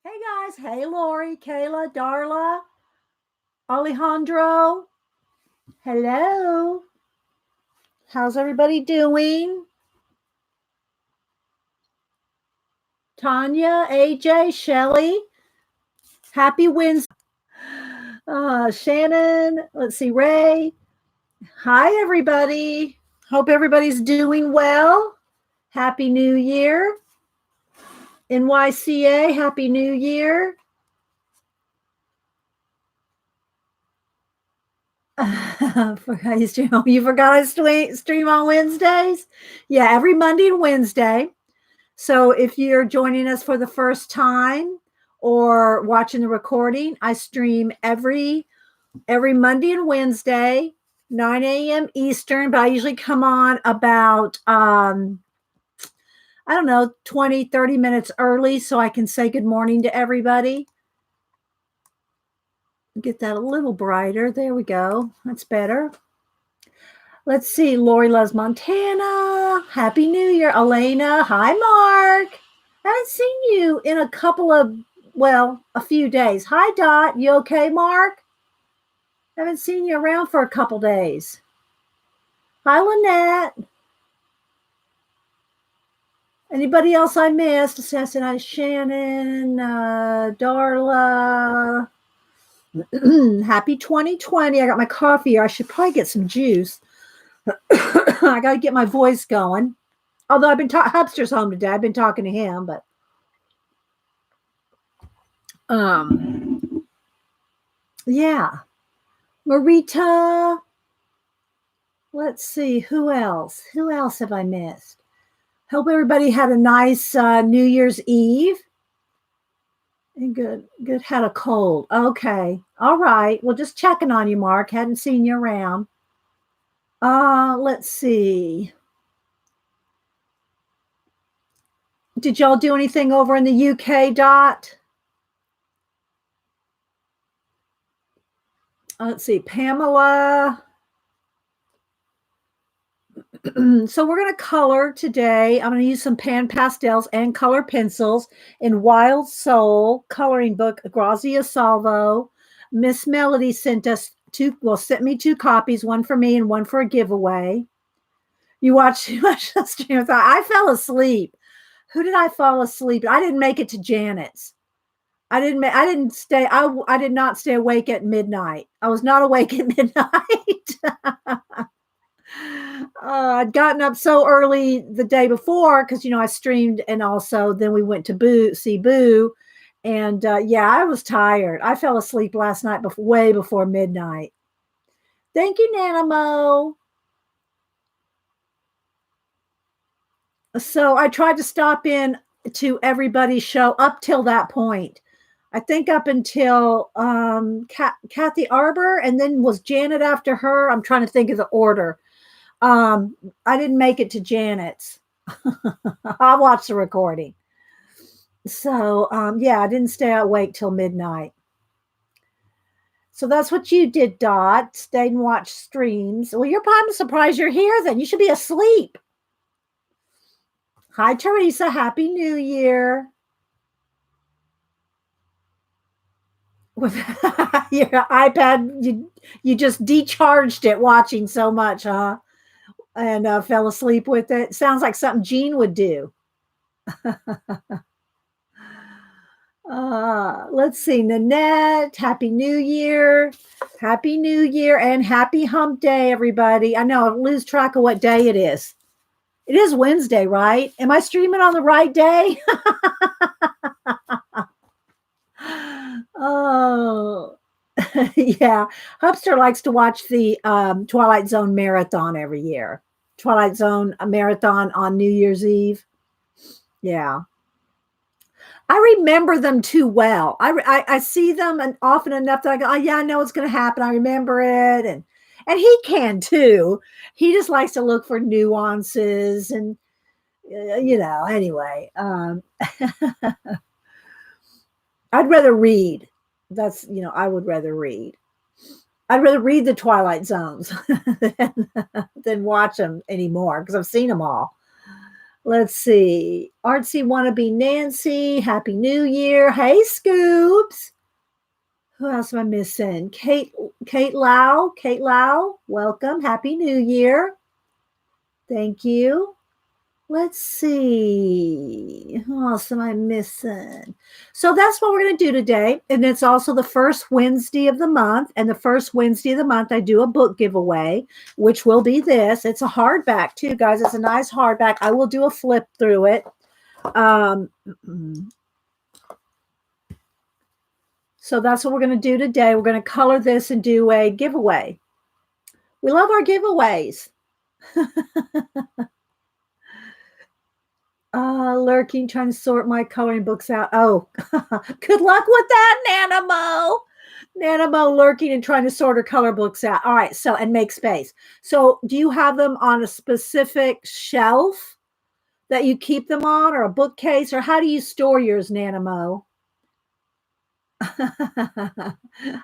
Hey guys, hey Lori, Kayla, Darla, Alejandro. Hello. How's everybody doing? Tanya, AJ, Shelly. Happy Wednesday. Shannon, let's see, Ray. Hi everybody. Hope everybody's doing well. Happy New Year. NYCA, Happy New Year. You forgot I stream on Wednesdays? Yeah, every Monday and Wednesday. So if you're joining us for the first time or watching the recording, I stream every Monday and Wednesday, 9 a.m. Eastern, but I usually come on about I don't know, 20, 30 minutes early so I can say good morning to everybody. Get that a little brighter. There we go. That's better. Let's see. Lori loves Montana. Happy New Year. Elena. Hi, Mark. Haven't seen you in a few days. Hi, Dot. You okay, Mark? Haven't seen you around for a couple days. Hi, Lynette. Anybody else I missed? Assassinate Shannon, Darla. Happy 2020. I got my coffee here. I should probably get some juice. I got to get my voice going. Although I've been Hubster's home today. I've been talking to him, but yeah. Marita. Let's see. Who else? Who else have I missed? Hope everybody had a nice New Year's Eve. And good. Had a cold. Okay. All right. Well, just checking on you, Mark. Hadn't seen you around. Let's see. Did y'all do anything over in the UK, Dot? Let's see. Pamela. So we're going to color today. I'm going to use some pan pastels and color pencils in Wild Soul coloring book, Grazia, Salvo. Miss Melody sent me two copies, one for me and one for a giveaway. You watched too much the stream. I fell asleep. Who did I fall asleep? I didn't make it to Janet's. I did not stay awake at midnight. I was not awake at midnight. I'd gotten up so early the day before because I streamed, and also then we went to see Boo, and I was tired. I fell asleep last night way before midnight. Thank you, Nanamo. So I tried to stop in to everybody's show up till that point. I think up until Kathy Arbor, and then was Janet after her. I'm trying to think of the order. I didn't make it to Janet's. I'll watch the recording. So, I didn't stay awake till midnight. So that's what you did, Dot. Stayed and watched streams. Well, I'm surprised you're here then. You should be asleep. Hi, Teresa. Happy New Year. With your iPad, you just decharged it watching so much, huh? And fell asleep with it. Sounds like something Jean would do. Let's see, Nanette, Happy New Year. Happy New Year and happy hump day, everybody. I know I lose track of what day it is. It is Wednesday, right? Am I streaming on the right day? Oh, yeah. Hubster likes to watch the Twilight Zone marathon every year. Twilight Zone a marathon on New Year's Eve. Yeah. I remember them too well. I see them and often enough that I go, oh yeah, I know what's going to happen. I remember it, and he can too. He just likes to look for nuances and anyway. I'd rather read. That's I would rather read. I'd rather read the Twilight Zones than watch them anymore because I've seen them all. Let's see. Artsy wannabe Nancy. Happy New Year. Hey, Scoops. Who else am I missing? Kate Lau. Kate Lau. Welcome. Happy New Year. Thank you. Let's see. Who else am I missing? So that's what we're going to do today. And it's also the first Wednesday of the month. And the first Wednesday of the month, I do a book giveaway, which will be this. It's a hardback too, guys. It's a nice hardback. I will do a flip through it. So that's what we're going to do today. We're going to color this and do a giveaway. We love our giveaways. Lurking, trying to sort my coloring books out. Oh, good luck with that, Nanamo. Nanamo lurking and trying to sort her color books out. All right, so and make space. So do you have them on a specific shelf that you keep them on, or a bookcase, or how do you store yours, Nanamo?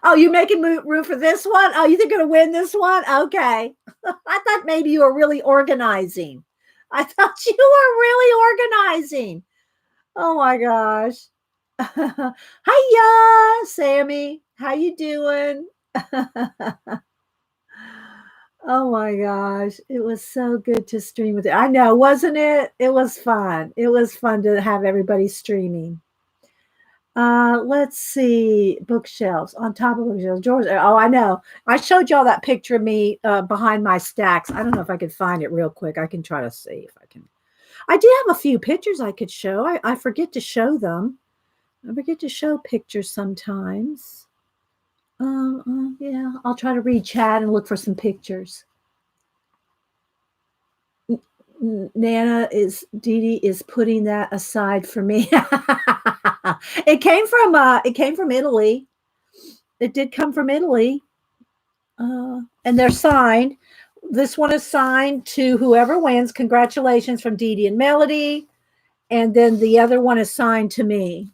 Oh, you're making room for this one? Oh, you think you're going to win this one? Okay. I thought maybe you were really organizing. I thought you were really organizing. Oh my gosh. Hiya, Sammy. How you doing? Oh my gosh. It was so good to stream with it. I know, wasn't it? It was fun. It was fun to have everybody streaming. Let's see. Bookshelves on top of bookshelves. George. Oh, I know. I showed y'all that picture of me behind my stacks. I don't know if I could find it real quick. I can try to see if I can. I do have a few pictures I could show. I forget to show them. I forget to show pictures sometimes. Yeah, I'll try to read chat and look for some pictures. Nana Dee is putting that aside for me. It came from Italy. It did come from Italy. And they're signed. This one is signed to whoever wins. Congratulations from Dee and Melody. And then the other one is signed to me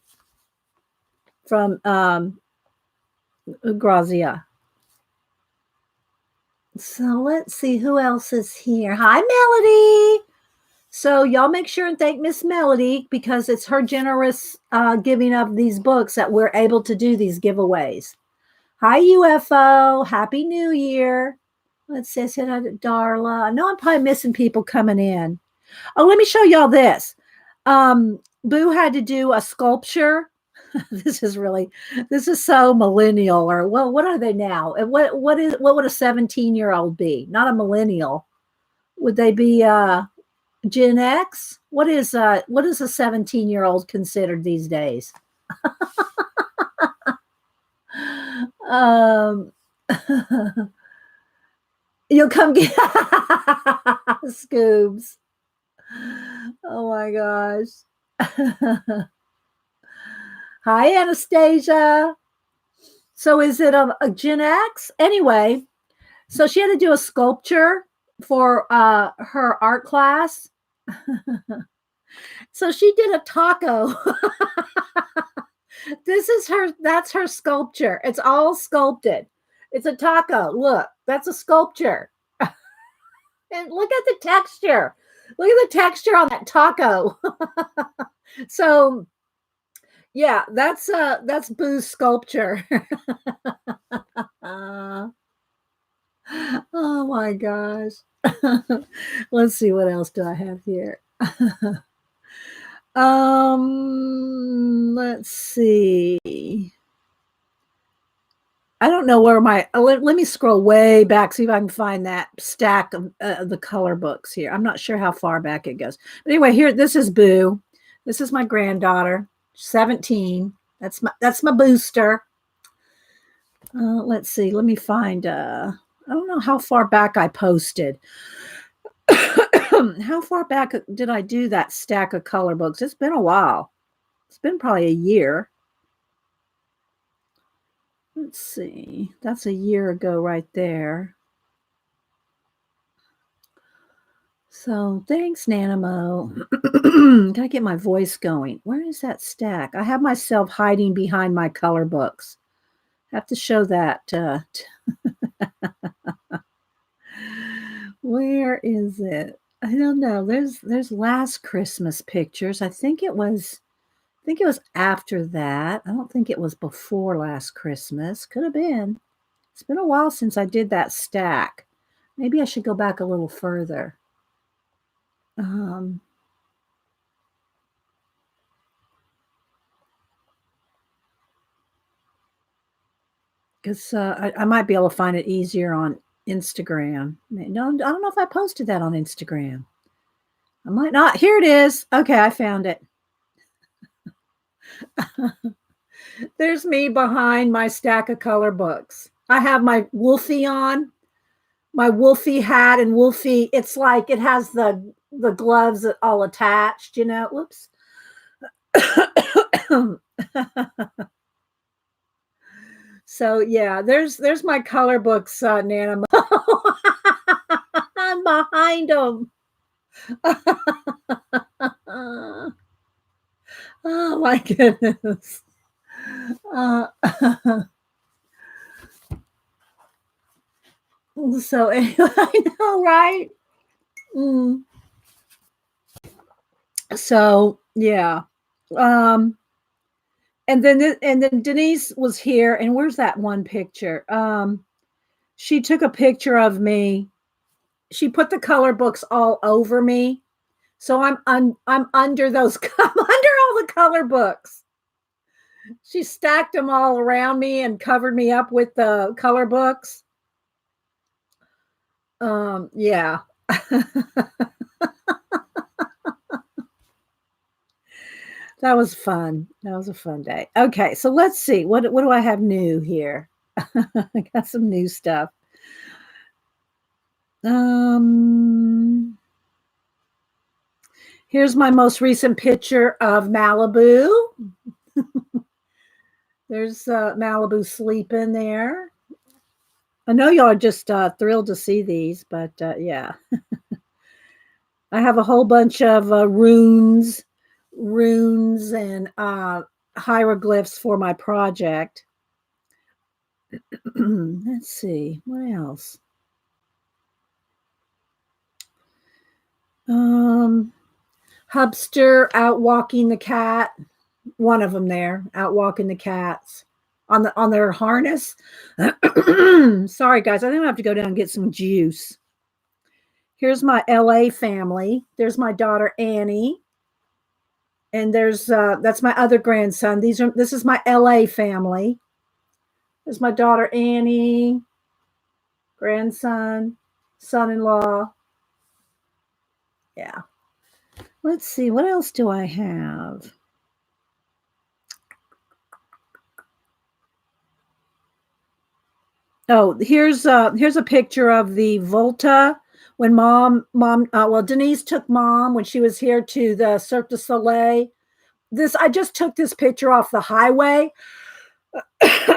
from Grazia. So let's see who else is here. Hi, Melody. So y'all make sure and thank Miss Melody because it's her generous giving of these books that we're able to do these giveaways. Hi, UFO. Happy New Year. Let's see. I said hi to Darla. I know I'm probably missing people coming in. Oh, let me show y'all this. Boo had to do a sculpture. This is so millennial, or well, what are they now? What would a 17-year-old be? Not a millennial. Would they be Gen X? What is a 17-year-old considered these days? You'll come get Scoobs. Oh my gosh. Hi, Anastasia. So is it a Gen X? Anyway, so she had to do a sculpture for her art class. So she did a taco. That's her sculpture. It's all sculpted. It's a taco. Look, that's a sculpture. And look at the texture. Look at the texture on that taco. So yeah, that's Boo's sculpture. Oh my gosh. Let's see, what else do I have here? Let's see. I don't know where let me scroll way back, see if I can find that stack of the color books here. I'm not sure how far back it goes. But anyway, here, this is Boo. This is my granddaughter, 17. That's my booster. Let's see. Let me find, I don't know how far back I posted. How far back did I do that stack of color books? It's been a while. It's been probably a year. Let's see. That's a year ago right there. So thanks, Nanamo. Gotta get my voice going. Where is that stack? I have myself hiding behind my color books. Have to show that. Where is it? I don't know. There's last Christmas pictures. I think it was after that. I don't think it was before last Christmas. Could have been. It's been a while since I did that stack. Maybe I should go back a little further. Um, because I might be able to find it easier on Instagram. No, I don't know if I posted that on Instagram. I might not. Here it is. Okay, I found it. There's me behind my stack of color books. I have my Wolfie on, my Wolfie hat and Wolfie. It's like it has the gloves all attached. Whoops. So yeah, there's my color books, Nana. I'm behind them. Oh my goodness. Uh, so anyway, I know, right? Mm. So yeah. Um, and then Denise was here, and where's that one picture? She took a picture of me. She put the color books all over me. So I'm under those I'm under all the color books. She stacked them all around me and covered me up with the color books. Yeah. That was fun. That was a fun day. Okay, so let's see. What do I have new here? I got some new stuff. Here's my most recent picture of Malibu. There's Malibu sleeping there. I know y'all are just thrilled to see these, but yeah. I have a whole bunch of runes and hieroglyphs for my project. Let's see, what else? Hubster out walking the cat. One of them there, out walking the cats on their harness. Sorry, guys, I think I have to go down and get some juice. Here's my LA family. There's my daughter Annie, and that's my other grandson. This is my LA family. There's my daughter Annie, grandson, son-in-law. Yeah. Let's see, what else do I have? Oh, here's a picture of the Volta when Denise took mom when she was here to the Cirque du Soleil. I just took this picture off the highway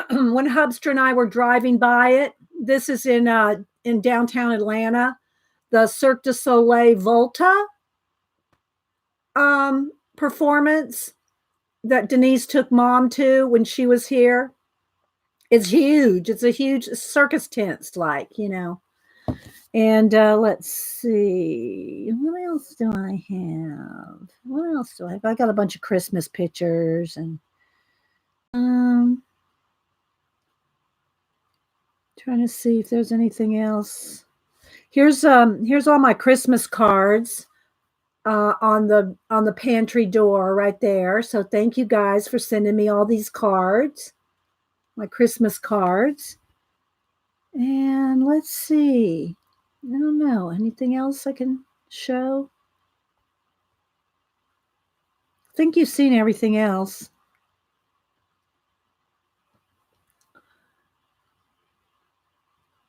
when Hubster and I were driving by it. This is in downtown Atlanta, the Cirque du Soleil Volta performance that Denise took mom to when she was here. It's huge. It's a huge circus tent, And let's see, what else do I have? What else do I have? I got a bunch of Christmas pictures and trying to see if there's anything else. Here's all my Christmas cards on the pantry door right there. So thank you guys for sending me all these cards, my Christmas cards. And let's see. I don't know. Anything else I can show? I think you've seen everything else.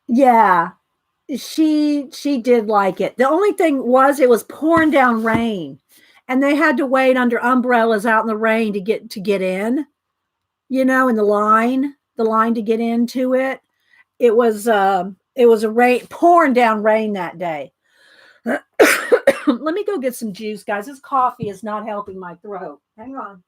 Yeah. She did like it. The only thing was it was pouring down rain, and they had to wait under umbrellas out in the rain to get in, in the line to get into it. It was a rain pouring down rain that day. Let me go get some juice, guys. This coffee is not helping my throat. Hang on.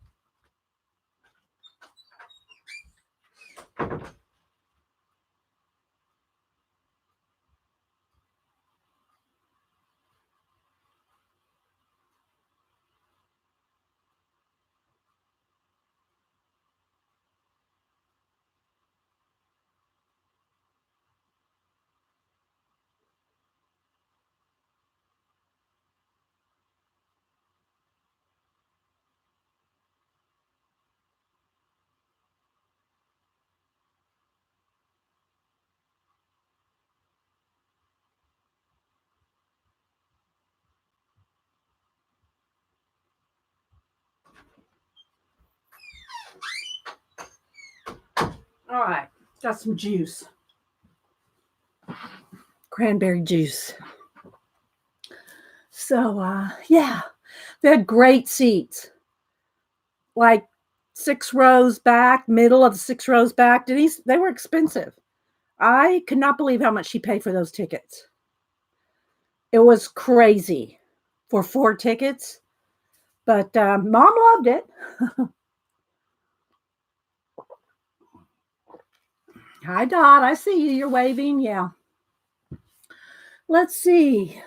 All right, got some juice. Cranberry juice. So, yeah, they had great seats. Like 6 rows back, middle of the 6 rows back. Denise, they were expensive. I could not believe how much she paid for those tickets. It was crazy for 4 tickets, but Mom loved it. Hi, Dot. I see you. You're waving. Yeah. Let's see.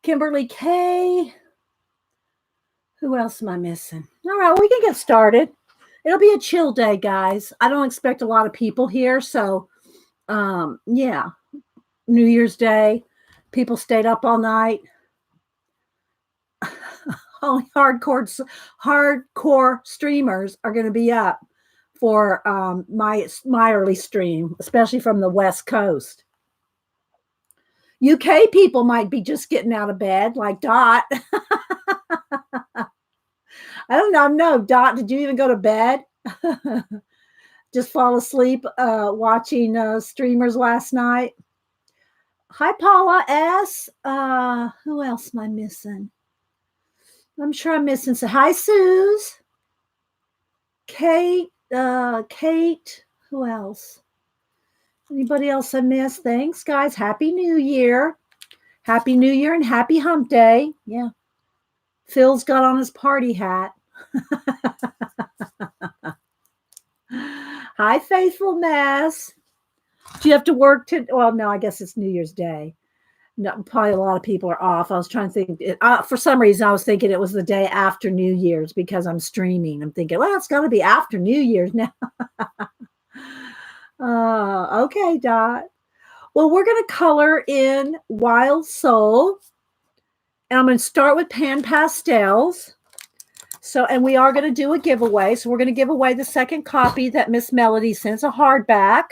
Kimberly K. Who else am I missing? All right, we can get started. It'll be a chill day, guys. I don't expect a lot of people here. So, yeah. New Year's Day. People stayed up all night. Only hardcore streamers are going to be up for my early stream, especially from the West Coast. UK people might be just getting out of bed, like Dot. I don't know. No, Dot, did you even go to bed? Just fall asleep watching streamers last night. Hi, Paula S. Who else am I missing? I'm sure I'm missing. So, hi, Suze. Kate. Kate. Who else? Anybody else I missed? Thanks, guys. Happy New Year. Happy New Year and happy hump day. Yeah. Phil's got on his party hat. Hi, Faithfulness. Do you have to work well, no, I guess it's New Year's Day. No, probably a lot of people are off. I was trying to think. For some reason, I was thinking it was the day after New Year's because I'm streaming. I'm thinking, well, it's got to be after New Year's now. Okay, Dot. Well, we're going to color in Wild Soul. And I'm going to start with pan pastels. So, and we are going to do a giveaway. So we're going to give away the second copy that Miss Melody sends, a hardback.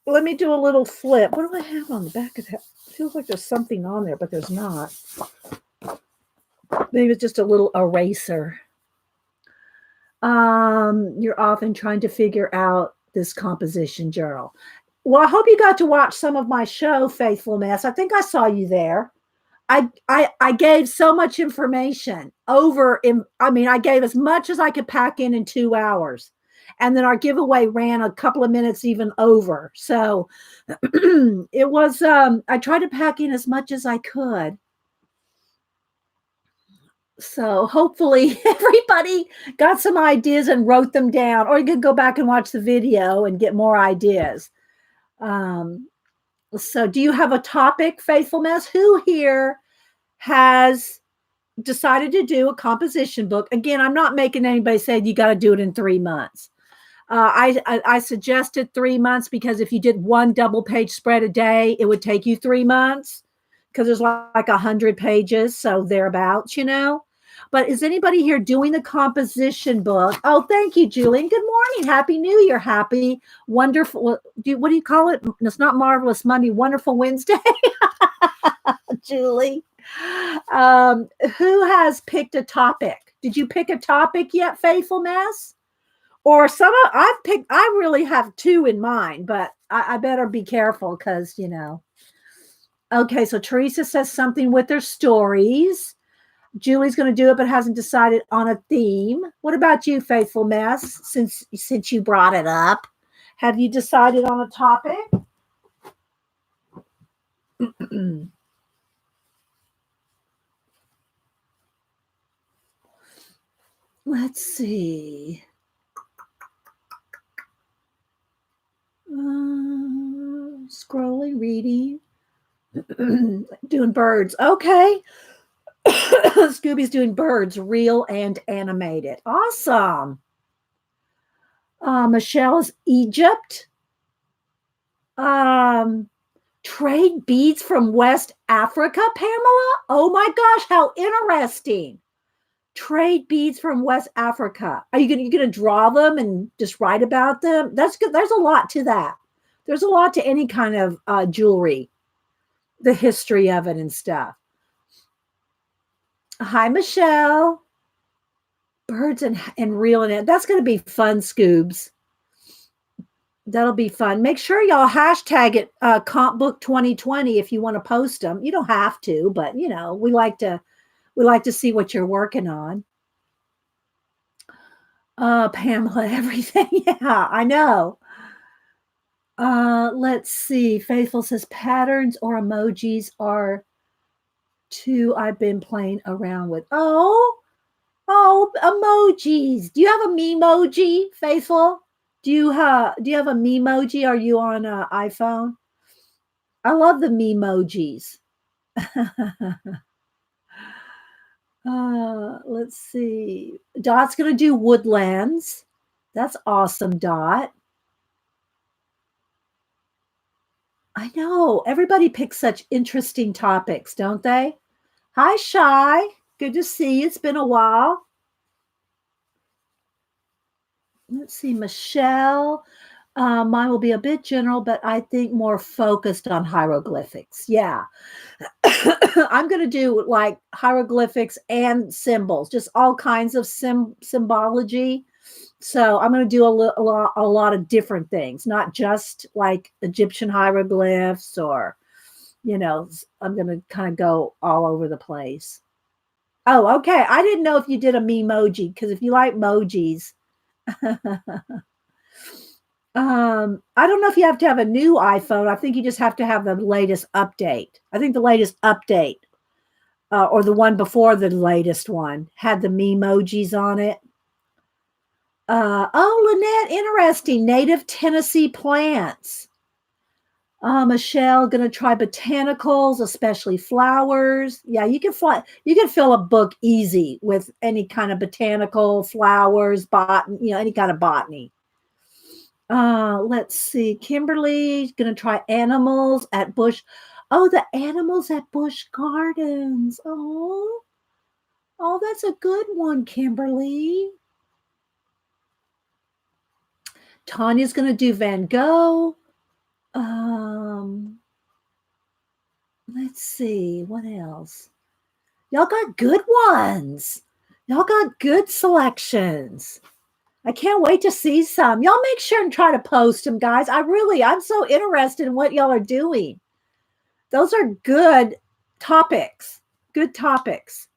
Let me do a little flip. What do I have on the back of that? It feels like there's something on there, but there's not. Maybe it's just a little eraser. You're often trying to figure out this composition journal. Well, I hope you got to watch some of my show, Faithfulness. I think I saw you there. I gave so much information I gave as much as I could pack in 2 hours. And then our giveaway ran a couple of minutes even over. So it was, I tried to pack in as much as I could. So hopefully everybody got some ideas and wrote them down, or you could go back and watch the video and get more ideas. So do you have a topic, Faithfulness? Who here has decided to do a composition book? Again, I'm not making anybody say you got to do it in 3 months. I suggested 3 months because if you did one double page spread a day, it would take you 3 months because there's like 100 pages. So thereabouts, But is anybody here doing the composition book? Oh, thank you, Julie. Good morning. Happy New Year. Happy, wonderful. What do you call it? It's not Marvelous Monday. Wonderful Wednesday. Julie. Who has picked a topic? Did you pick a topic yet, Faithfulness? Or I've picked, I really have two in mind, but I better be careful because, you know. Okay, so Teresa says something with their stories. Julie's going to do it, but hasn't decided on a theme. What about you, Faithful Mess? Since you brought it up, have you decided on a topic? Let's see. Scrolling, reading, doing birds. Okay. Scooby's doing birds, real and animated. Awesome. Michelle is Egypt. Trade beads from West Africa, Pamela? Oh my gosh, how interesting. Trade beads from West Africa. Are you gonna draw them and just write about them? That's good. There's a lot to that. There's a lot to any kind of jewelry, the history of it and stuff. Hi, Michelle. Birds and reeling it. That's going to be fun, Scoobs. That'll be fun. Make sure y'all hashtag it Comp Book 2020 if you want to post them. You don't have to, but you know, we like to see what you're working on. Pamela, everything. Yeah, I know. Let's see. Faithful says patterns or emojis are two I've been playing around with. Oh, emojis. Do you have a memoji, Faithful? Do you have a memoji? Are you on iPhone? I love the memojis. Let's see. Dot's going to do woodlands. That's awesome, Dot. I know. Everybody picks such interesting topics, don't they? Hi, Shy. Good to see you. It's been a while. Let's see, Michelle. Mine will be a bit general, but I think more focused on hieroglyphics. Yeah. I'm going to do like hieroglyphics and symbols, just all kinds of symbology. So I'm going to do a lot of different things, not just like Egyptian hieroglyphs or, you know, I'm going to kind of go all over the place. Oh, okay. I didn't know if you did a memoji because if you like emojis, I don't know if you have to have a new iPhone. I think you just have to have the latest update. I think the latest update or the one before the latest one had the memojis on it. Lynette, interesting. Native Tennessee plants. Michelle, gonna try botanicals, especially flowers. Yeah, you can fill a book easy with any kind of botanical flowers, any kind of botany. Let's see. Kimberly's gonna try animals at Bush. Oh, the animals at Bush Gardens. Oh, that's a good one, Kimberly. Tanya's gonna do Van Gogh. Let's see, what else? Y'all got good ones. Y'all got good selections. I can't wait to see some. Y'all make sure and try to post them, guys. I'm so interested in what y'all are doing. Those are good topics. Good topics.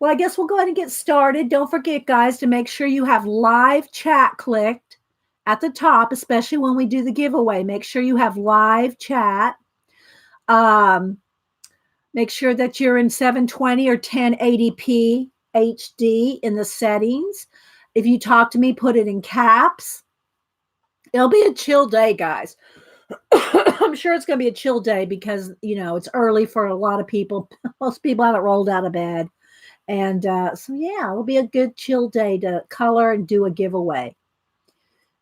Well, I guess we'll go ahead and get started. Don't forget, guys, to make sure you have live chat clicked at the top, especially when we do the giveaway. Make sure you have live chat. Make sure that you're in 720 or 1080p HD in the settings. If you talk to me, put it in caps. It'll be a chill day, guys. I'm sure it's going to be a chill day because, you know, it's early for a lot of people. Most people haven't rolled out of bed. And so, yeah, it'll be a good chill day to color and do a giveaway.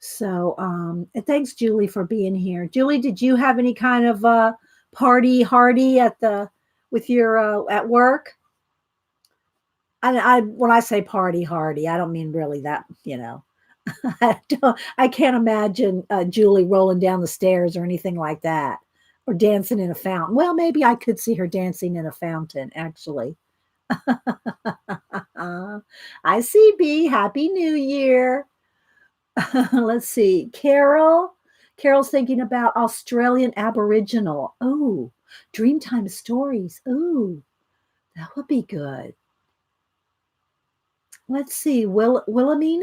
So, and thanks, Julie, for being here. Julie, did you have any kind of party hardy with your at work? When I say party hardy, I don't mean really that, you know. I can't imagine Julie rolling down the stairs or anything like that. or dancing in a fountain. Well, maybe I could see her dancing in a fountain, actually. I see, B. Happy New Year. Let's see. Carol's thinking about Australian Aboriginal. Oh, Dreamtime Stories. Ooh, that would be good. Let's see. Wilhelmine?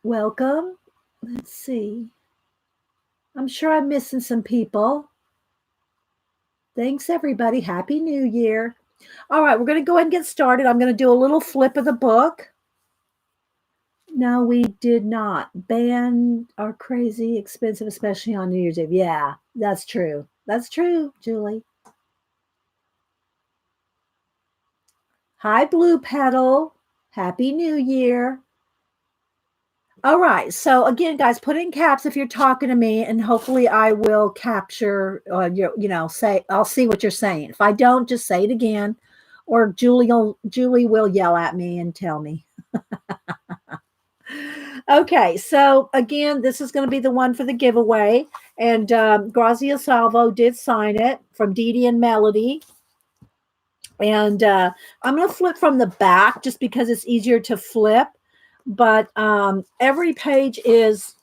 Welcome. Let's see. I'm sure I'm missing some people. Thanks, everybody. Happy New Year. All right, we're going to go ahead and get started. I'm going to do a little flip of the book. No, we did not. Band are crazy expensive, especially on New Year's Eve. Yeah, that's true. That's true, Julie. Hi, Blue Petal. Happy New Year. All right. So again, guys, put in caps if you're talking to me, and hopefully I will capture. Say I'll see what you're saying. If I don't, just say it again, or Julie will yell at me and tell me. Okay. So again, this is going to be the one for the giveaway, and Grazia Salvo did sign it from Dee Dee and Melody. And I'm going to flip from the back just because it's easier to flip. But every page is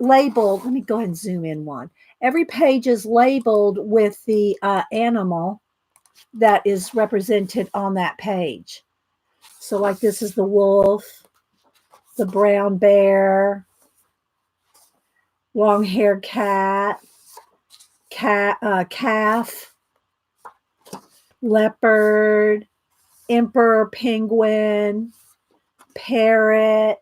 labeled. Let me go ahead and zoom in one. Every page is labeled with the animal that is represented on that page. So like this is the wolf, the brown bear, long-haired cat, calf, leopard, emperor penguin, parrot,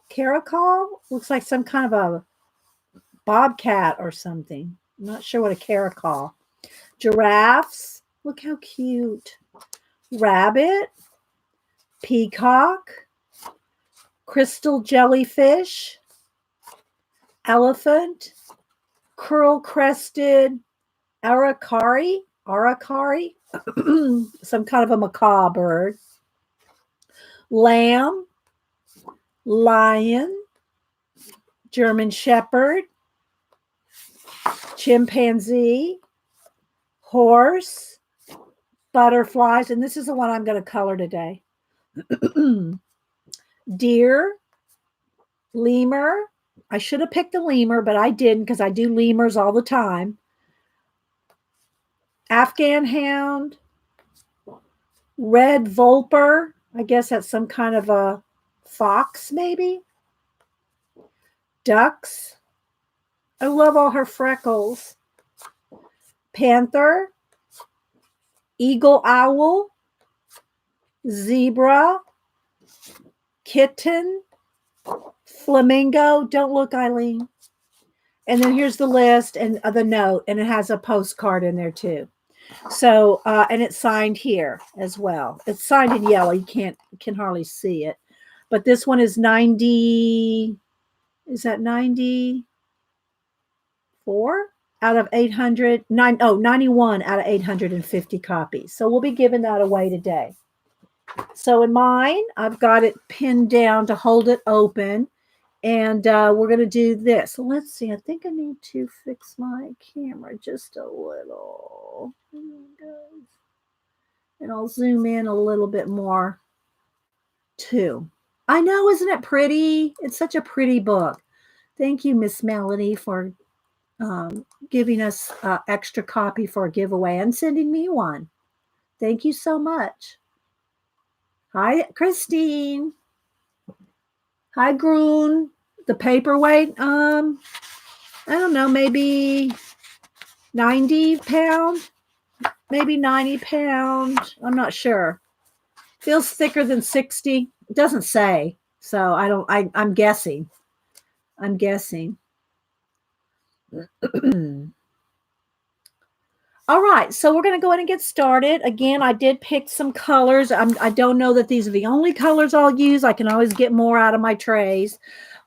caracal looks like some kind of a bobcat or something. I'm not sure what a caracal. Giraffes, look how cute. Rabbit, peacock, crystal jellyfish, elephant, curl-crested aracari, some kind of a macaw bird, lamb, lion, German shepherd, chimpanzee, horse, butterflies, and this is the one I'm going to color today. Deer, lemur. I should have picked a lemur, but I didn't because I do lemurs all the time. Afghan hound, red vulper. I guess that's some kind of a fox, maybe. Ducks. I love all her freckles. Panther, eagle owl, zebra, kitten, flamingo. Don't look, Eileen. And then here's the list and the note, and it has a postcard in there too. So, and it's signed here as well. It's signed in yellow. You can hardly see it. But this one is 90, is that 94 out of 91 out of 850 copies. So we'll be giving that away today. So in mine, I've got it pinned down to hold it open. And we're going to do this. So let's see. I think I need to fix my camera just a little. And I'll zoom in a little bit more too. I know, isn't it pretty? It's such a pretty book. Thank you, Miss Melody, for giving us extra copy for a giveaway and sending me one. Thank you so much. Hi, Christine. Hi, Groon. The paperweight, I don't know, maybe 90 pound, maybe 90 pound. I'm not sure. Feels thicker than 60. It doesn't say. So I'm guessing. I'm guessing. All right, so we're going to go ahead and get started. Again, I did pick some colors. I don't know that these are the only colors I'll use. I can always get more out of my trays.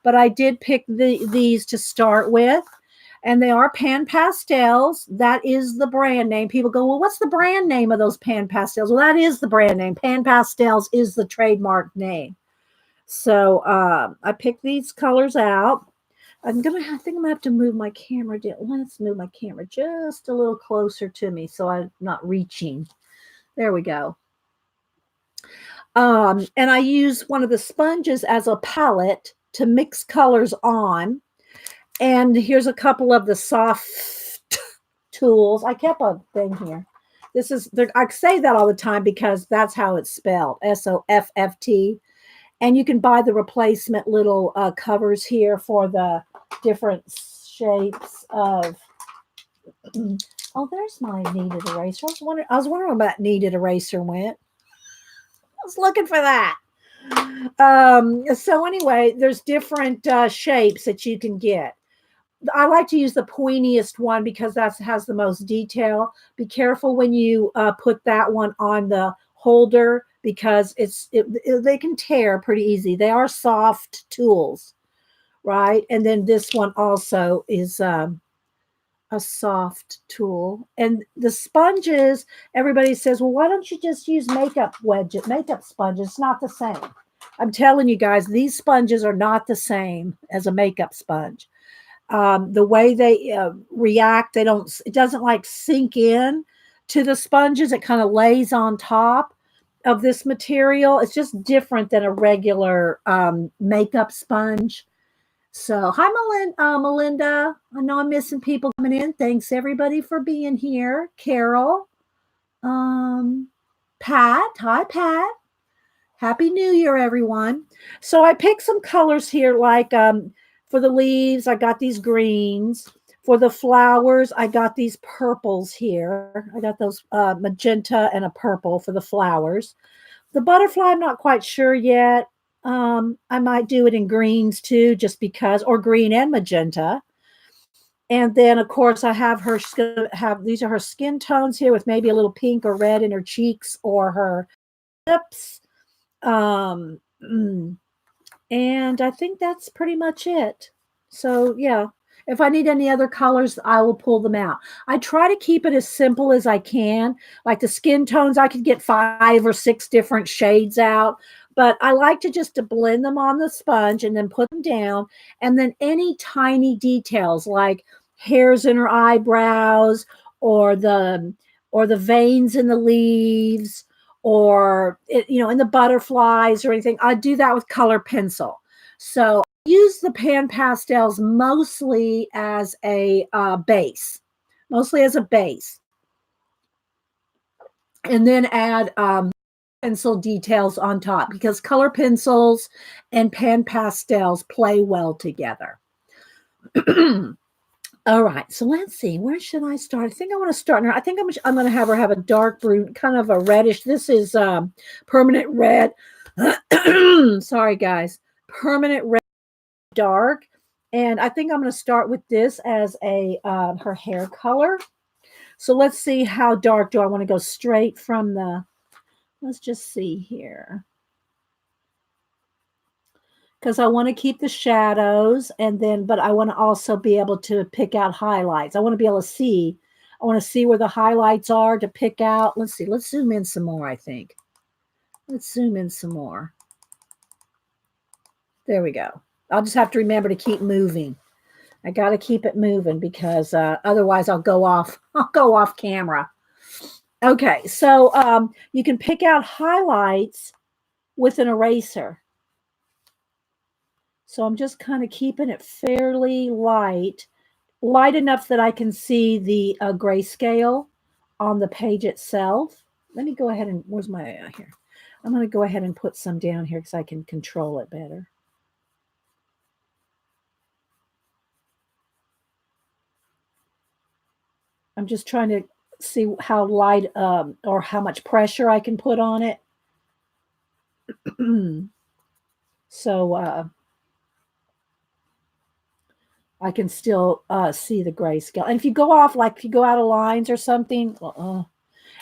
But I did pick these to start with. and they are pan pastels. That is the brand name. People go, well, what's the brand name of those pan pastels? Well, that is the brand name. Pan pastels is the trademark name. So I picked these colors out. I think I'm gonna have to move my camera down. Let's move my camera just a little closer to me so I'm not reaching. There we go. And I use one of the sponges as a palette to mix colors on. And here's a couple of the soft tools. I kept a thing here. This is, I say that all the time because that's how it's spelled, SOFFT. And you can buy the replacement little covers here for the different shapes of. Oh, there's my kneaded eraser. I was wondering where that kneaded eraser went. I was looking for that. So anyway, there's different shapes that you can get. I like to use the pointiest one because that has the most detail. Be careful when you put that one on the holder because they can tear pretty easy. They are soft tools, right? And then this one also is a soft tool. And the sponges, everybody says, well, why don't you just use makeup sponges? It's not the same. I'm telling you guys, these sponges are not the same as a makeup sponge. The way they react, it doesn't like sink in to the sponges. It kind of lays on top of this material. It's just different than a regular makeup sponge. So hi, Melinda. I know I'm missing people coming in. Thanks everybody for being here. Carol, Pat. Hi, Pat. Happy New Year, everyone. So I picked some colors here, like for the leaves, I got these greens. For the flowers, I got these purples here. I got those magenta and a purple for the flowers. The butterfly, I'm not quite sure yet. I might do it in greens too, just because, or green and magenta. And then, of course, I have these are her skin tones here with maybe a little pink or red in her cheeks or her lips. And I think that's pretty much it. So, yeah, if I need any other colors, I will pull them out. I try to keep it as simple as I can. Like the skin tones, I could get 5 or 6 different shades out. But I like to blend them on the sponge and then put them down. And then any tiny details like hairs in her eyebrows or the veins in the leaves or in the butterflies or anything, I do that with color pencil. So I use the pan pastels mostly as a base, and then add pencil details on top because color pencils and pan pastels play well together. All right, so let's see. Where should I start? I think I want to start. I think I'm going to have her have a dark blue, kind of a reddish. This is permanent red. Sorry, guys. Permanent red, dark. And I think I'm going to start with this as a her hair color. So let's see how dark do I want to go straight from the. Let's just see here. Because I want to keep the shadows but I want to also be able to pick out highlights. I want to be able to see. I want to see where the highlights are to pick out. Let's see. Let's zoom in some more, I think. Let's zoom in some more. There we go. I'll just have to remember to keep moving. I got to keep it moving because otherwise I'll go off camera. Okay, so you can pick out highlights with an eraser. So I'm just kind of keeping it fairly light enough that I can see the grayscale on the page itself. Let me go ahead and, where's my, here. I'm going to go ahead and put some down here because I can control it better. I'm just trying to see how light or how much pressure I can put on it. So I can still see the grayscale. And if you go off, like if you go out of lines or something,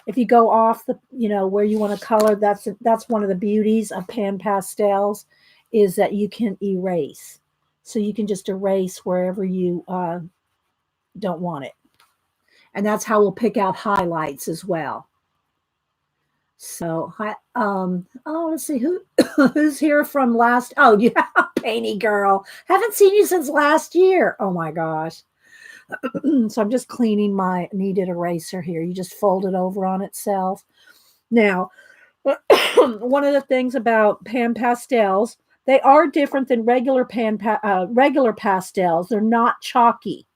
if you go off the, where you want to color, that's one of the beauties of pan pastels is that you can erase. So you can just erase wherever you don't want it. And that's how we'll pick out highlights as well. So, let's see who's here from last. Oh, yeah, Painty Girl. Haven't seen you since last year. Oh my gosh. So I'm just cleaning my kneaded eraser here. You just fold it over on itself. Now, one of the things about pan pastels, they are different than regular pastels. They're not chalky.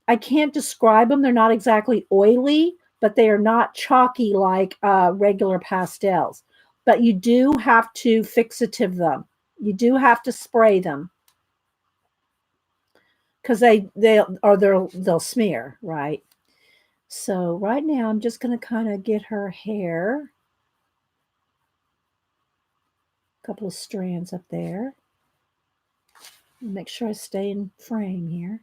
I can't describe them. They're not exactly oily, but they are not chalky like regular pastels. But you do have to fixative them. You do have to spray them because they'll smear, right? So right now I'm just going to kind of get her hair. A couple of strands up there. Make sure I stay in frame here.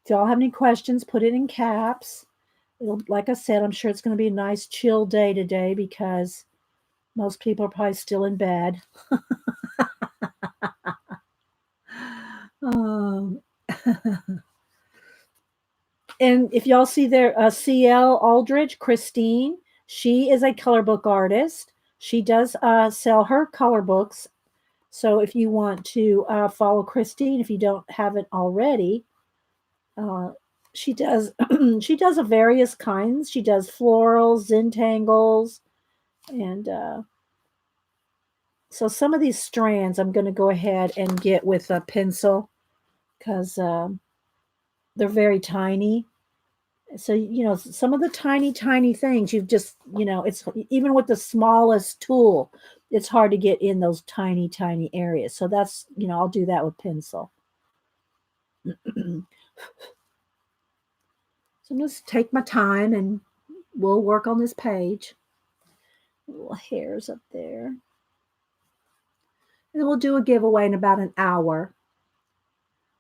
If y'all have any questions, put it in caps. Like I said, I'm sure it's going to be a nice chill day today because most people are probably still in bed. um, and if y'all see there, CL Aldridge, Christine, she is a color book artist. She does sell her color books. So if you want to follow Christine, if you don't have it already, she does she does of various kinds. She does florals, Zentangles, and so some of these strands I'm going to go ahead and get with a pencil because they're very tiny. So some of the tiny things you've just it's even with the smallest tool, it's hard to get in those tiny areas. So that's I'll do that with pencil. So I'm just take my time and we'll work on this page. Little hairs up there. And then we'll do a giveaway in about an hour.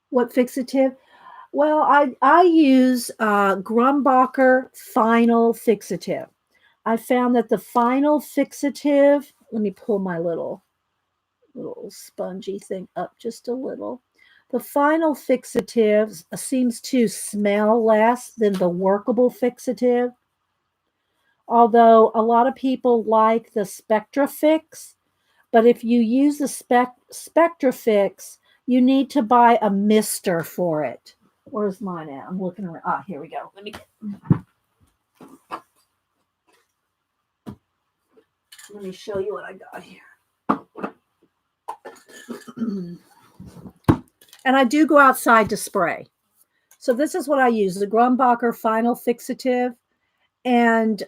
What fixative? Well, I use Grumbacher Final Fixative. I found that the Final Fixative, let me pull my little spongy thing up just a little. The Final Fixative seems to smell less than the workable fixative. Although a lot of people like the Spectrafix, but if you use the Spectrafix, you need to buy a mister for it. Where's mine at? I'm looking around. Ah, here we go. Let me show you what I got here. And I do go outside to spray. So this is what I use, the Grumbacher Final Fixative. And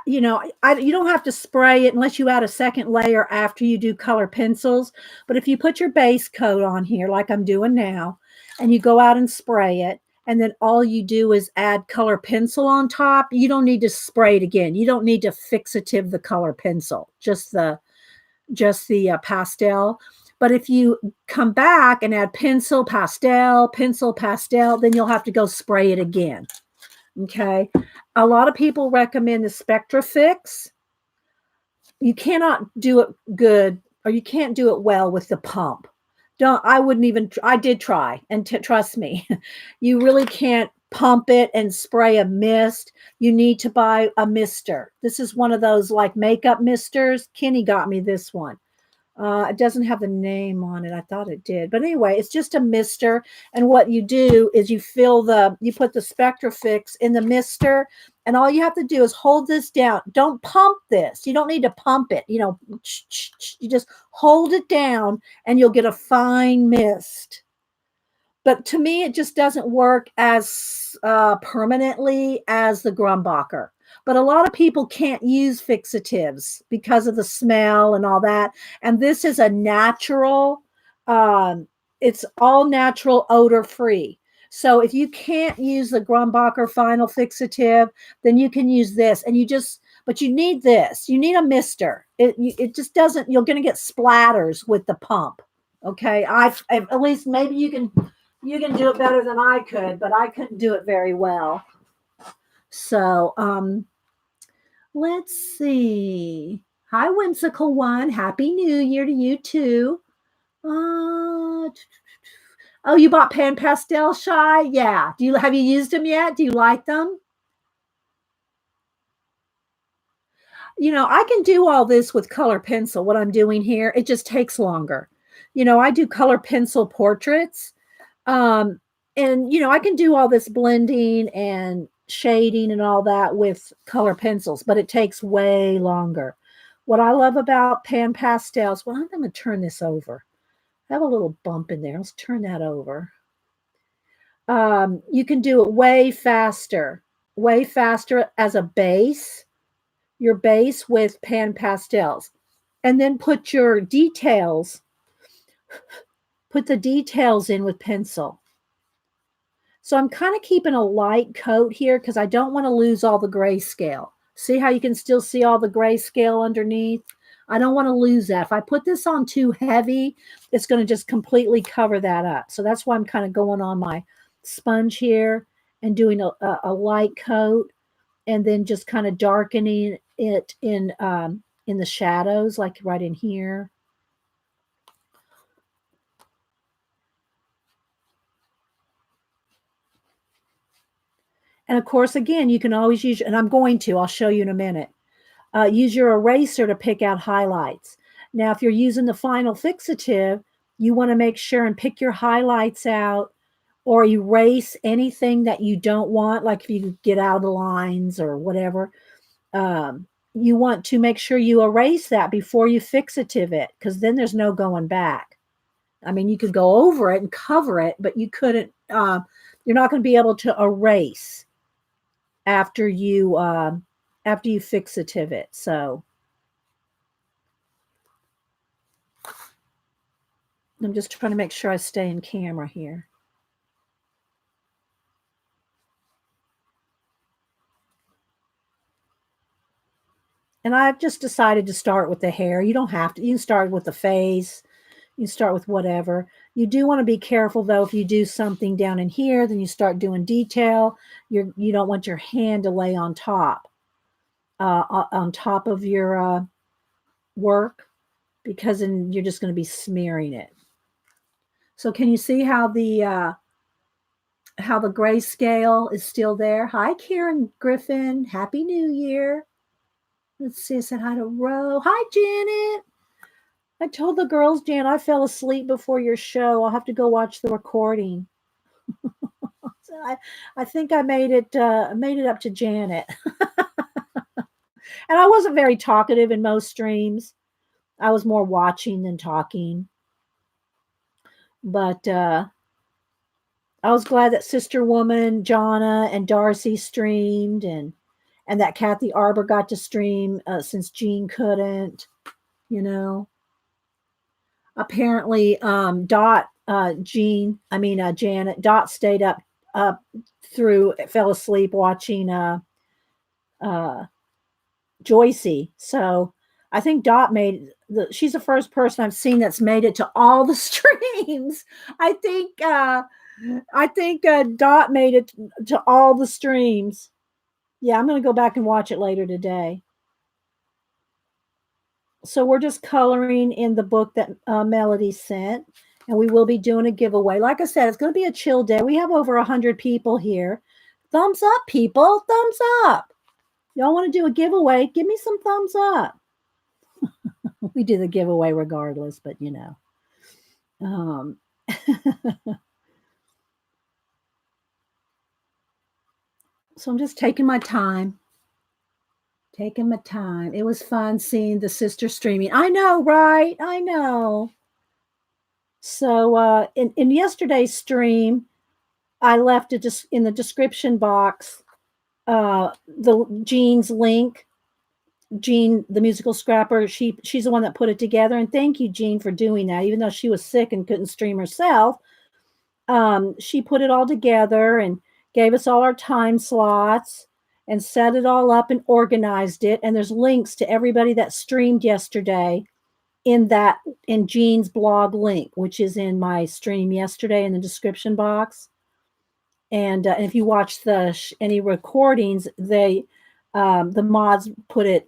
you don't have to spray it unless you add a second layer after you do color pencils. But if you put your base coat on here, like I'm doing now, and you go out and spray it, and then all you do is add color pencil on top, you don't need to spray it again. You don't need to fixative the color pencil, just the pastel. But if you come back and add pencil, pastel, then you'll have to go spray it again. Okay. A lot of people recommend the Spectrafix. You cannot do it good, or you can't do it well with the pump. I did try, and trust me, you really can't pump it and spray a mist. You need to buy a mister. This is one of those like makeup misters. Kenny got me this one. It doesn't have the name on it. I thought it did. But anyway, it's just a mister. And what you do is you put the Spectrafix in the mister. And all you have to do is hold this down. Don't pump this. You don't need to pump it. You just hold it down and you'll get a fine mist. But to me, it just doesn't work as permanently as the Grumbacher. But a lot of people can't use fixatives because of the smell and all that. And this is a natural, it's all natural, odor free. So if you can't use the Grumbacher Final Fixative, then you can use this. But you need this. You need a mister. It just doesn't, you're going to get splatters with the pump. Okay. I've at least maybe you can do it better than I could, but I couldn't do it very well. So, let's see. Hi, Whimsical One. Happy New Year to you too. Oh, you bought pan pastel, Shy? Yeah. Have you used them yet? Do you like them? I can do all this with color pencil, what I'm doing here. It just takes longer. I do color pencil portraits. Um, and I can do all this blending and shading and all that with color pencils, but it takes way longer. What I love about pan pastels, well, I'm going to turn this over. I have a little bump in there. Let's turn that over. You can do it way faster as a base, your base with pan pastels, and then put the details in with pencil. So I'm kind of keeping a light coat here because I don't want to lose all the grayscale. See how you can still see all the grayscale underneath? I don't want to lose that. If I put this on too heavy, it's going to just completely cover that up. So that's why I'm kind of going on my sponge here and doing a light coat, and then just kind of darkening it in the shadows, like right in here. And of course, again, you can always use, and I'll show you in a minute. Use your eraser to pick out highlights. Now, if you're using the final fixative, you want to make sure and pick your highlights out or erase anything that you don't want, like if you get out of the lines or whatever. You want to make sure you erase that before you fixative it, because then there's no going back. I mean, you could go over it and cover it, but you couldn't, you're not going to be able to erase after you fixative it. So I'm just trying to make sure I stay in camera here. And I've just decided to start with the hair. You don't have to. You can start with the face. You can start with whatever. You do want to be careful, though. If you do something down in here, then you start doing detail. You don't want your hand to lay on top of your work, because then you're just going to be smearing it. So can you see how the grayscale is still there? Hi, Karen Griffin. Happy New Year. Let's see. I said hi to Ro. Hi, Janet. I told the girls, Jan, I fell asleep before your show. I'll have to go watch the recording. So I think I made it up to Janet. And I wasn't very talkative in most streams. I was more watching than talking. But I was glad that Sister Woman, Jonna, and Darcy streamed, and that Kathy Arbor got to stream since Jean couldn't. Apparently, Janet, Dot stayed up fell asleep watching Joycey. So I think Dot she's the first person I've seen that's made it to all the streams. I think Dot made it to all the streams. Yeah, I'm going to go back and watch it later today. So we're just coloring in the book that Melody sent, and we will be doing a giveaway. Like I said, it's going to be a chill day. We have over 100 people here. Thumbs up, people. Thumbs up. Y'all want to do a giveaway? Give me some thumbs up. We do the giveaway regardless, but So I'm just taking my time. It was fun seeing the sister streaming. I know, right? I know. So in yesterday's stream, I left it just in the description box, the Jean's link. Jean, the musical scrapper, she's the one that put it together. And thank you, Jean, for doing that. Even though she was sick and couldn't stream herself, she put it all together and gave us all our time slots and set it all up and organized it. And there's links to everybody that streamed yesterday in Jean's blog link, which is in my stream yesterday in the description box. And if you watch any recordings, the mods put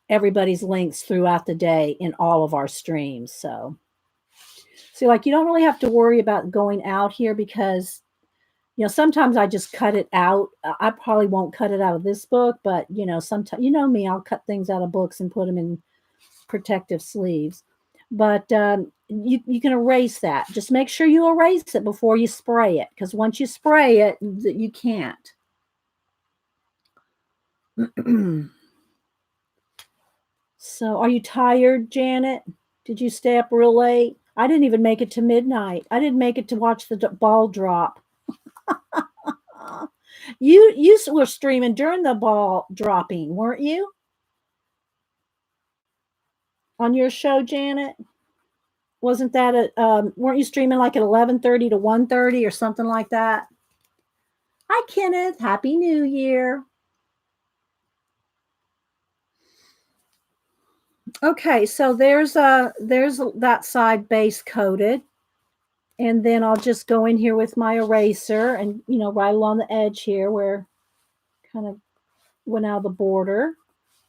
everybody's links throughout the day in all of our streams. So See, like, you don't really have to worry about going out here because, sometimes I just cut it out. I probably won't cut it out of this book, but, sometimes, you know me, I'll cut things out of books and put them in protective sleeves. But you can erase that. Just make sure you erase it before you spray it, because once you spray it, you can't. So, are you tired, Janet? Did you stay up real late? I didn't even make it to midnight. I didn't make it to watch the ball drop. You were streaming during the ball dropping, weren't you? On your show, Janet? Wasn't that weren't you streaming like at 11:30 to 1:30 or something like that? Hi, Kenneth. Happy New Year. Okay, so there's that side base coated. And then I'll just go in here with my eraser and, right along the edge here where kind of went out of the border.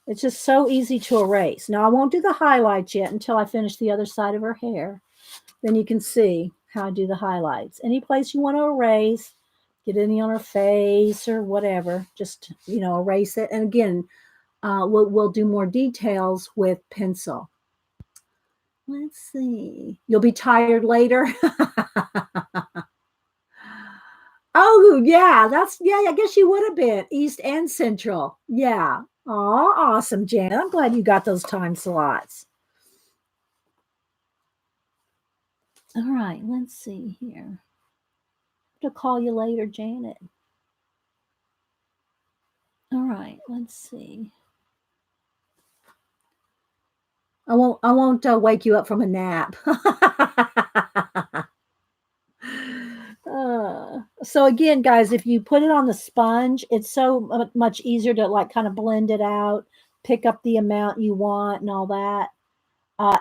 It's just so easy to erase. Now, I won't do the highlights yet until I finish the other side of her hair. Then you can see how I do the highlights. Any place you want to erase, get any on her face or whatever, just, erase it. And again, we'll do more details with pencil. Let's see. You'll be tired later. Oh, yeah, I guess you would have been East and Central. Yeah. Oh, awesome, Janet. I'm glad you got those time slots. All right, let's see here. I'll call you later, Janet. All right, let's see. I won't wake you up from a nap. So again, guys, if you put it on the sponge, it's so much easier to like kind of blend it out, pick up the amount you want and all that,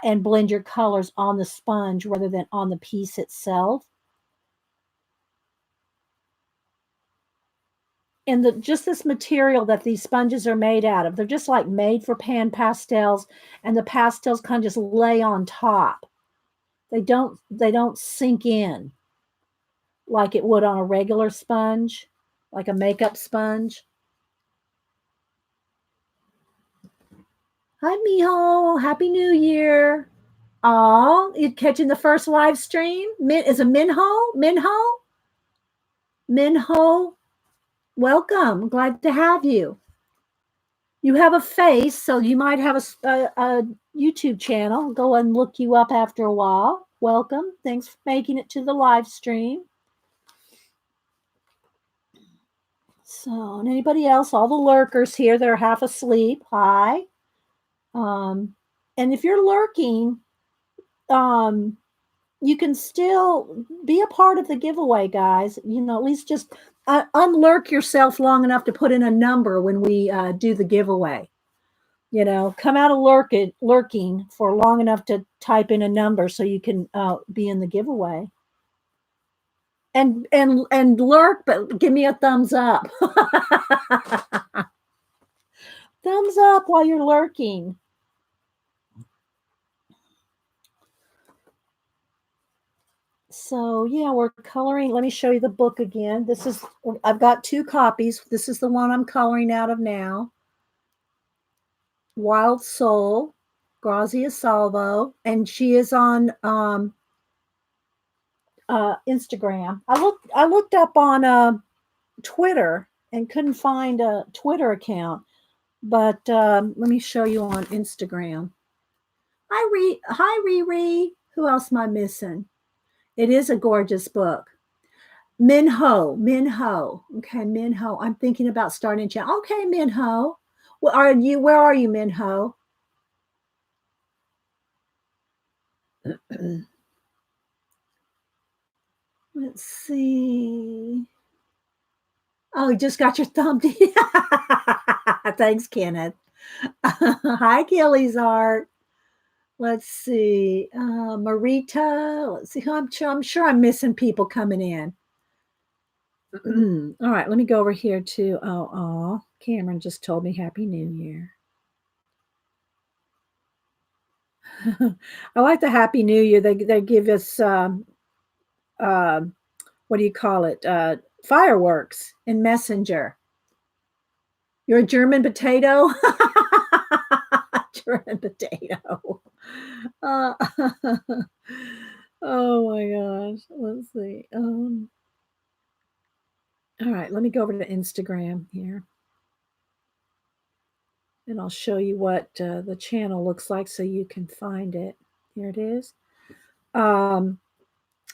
and blend your colors on the sponge rather than on the piece itself. And just this material that these sponges are made out of, they're just like made for pan pastels, and the pastels kind of just lay on top. They don't sink in like it would on a regular sponge, like a makeup sponge. Hi, Miho. Happy New Year. Oh, you catching the first live stream? Is it Minho? Minho? Minho, welcome. Glad to have you. You have a face, so you might have a YouTube channel. Go and look you up after a while. Welcome. Thanks for making it to the live stream. So, and anybody else? All the lurkers here, they're half asleep. Hi. And if you're lurking, you can still be a part of the giveaway, guys. At least just unlurk yourself long enough to put in a number when we do the giveaway. Come out of lurking for long enough to type in a number so you can be in the giveaway. And lurk, but give me a thumbs up. Thumbs up while you're lurking. So yeah, we're coloring. Let me show you the book again. I've got 2 copies. This is the one I'm coloring out of now. Wild Soul, Grazia Salvo, and she is on Instagram. I looked up on Twitter and couldn't find a Twitter account, but let me show you on Instagram. Hi Riri. Who else am I missing? It is a gorgeous book. Minho. Okay, Minho. I'm thinking about starting a channel. Okay, Minho. Where are you, Minho? Let's see. Oh, you just got your thumb. Thanks, Kenneth. Hi, Kelly's Art. Let's see. Marita. Let's see. I'm sure I'm missing people coming in. All right, let me go over here to Cameron just told me Happy New Year. I like the Happy New Year. They give us what do you call it? Fireworks in Messenger. You're a German potato. German potato. Uh, oh my gosh. Let's see. All right, let me go over to Instagram here. And I'll show you what the channel looks like so you can find it. Here it is.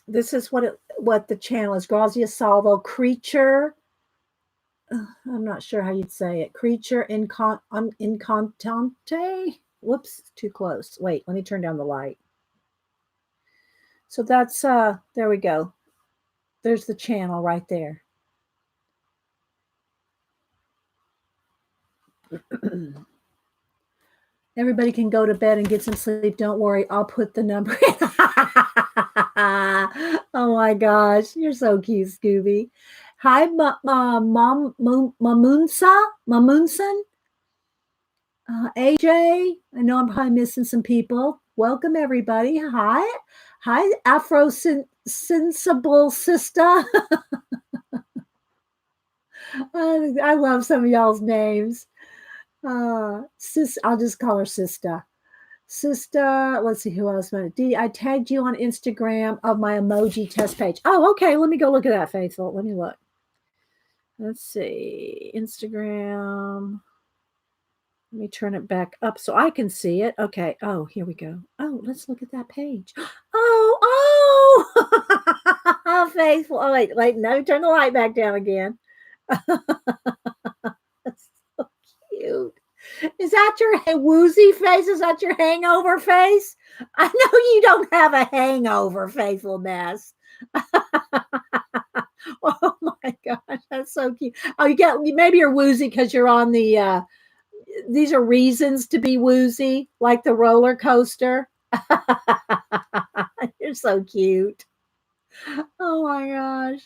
This is what the channel is. Grazia Salvo creature. I'm not sure how you'd say it. Creature incontante. Whoops, too close. Wait, let me turn down the light. So that's there we go. There's the channel right there. Everybody can go to bed and get some sleep. Don't worry, I'll put the number in. Oh my gosh, you're so cute, Scooby. Hi, Mamunson. AJ, I know I'm probably missing some people. Welcome, everybody. Hi, Afro Sensible Sister. I love some of y'all's names. Sis, I'll just call her Sister. Sister, let's see who else. I tagged you on Instagram of my emoji test page. Oh, okay. Let me go look at that, Faithful. Let me look. Let's see. Instagram. Let me turn it back up so I can see it. Okay. Oh, here we go. Oh, let's look at that page. Oh, Faithful. Oh, wait, no, turn the light back down again. That's so cute. Is that your woozy face? Is that your hangover face? I know you don't have a hangover, Faithfulness. Oh my gosh, that's so cute. Oh, maybe you're woozy because you're on the these are reasons to be woozy, like the roller coaster. You're so cute. Oh my gosh.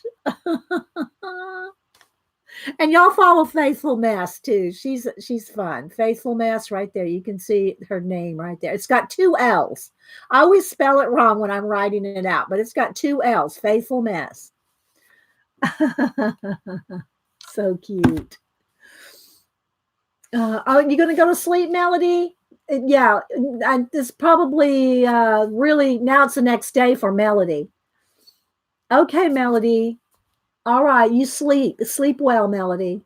And y'all follow Faithful Mass too. She's fun. Faithful Mass right there. You can see her name right there. It's got 2 L's. I always spell it wrong when I'm writing it out, but it's got 2 L's. Faithful Mass. So cute. Oh, you gonna go to sleep, Melody? Yeah, this probably really now it's the next day for Melody. Okay, Melody. All right, you sleep. Sleep well, Melody.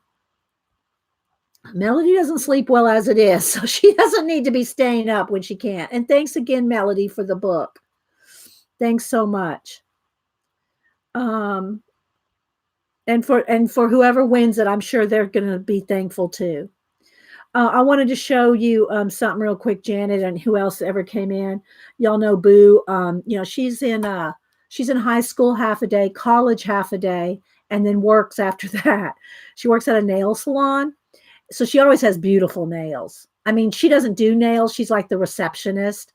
Melody doesn't sleep well as it is, so she doesn't need to be staying up when she can't. And thanks again, Melody, for the book. Thanks so much. And for whoever wins it, I'm sure they're going to be thankful too. I wanted to show you something real quick, Janet, and who else ever came in. Y'all know Boo. She's in high school half a day, college half a day, and then works after that. She works at a nail salon. So she always has beautiful nails. I mean, she doesn't do nails. She's like the receptionist.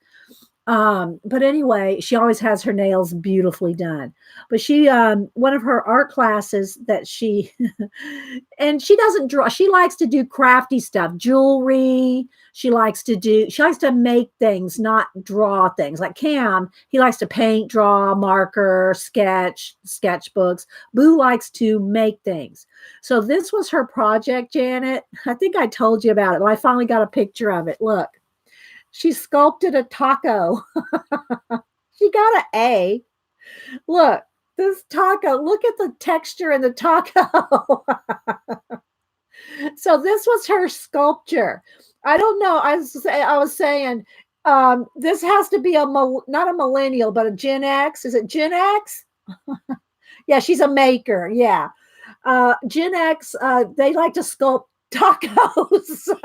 But anyway, she always has her nails beautifully done. But she, one of her art classes that she, and she doesn't draw, she likes to do crafty stuff, jewelry. She likes to make things, not draw things. Like Cam, he likes to paint, draw, marker, sketchbooks. Boo likes to make things. So this was her project, Janet. I think I told you about it. Well, I finally got a picture of it. Look. She sculpted a taco. She got an A. Look, this taco, look at the texture in the taco. So this was her sculpture. I don't know. I was saying this has to be not a millennial, but a Gen X. Is it Gen X? Yeah, she's a maker. Yeah. Gen X, they like to sculpt tacos. No,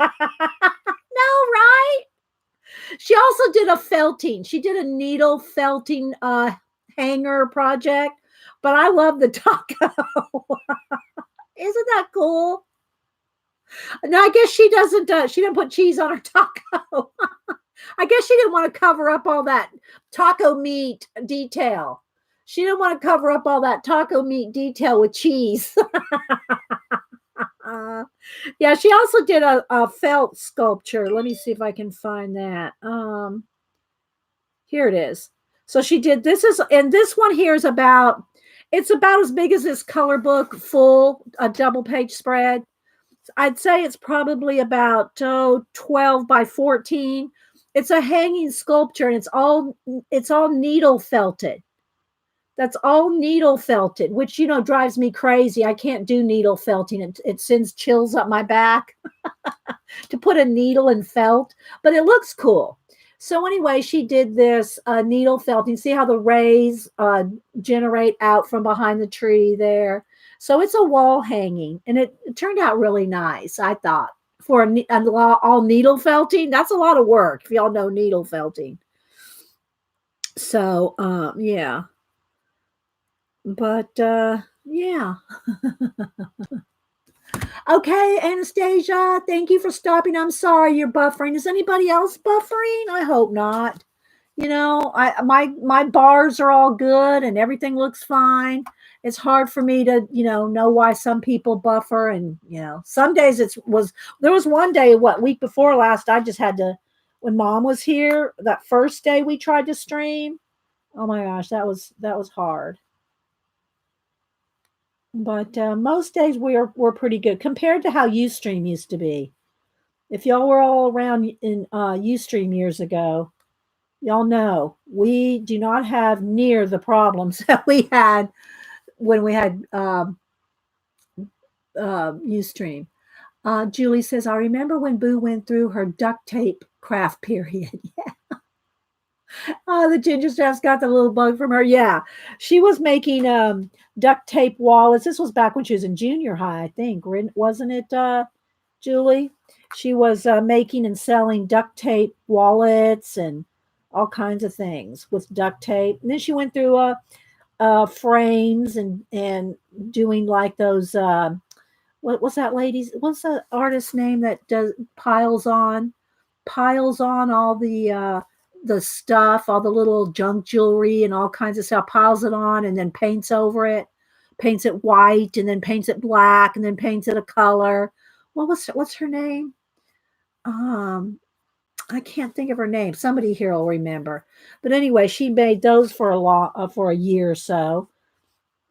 right? She also did a felting. She did a needle felting hanger project, but I love the taco. Isn't that cool? No, I guess she doesn't. She didn't put cheese on her taco. I guess she didn't want to cover up all that taco meat detail. She didn't want to cover up all that taco meat detail with cheese. Yeah, she also did a felt sculpture. Let me see if I can find that. Here it is. So she did and this one here is it's about as big as this color book, full, a double page spread. I'd say it's probably about 12 by 14. It's a hanging sculpture and it's all needle felted. That's all needle felted, which drives me crazy. I can't do needle felting. It sends chills up my back to put a needle in felt, but it looks cool. So anyway, she did this needle felting. See how the rays generate out from behind the tree there. So it's a wall hanging, and it turned out really nice, I thought, for all needle felting. That's a lot of work, if y'all know needle felting. So, yeah. But, yeah. Okay, Anastasia, thank you for stopping. I'm sorry you're buffering. Is anybody else buffering? I hope not. My bars are all good and everything looks fine. It's hard for me to, know why some people buffer, and some days there was one day, week before last, I just had to, when Mom was here, that first day we tried to stream. Oh my gosh, that was hard. But most days we're pretty good compared to how Ustream used to be. If y'all were all around in Ustream years ago, y'all know we do not have near the problems that we had when we had Ustream. Julie says, I remember when Boo went through her duct tape craft period. Yeah. The ginger snaps got the little bug from her. Yeah. She was making duct tape wallets. This was back when she was in junior high, I think. Wasn't it, Julie? She was making and selling duct tape wallets and all kinds of things with duct tape. And then she went through frames and doing like those what's that lady's, what's the artist's name that piles on all the stuff, all the little junk jewelry and all kinds of stuff, piles it on and then paints over it, paints it white and then paints it black and then paints it a color. What's her name? I can't think of her name. Somebody here will remember. But anyway, she made those for a year or so.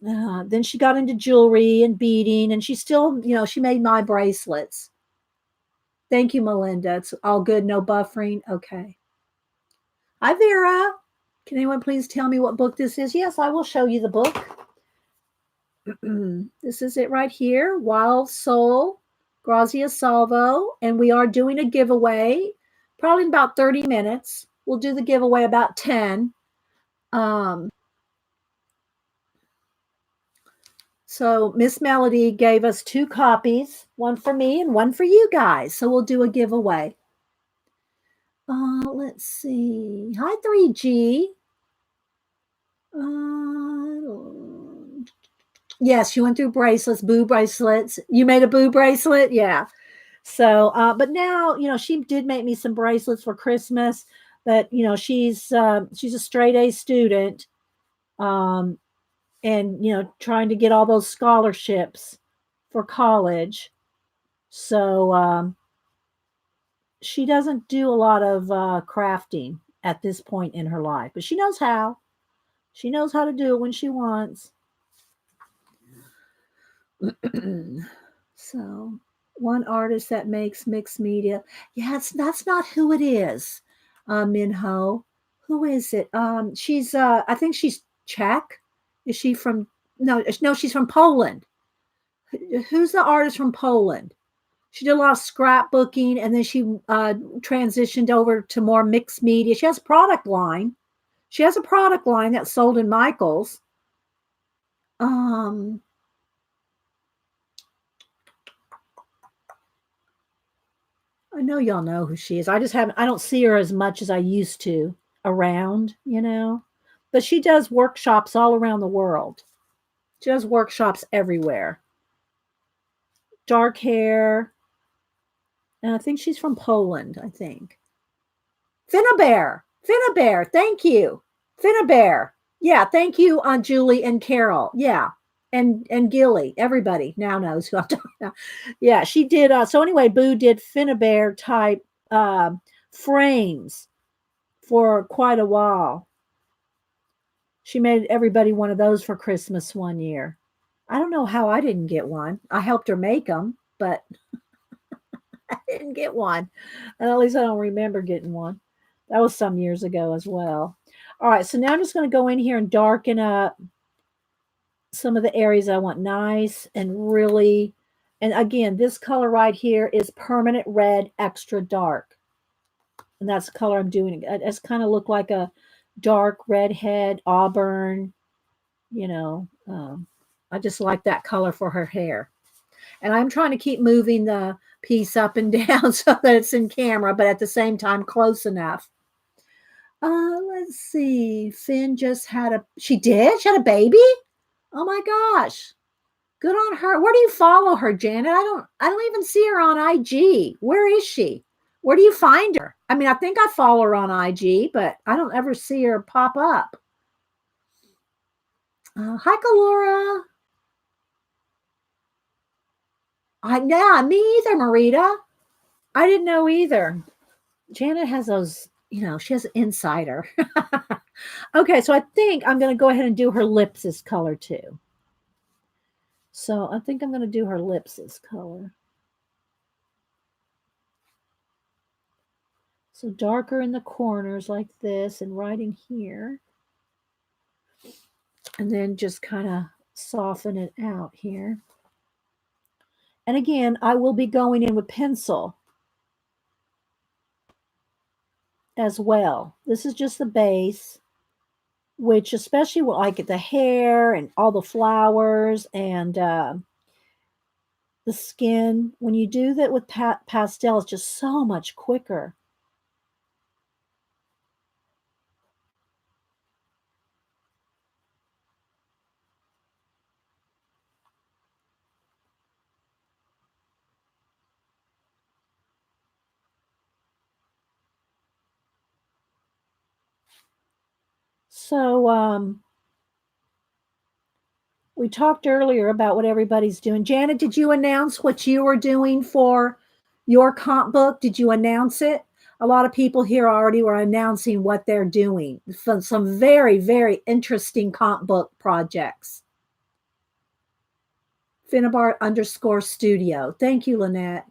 Then she got into jewelry and beading, and she still, she made my bracelets. Thank you, Melinda. It's all good. No buffering. Okay. Hi, Vera. Can anyone please tell me what book this is? Yes, I will show you the book. This is it right here. Wild Soul, Grazia, Salvo. And we are doing a giveaway, probably in about 30 minutes. We'll do the giveaway about 10. So Miss Melody gave us 2 copies, one for me and one for you guys. So we'll do a giveaway. Let's see. Hi, 3G. Yes, you went through bracelets, Boo bracelets. You made a Boo bracelet? Yeah. So, but now, she did make me some bracelets for Christmas, but, she's a straight A student. And, trying to get all those scholarships for college. So, she doesn't do a lot of crafting at this point in her life, but she knows how. She knows how to do it when she wants. So, one artist that makes mixed media. Yeah, that's not who it is, Minho. Who is it? She's I think she's Czech. Is she from? No, she's from Poland. Who's the artist from Poland? She did a lot of scrapbooking, and then she transitioned over to more mixed media. She has a product line. She has a product line that's sold in Michael's. I know y'all know who she is. I don't see her as much as I used to around, But she does workshops all around the world. She does workshops everywhere. Dark hair. And I think she's from Poland, I think. Finnabear. Thank you. Finnabear. Yeah, thank you, Aunt Julie and Carol. Yeah. And Gilly. Everybody now knows who I'm talking about. Yeah, she did. So anyway, Boo did Finnabear type frames for quite a while. She made everybody one of those for Christmas one year. I don't know how I didn't get one. I helped her make them, but I didn't get one. And at least I don't remember getting one. That was some years ago as well. All right, so now I'm just going to go in here and darken up some of the areas I want nice and really. And again, this color right here is permanent red extra dark. And that's the color I'm doing. It's kind of look like a dark redhead, auburn, you know. I just like that color for her hair. And I'm trying to keep moving the piece up and down so that it's in camera, but at the same time close enough. Let's see. Finn just had she did? She had a baby? Oh my gosh. Good on her. Where do you follow her, Janet? I don't even see her on IG. Where is she? Where do you find her? I mean, I think I follow her on IG, but I don't ever see her pop up. Hi, Kalora. Yeah, me either, Marita. I didn't know either. Janet has those, she has an insider. Okay, so I think I'm going to go ahead and do her lips this color too. So I think I'm going to do her lips this color. So darker in the corners like this and right in here. And then just kind of soften it out here. And again, I will be going in with pencil as well. This is just the base, which especially like the hair and all the flowers and the skin. When you do that with pastel, it's just so much quicker. So we talked earlier about what everybody's doing. Janet, did you announce what you were doing for your comp book? Did you announce it? A lot of people here already were announcing what they're doing. Some very, very interesting comp book projects. Finnabar_studio. Thank you, Lynette.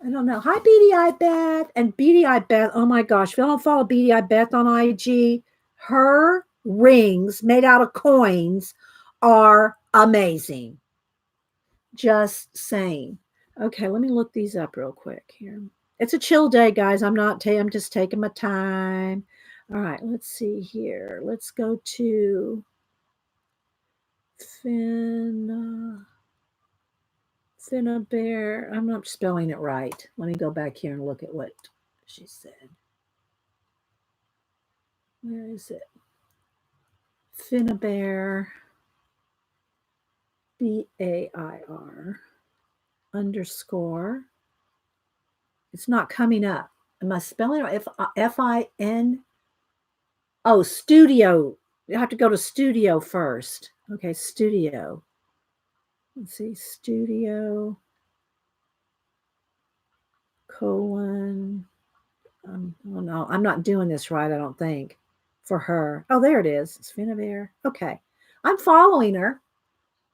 I don't know. Hi, BDI Beth. And BDI Beth, oh my gosh, if you don't follow BDI Beth on IG, her rings made out of coins are amazing. Just saying. Okay, let me look these up real quick here. It's a chill day, guys. I'm just taking my time. All right, let's see here. Let's go to Finnabar. I'm not spelling it right. Let me go back here and look at what she said. Where is it? Finnabar. BAIR _ It's not coming up. Am I spelling it? FIN? Oh, studio. You have to go to studio first. Okay, studio. Let's see, studio colon. Oh no, I'm not doing this right, I don't think, for her. Oh, there it is. It's Finnabar. Okay. I'm following her.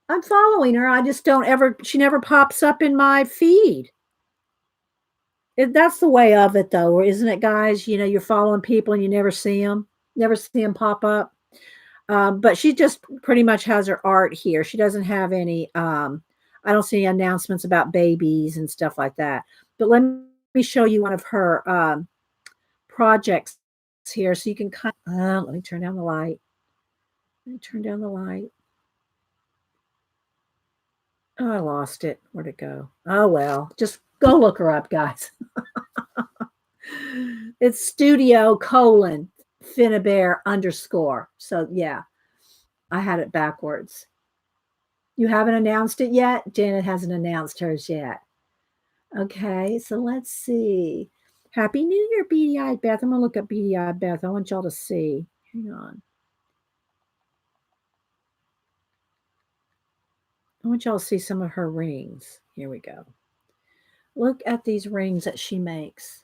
I just don't ever, she never pops up in my feed. That's the way of it, though, isn't it, guys? You're following people and you never see them pop up. But she just pretty much has her art here. She doesn't have any, I don't see any announcements about babies and stuff like that. But let me show you one of her projects here so you can let me turn down the light. Oh, I lost it. Where'd it go? Oh, well, just go look her up, guys. It's studio Finnabar _. So, yeah, I had it backwards. You haven't announced it yet? Janet hasn't announced hers yet. Okay, so let's see. Happy New Year, BDI Beth. I'm going to look up BDI Beth. I want y'all to see. Hang on. I want y'all to see some of her rings. Here we go. Look at these rings that she makes.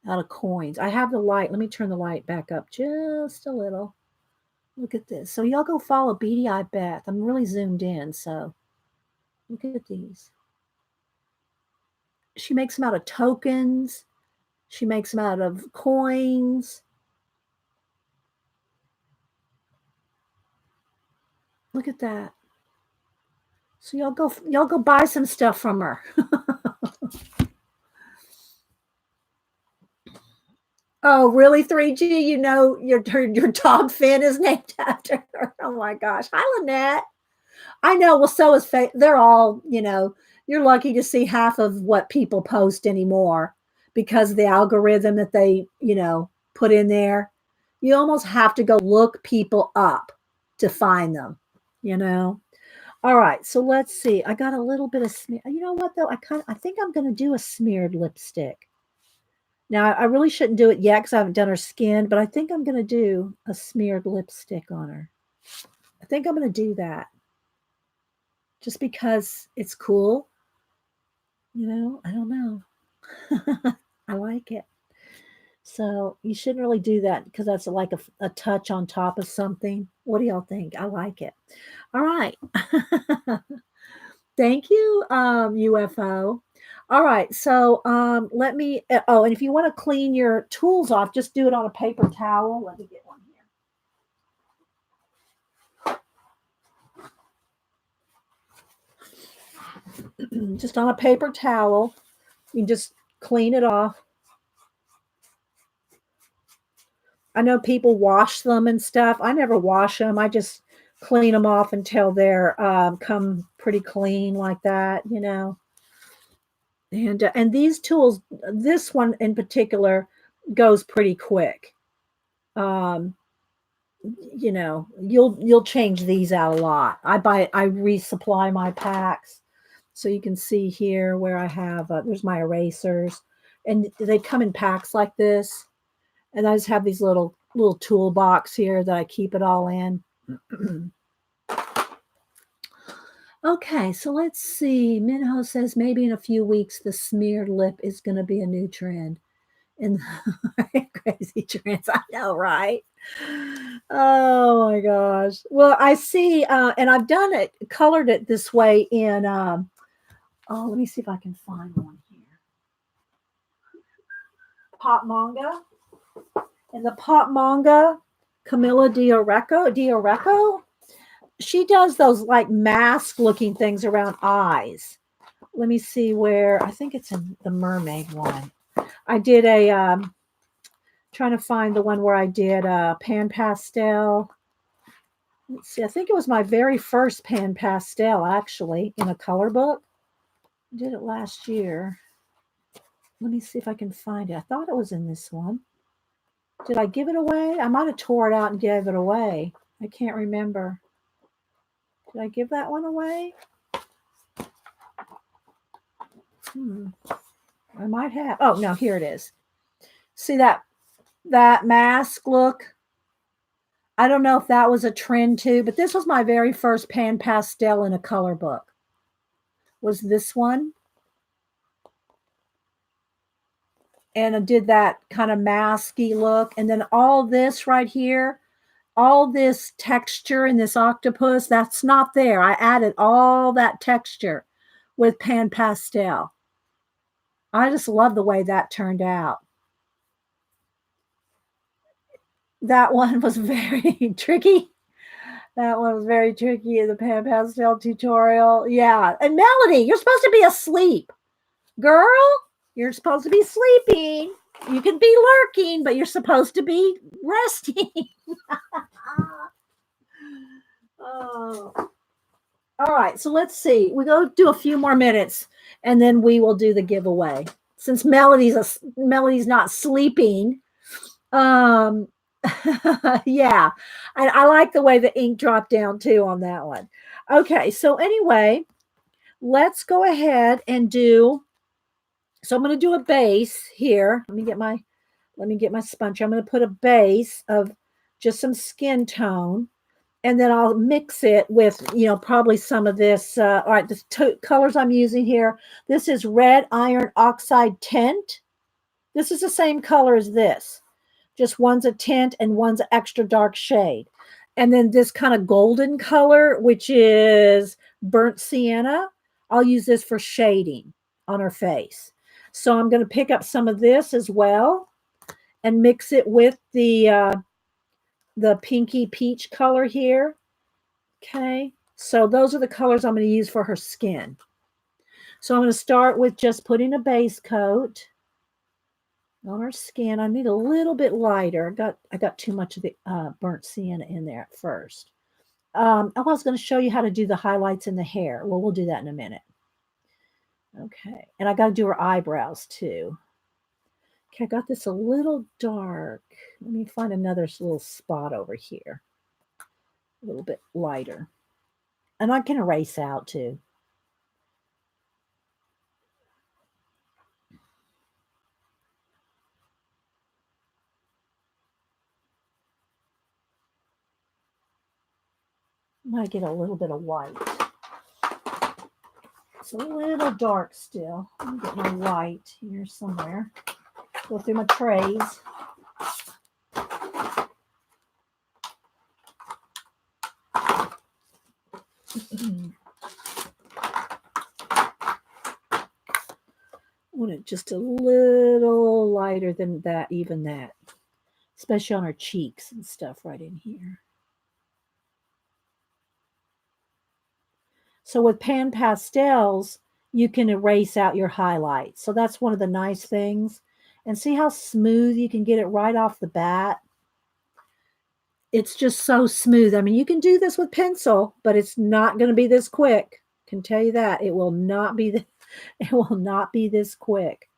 out of coins. I have the light. Let me turn the light back up just a little. Look at this. So y'all go follow Beady Eye Beth. I'm really zoomed in, so look at these. She makes them out of tokens. She makes them out of coins. Look at that. So y'all go buy some stuff from her. Oh, really, 3G? You know your dog Finn is named after her. Oh my gosh. Hi, Lynette. I know. Well, so is they're all, you're lucky to see half of what people post anymore because of the algorithm that they, put in there. You almost have to go look people up to find them, All right, so let's see. I got a little bit of smear. You know what though? I think I'm going to do a smeared lipstick. Now, I really shouldn't do it yet because I haven't done her skin, but I think I'm going to do a smeared lipstick on her. I think I'm going to do that just because it's cool. I don't know. I like it. So you shouldn't really do that because that's like a touch on top of something. What do y'all think? I like it. All right. Thank you, UFO. All right, so let me. And if you want to clean your tools off, just do it on a paper towel. Let me get one here. Just on a paper towel, you just clean it off. I know people wash them and stuff. I never wash them. I just clean them off until they're come pretty clean like that, And these tools, this one in particular, goes pretty quick. You'll change these out a lot. I resupply my packs, so you can see here where I have there's my erasers, and they come in packs like this, and I just have these little toolbox here that I keep it all in. Okay, so let's see. Minho says maybe in a few weeks the smeared lip is going to be a new trend. And crazy trends, I know, right? Oh my gosh. Well, I see, and I've done it, colored it this way in. Let me see if I can find one here. Pop manga, and the pop manga, Camilla Dioreco. She does those like mask looking things around eyes. Let me see where. I think it's in the mermaid one. I did a trying to find the one where I did a pan pastel. Let's see, I think it was my very first pan pastel actually in a color book. I did it last year. Let me see if I can find it. I thought it was in this one. Did I give it away? I might have tore it out and gave it away. I can't remember. Did I give that one away? I might have. Oh, no, here it is. See that mask look? I don't know if that was a trend too, but this was my very first pan pastel in a color book. Was this one? And I did that kind of masky look. And then all this right here, all this texture in this octopus, that's not there. I added all that texture with pan pastel. I just love the way that turned out. That one was very tricky. That one was very tricky in the pan pastel tutorial. Yeah. And Melody, you're supposed to be asleep. Girl, you're supposed to be sleeping. You can be lurking, but you're supposed to be resting. Oh. All right, so let's see. We go do a few more minutes, and then we will do the giveaway. Since Melody's not sleeping, yeah, I like the way the ink dropped down too on that one. Okay, so anyway, let's go ahead and do. So I'm going to do a base here. Let me get my sponge. I'm going to put a base of just some skin tone. And then I'll mix it with, probably some of this. All right, the colors I'm using here. This is red iron oxide tint. This is the same color as this. Just one's a tint and one's an extra dark shade. And then this kind of golden color, which is burnt sienna, I'll use this for shading on her face. So I'm going to pick up some of this as well and mix it with the pinky peach color here. Okay, so those are the colors I'm going to use for her skin. So I'm going to start with just putting a base coat on her skin. I need a little bit lighter. I got too much of the burnt sienna in there at first. I was going to show you how to do the highlights in the hair. Well, we'll do that in a minute. Okay, and I got to do her eyebrows too. Okay, I got this a little dark. Let me find another little spot over here. A little bit lighter. And I can erase out too. I might get a little bit of white. It's a little dark still. Let me get my white here somewhere. Go through my trays. I want it just a little lighter than that, even that. Especially on her cheeks and stuff right in here. So with pan pastels, you can erase out your highlights. So that's one of the nice things. And see how smooth you can get it right off the bat? It's just so smooth. I mean, you can do this with pencil, but it's not going to be this quick. I can tell you that. It will not be it will not be this quick.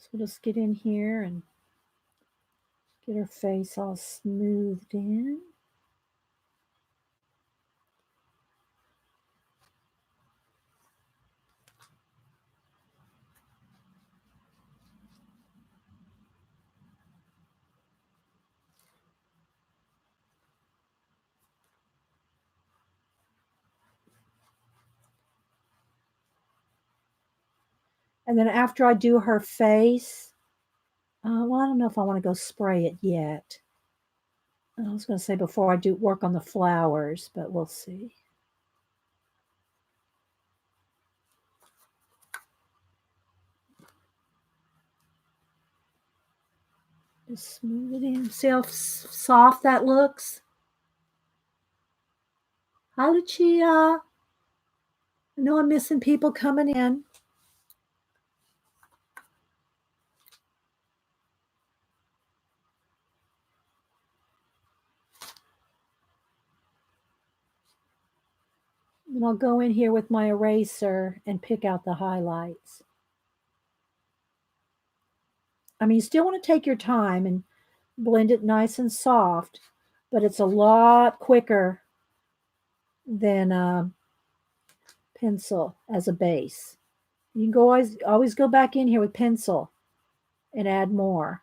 So we'll just get in here and get her face all smoothed in. And then after I do her face, well, I don't know if I want to go spray it yet. I was going to say before I do work on the flowers, but we'll see. Just smooth it in. See how soft that looks? Hi, Lucia. I know I'm missing people coming in. And I'll go in here with my eraser and pick out the highlights. I mean, you still want to take your time and blend it nice and soft, but it's a lot quicker than pencil as a base. You can go always go back in here with pencil and add more.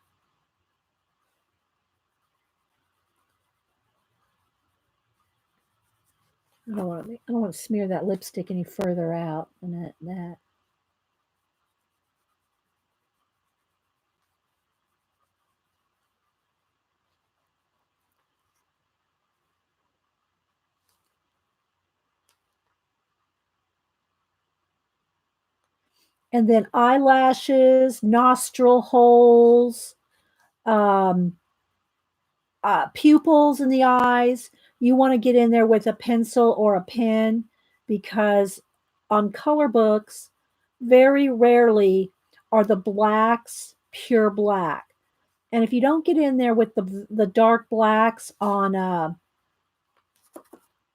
I don't want to smear that lipstick any further out than that. And then eyelashes, nostril holes, pupils in the eyes. You want to get in there with a pencil or a pen because on color books, very rarely are the blacks pure black. And if you don't get in there with the dark blacks on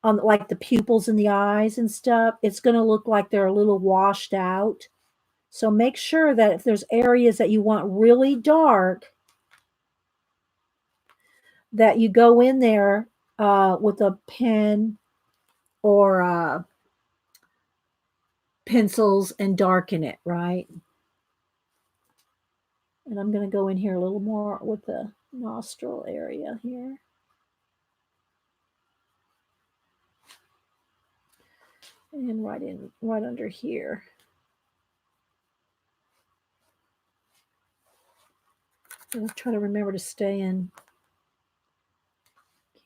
like the pupils in the eyes and stuff, it's going to look like they're a little washed out. So make sure that if there's areas that you want really dark, that you go in there with a pen or pencils and darken it, right? And I'm going to go in here a little more with the nostril area here. And right under here. I'm going to try to remember to stay in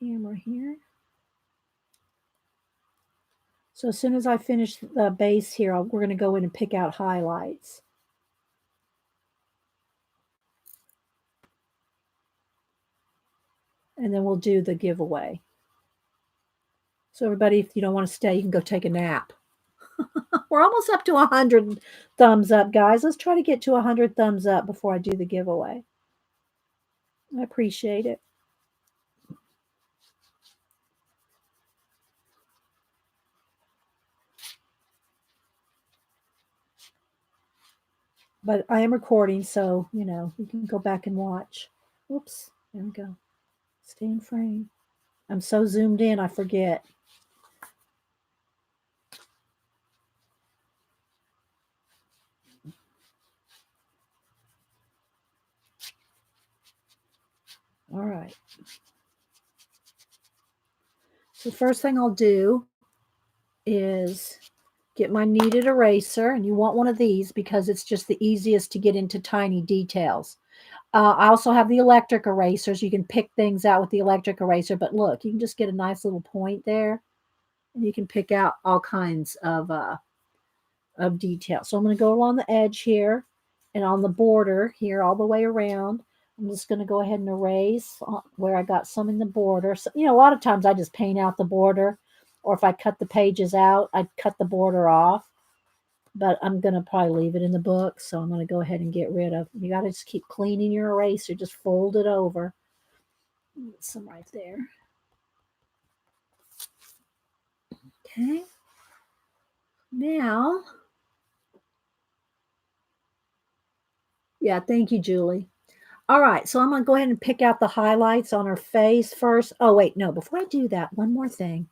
camera here. So as soon as I finish the base here, we're going to go in and pick out highlights. And then we'll do the giveaway. So everybody, if you don't want to stay, you can go take a nap. We're almost up to 100 thumbs up, guys. Let's try to get to 100 thumbs up before I do the giveaway. I appreciate it. But I am recording, so, you know, you can go back and watch. Oops, there we go. Stay in frame. I'm so zoomed in, I forget. All right. So the first thing I'll do is get my kneaded eraser, and you want one of these because it's just the easiest to get into tiny details. I also have the electric erasers. You can pick things out with the electric eraser, but look, you can just get a nice little point there, and you can pick out all kinds of detail. So I'm going to go along the edge here and on the border here all the way around. I'm just going to go ahead and erase where I got some in the border. So, you know, a lot of times I just paint out the border, or if I cut the pages out, I cut the border off. But I'm going to probably leave it in the book, so I'm going to go ahead and get rid of. You got to just keep cleaning your eraser. Just fold it over. Get some right there. Okay. Now, yeah, thank you, Julie. All right, so I'm going to go ahead and pick out the highlights on her face first. Oh, wait, no, before I do that, one more thing.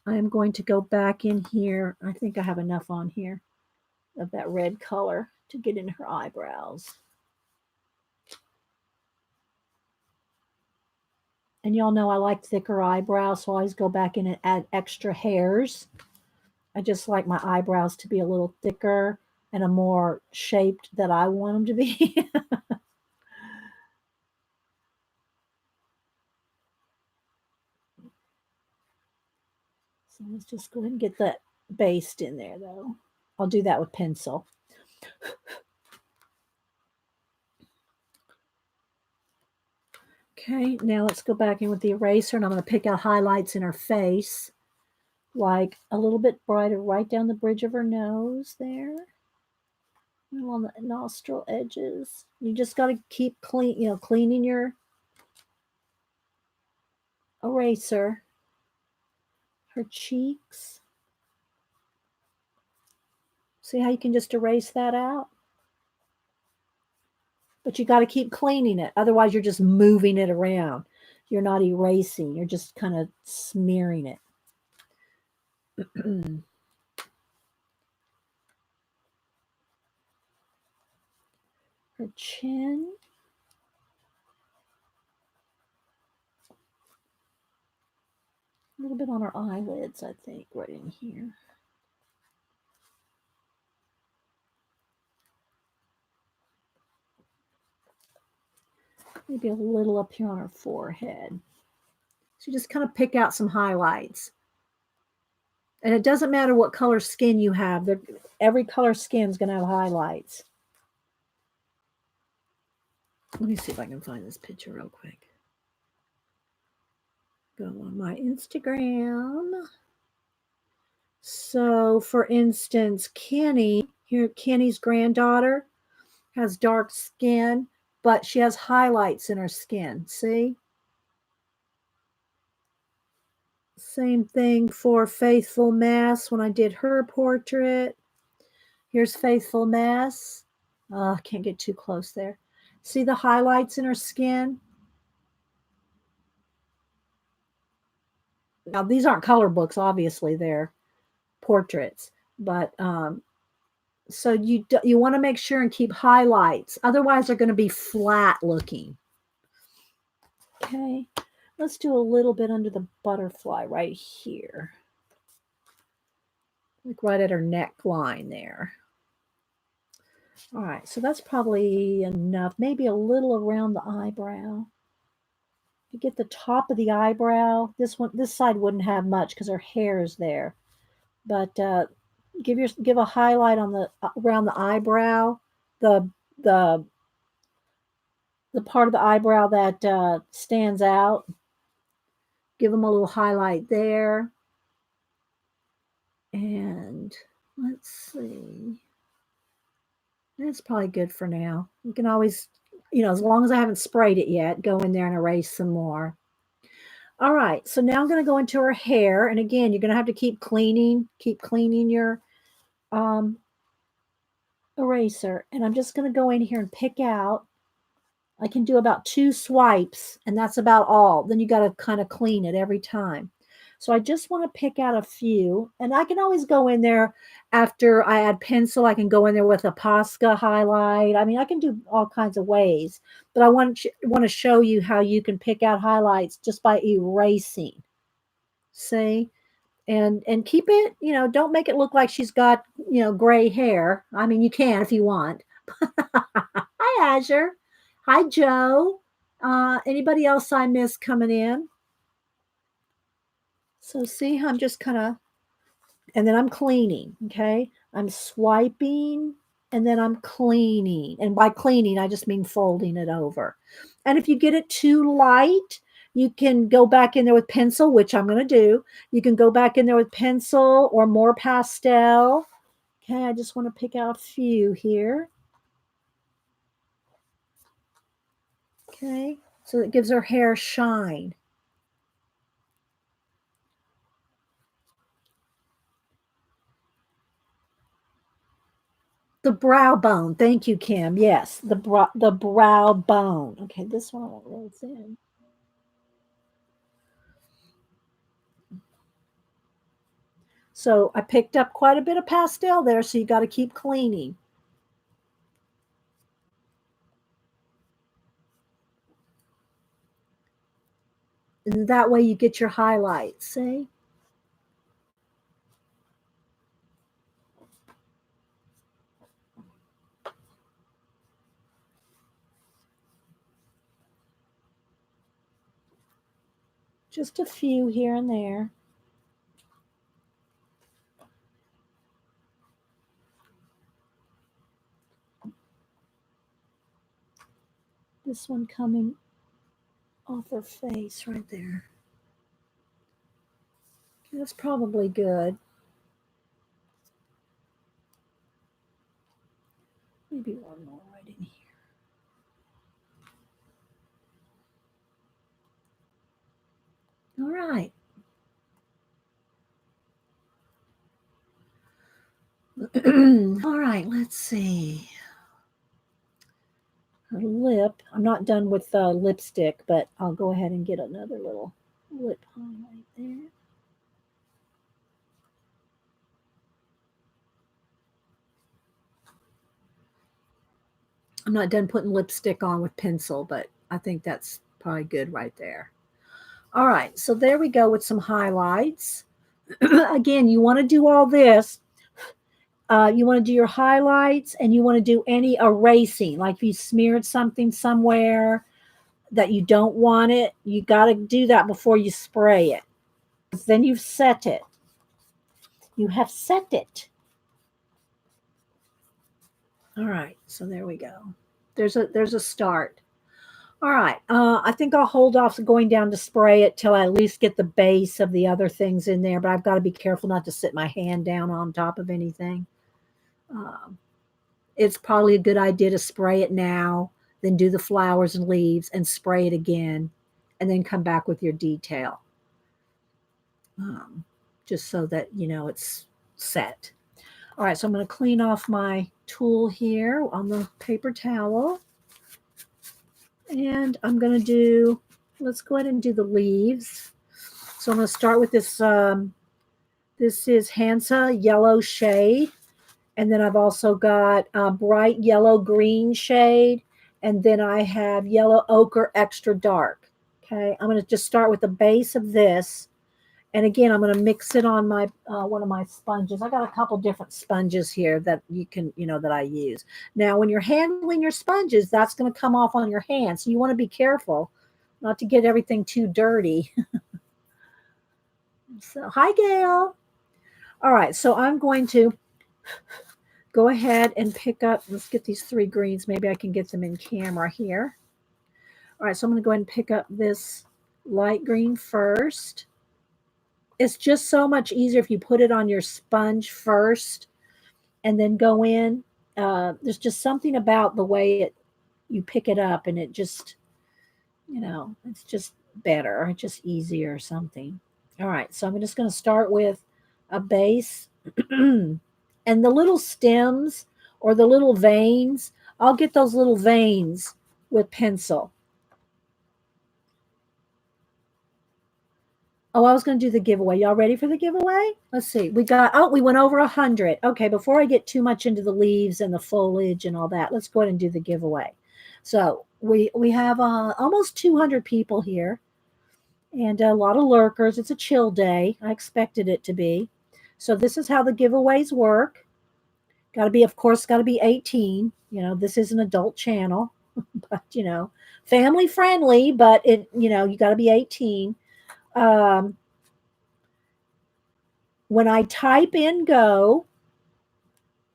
I'm going to go back in here. I think I have enough on here of that red color to get in her eyebrows. And y'all know I like thicker eyebrows, so I always go back in and add extra hairs. I just like my eyebrows to be a little thicker and a more shaped that I want them to be. So let's just go ahead and get that based in there, though. I'll do that with pencil. Okay, now let's go back in with the eraser, and I'm going to pick out highlights in her face, like a little bit brighter right down the bridge of her nose there, along the nostril edges. You just got to keep cleaning your eraser. Her cheeks. See how you can just erase that out? But you got to keep cleaning it. Otherwise, you're just moving it around. You're not erasing. You're just kind of smearing it. Her chin. A little bit on her eyelids, I think, right in here. Maybe a little up here on her forehead. So you just kind of pick out some highlights. And it doesn't matter what color skin you have. Every color skin is going to have highlights. Let me see if I can find this picture real quick. Go on my Instagram. So, for instance, Kenny's granddaughter has dark skin, but she has highlights in her skin. See? Same thing for Faithful Mass when I did her portrait. Here's Faithful Mass. I can't get too close there. See the highlights in her skin? Now, these aren't color books, obviously, they're portraits. But so you want to make sure and keep highlights. Otherwise, they're going to be flat looking. Okay, let's do a little bit under the butterfly right here. Like right at her neckline there. All right, so that's probably enough. Maybe a little around the eyebrow. You get the top of the eyebrow. This side wouldn't have much because her hair is there. But give a highlight on the around the eyebrow, the the part of the eyebrow that stands out. Give them a little highlight there. And let's see. That's probably good for now. You can always, as long as I haven't sprayed it yet, go in there and erase some more. All right, so now I'm going to go into her hair. And again, you're going to have to keep cleaning your eraser. And I'm just going to go in here and pick out. I can do about 2 swipes, and that's about all. Then you got to kind of clean it every time. So I just want to pick out a few, and I can always go in there after I add pencil. I can go in there with a Posca highlight. I mean, I can do all kinds of ways, but I want to show you how you can pick out highlights just by erasing. See? And keep it, don't make it look like she's got, gray hair. I mean, you can if you want. Hi, Azure. Hi, Joe. Anybody else I missed coming in? So see how I'm just kind of, and then I'm cleaning, okay? I'm swiping, and then I'm cleaning. And by cleaning, I just mean folding it over. And if you get it too light, you can go back in there with pencil, which I'm going to do. You can go back in there with pencil or more pastel. Okay, I just want to pick out a few here. Okay, so it gives her hair shine. The brow bone. Thank you, Kim. Yes, the brow bone. Okay, this one I won't roll in. So I picked up quite a bit of pastel there, so you got to keep cleaning. And that way you get your highlights, see? Just a few here and there. This one coming off her face right there. That's probably good. Maybe one more right in here. All right. All right, let's see. Her lip. I'm not done with the lipstick, but I'll go ahead and get another little lip highlight there. I'm not done putting lipstick on with pencil, but I think that's probably good right there. All right, so there we go with some highlights. Again, you want to do all this. You want to do your highlights, and you want to do any erasing. Like if you smeared something somewhere that you don't want it, you got to do that before you spray it. Then you've set it. You have set it. All right, so there we go. There's a start. All right, I think I'll hold off going down to spray it till I at least get the base of the other things in there, but I've got to be careful not to sit my hand down on top of anything. It's probably a good idea to spray it now, then do the flowers and leaves and spray it again, and then come back with your detail. Just so that it's set. All right, so I'm going to clean off my tool here on the paper towel. And I'm going to let's go ahead and do the leaves. So I'm going to start with this This is Hansa Yellow Shade. And then I've also got bright yellow green shade. And then I have yellow ochre extra dark. Okay, I'm going to just start with the base of this. And again, I'm going to mix it on my one of my sponges. I got a couple different sponges here that you can, that I use. Now, when you're handling your sponges, that's going to come off on your hands. So you want to be careful not to get everything too dirty. So, hi, Gail. All right, so I'm going to go ahead and pick up, let's get these 3 greens. Maybe I can get them in camera here. All right, so I'm going to go ahead and pick up this light green first. It's just so much easier if you put it on your sponge first and then go in. There's just something about the way you pick it up, and it just, it's just better. It's just easier or something. All right, so I'm just going to start with a base. And the little stems or the little veins, I'll get those little veins with pencil. Oh, I was going to do the giveaway. Y'all ready for the giveaway? Let's see. We went over 100. Okay, before I get too much into the leaves and the foliage and all that, let's go ahead and do the giveaway. So we have almost 200 people here and a lot of lurkers. It's a chill day. I expected it to be. So this is how the giveaways work. Got to be 18. This is an adult channel, but, family friendly, but you got to be 18. When I type in go,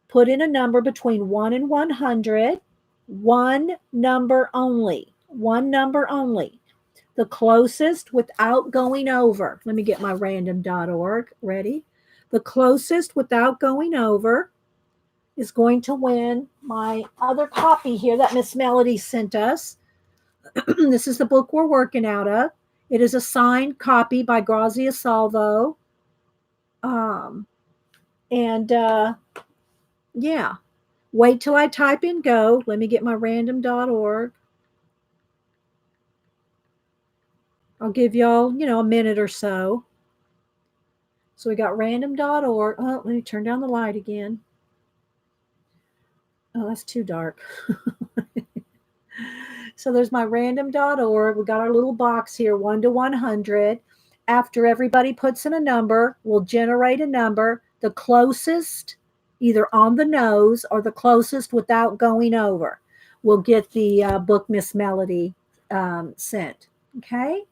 put in a number between 1 and 100, one number only, the closest without going over. Let me get my random.org ready. The closest without going over is going to win my other copy here that Miss Melody sent us. This is the book we're working out of. It is a signed copy by Grazia, Salvo. Yeah. Wait till I type in go. Let me get my random.org. I'll give y'all, a minute or so. So we got random.org. Oh, let me turn down the light again. Oh, that's too dark. So there's my random.org. We got our little box here, 1 to 100. After everybody puts in a number, we'll generate a number. The closest, either on the nose or the closest without going over, will get the book Miss Melody sent. Okay?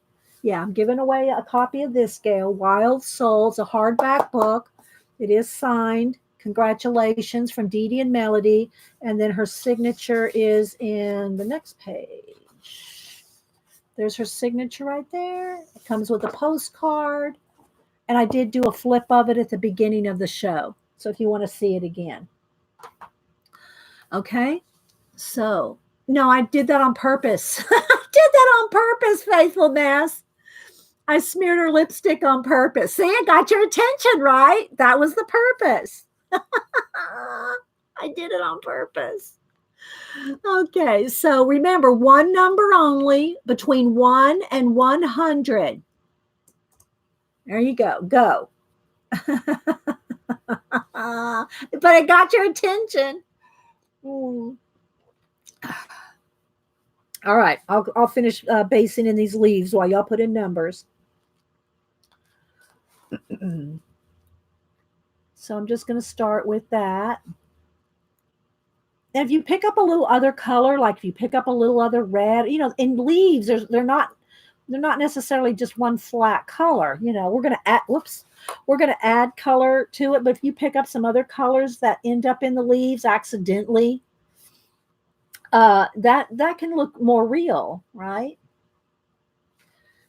Yeah, I'm giving away a copy of this, Gail. Wild Souls, a hardback book. It is signed. Congratulations from Dee Dee and Melody. And then her signature is in the next page. There's her signature right there. It comes with a postcard. And I did do a flip of it at the beginning of the show. So if you want to see it again. Okay. So, no, I did that on purpose. I did that on purpose, Faithfulness. I smeared her lipstick on purpose. See, I got your attention, right? That was the purpose. I did it on purpose. Okay, so remember, one number only between 1 and 100. There you go. Go. But I got your attention. All right, I'll finish basing in these leaves while y'all put in numbers. So I'm just going to start with that. And if you pick up a little other color, like if you pick up a little other red, in leaves, they're not necessarily just one flat color. We're going to add color to it. But if you pick up some other colors that end up in the leaves accidentally, that can look more real, right?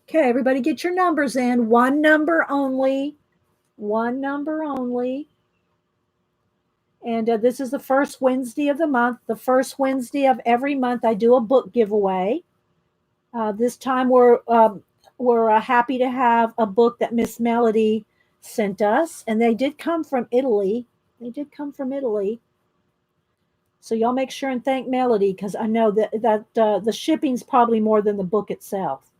Okay, everybody get your numbers in. One number only. And this is the first Wednesday of the month. The first Wednesday of every month, I do a book giveaway. This time we're happy to have a book that Miss Melody sent us, and they did come from Italy. So y'all make sure and thank Melody, because I know that the shipping's probably more than the book itself.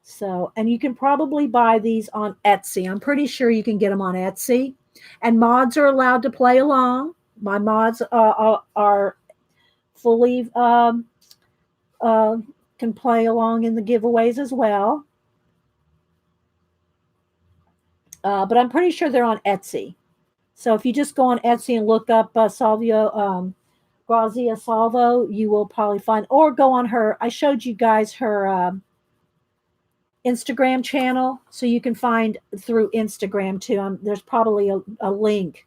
So, and you can probably buy these on Etsy. I'm pretty sure you can get them on Etsy. And mods are allowed to play along. My mods are fully uh, can play along in the giveaways as well. But I'm pretty sure they're on Etsy. So if you just go on Etsy and look up Grazia Salvo, you will probably find, or go on her. I showed you guys her Instagram channel, so you can find through Instagram too. There's probably a link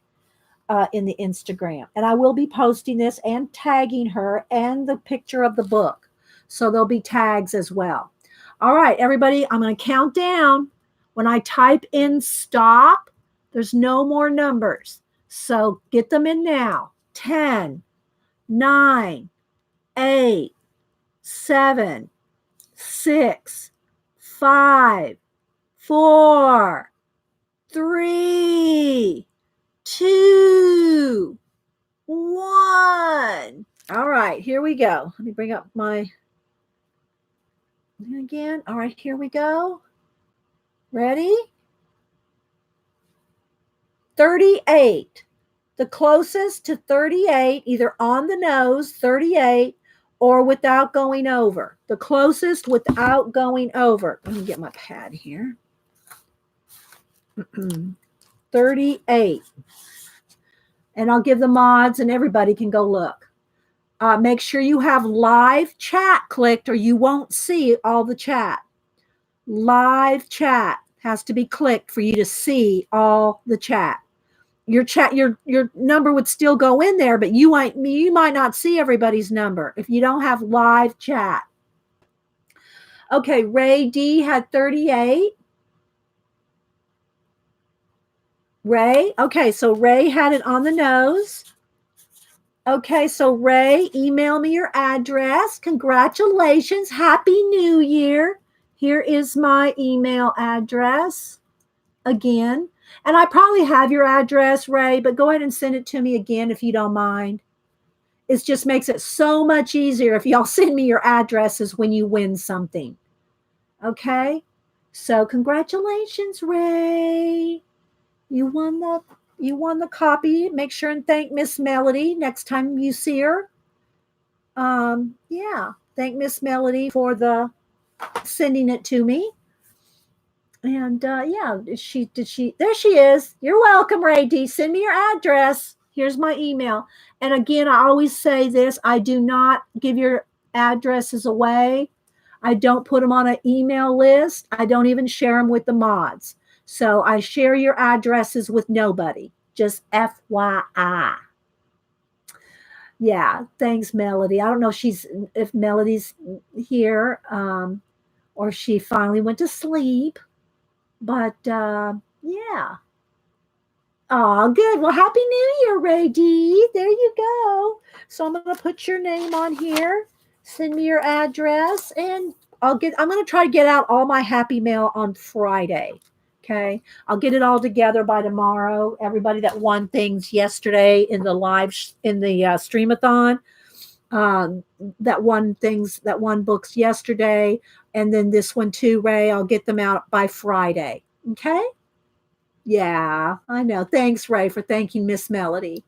in the Instagram, and I will be posting this and tagging her and the picture of the book. So there'll be tags as well. All right, everybody, I'm going to count down. When I type in stop, there's no more numbers. So get them in now. 10, 9, 8, 7, 6, 5, 4, 3, 2, 1. All right, here we go. Let me bring up my again. All right, here we go. Ready? 38. The closest to 38, either on the nose, 38, or without going over. The closest without going over. Let me get my pad here. 38. And I'll give the mods and everybody can go look. Make sure you have live chat clicked or you won't see all the chat. Live chat has to be clicked for you to see all the chat. Your number would still go in there, but you might not see everybody's number if you don't have live chat. Okay, Ray D had 38. Ray, okay, so Ray had it on the nose. Okay, so Ray, email me your address. Congratulations. Happy New Year. Here is my email address again. And I probably have your address, Ray, but go ahead and send it to me again if you don't mind. It just makes it so much easier if y'all send me your addresses when you win something. Okay? So congratulations, Ray. You won the copy. Make sure and thank Miss Melody next time you see her. Yeah, thank Miss Melody for the sending it to me. And yeah, did she? There she is. You're welcome, Ray D. Send me your address. Here's my email. And again, I always say this: I do not give your addresses away. I don't put them on an email list. I don't even share them with the mods. So I share your addresses with nobody. Just FYI. Yeah, thanks, Melody. I don't know if Melody's here or she finally went to sleep. But yeah. Oh, good. Well, Happy New Year, Ray D. There you go. So I'm going to put your name on here. Send me your address, and I'm going to try to get out all my happy mail on Friday. Okay. I'll get it all together by tomorrow. Everybody that won things yesterday in the streamathon, that won books yesterday, and then this one too, Ray, I'll get them out by Friday. Okay. Yeah, I know. Thanks, Ray, for thanking Miss Melody.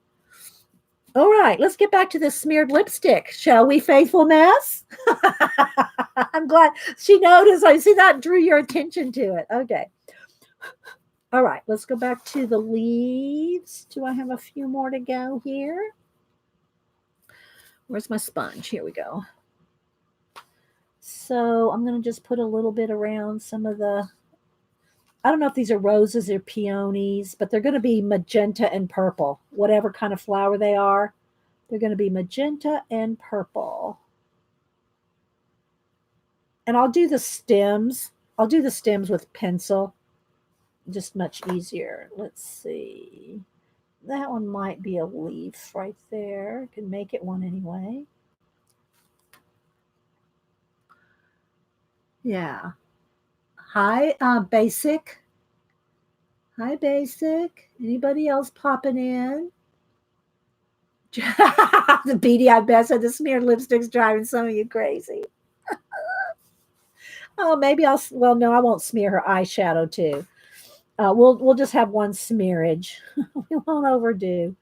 All right, let's get back to this smeared lipstick, shall we, faithfulness? I'm glad she noticed. I see that drew your attention to it. Okay. All right, let's go back to the leaves. Do I have a few more to go here? Where's my sponge? Here we go. So I'm going to just put a little bit around some of the, I don't know if these are roses or peonies, but they're going to be magenta and purple. Whatever kind of flower they are, they're going to be magenta and purple. And I'll do the stems. I'll do the stems with pencil. Just much easier. Let's see. That one might be a leaf right there. Can make it one anyway. Yeah. Hi, Basic. Hi, Basic. Anybody else popping in? The beady, I bet, said the smeared lipstick's driving some of you crazy. Oh, maybe well, no, I won't smear her eyeshadow too. We'll just have one smearage. We won't overdo.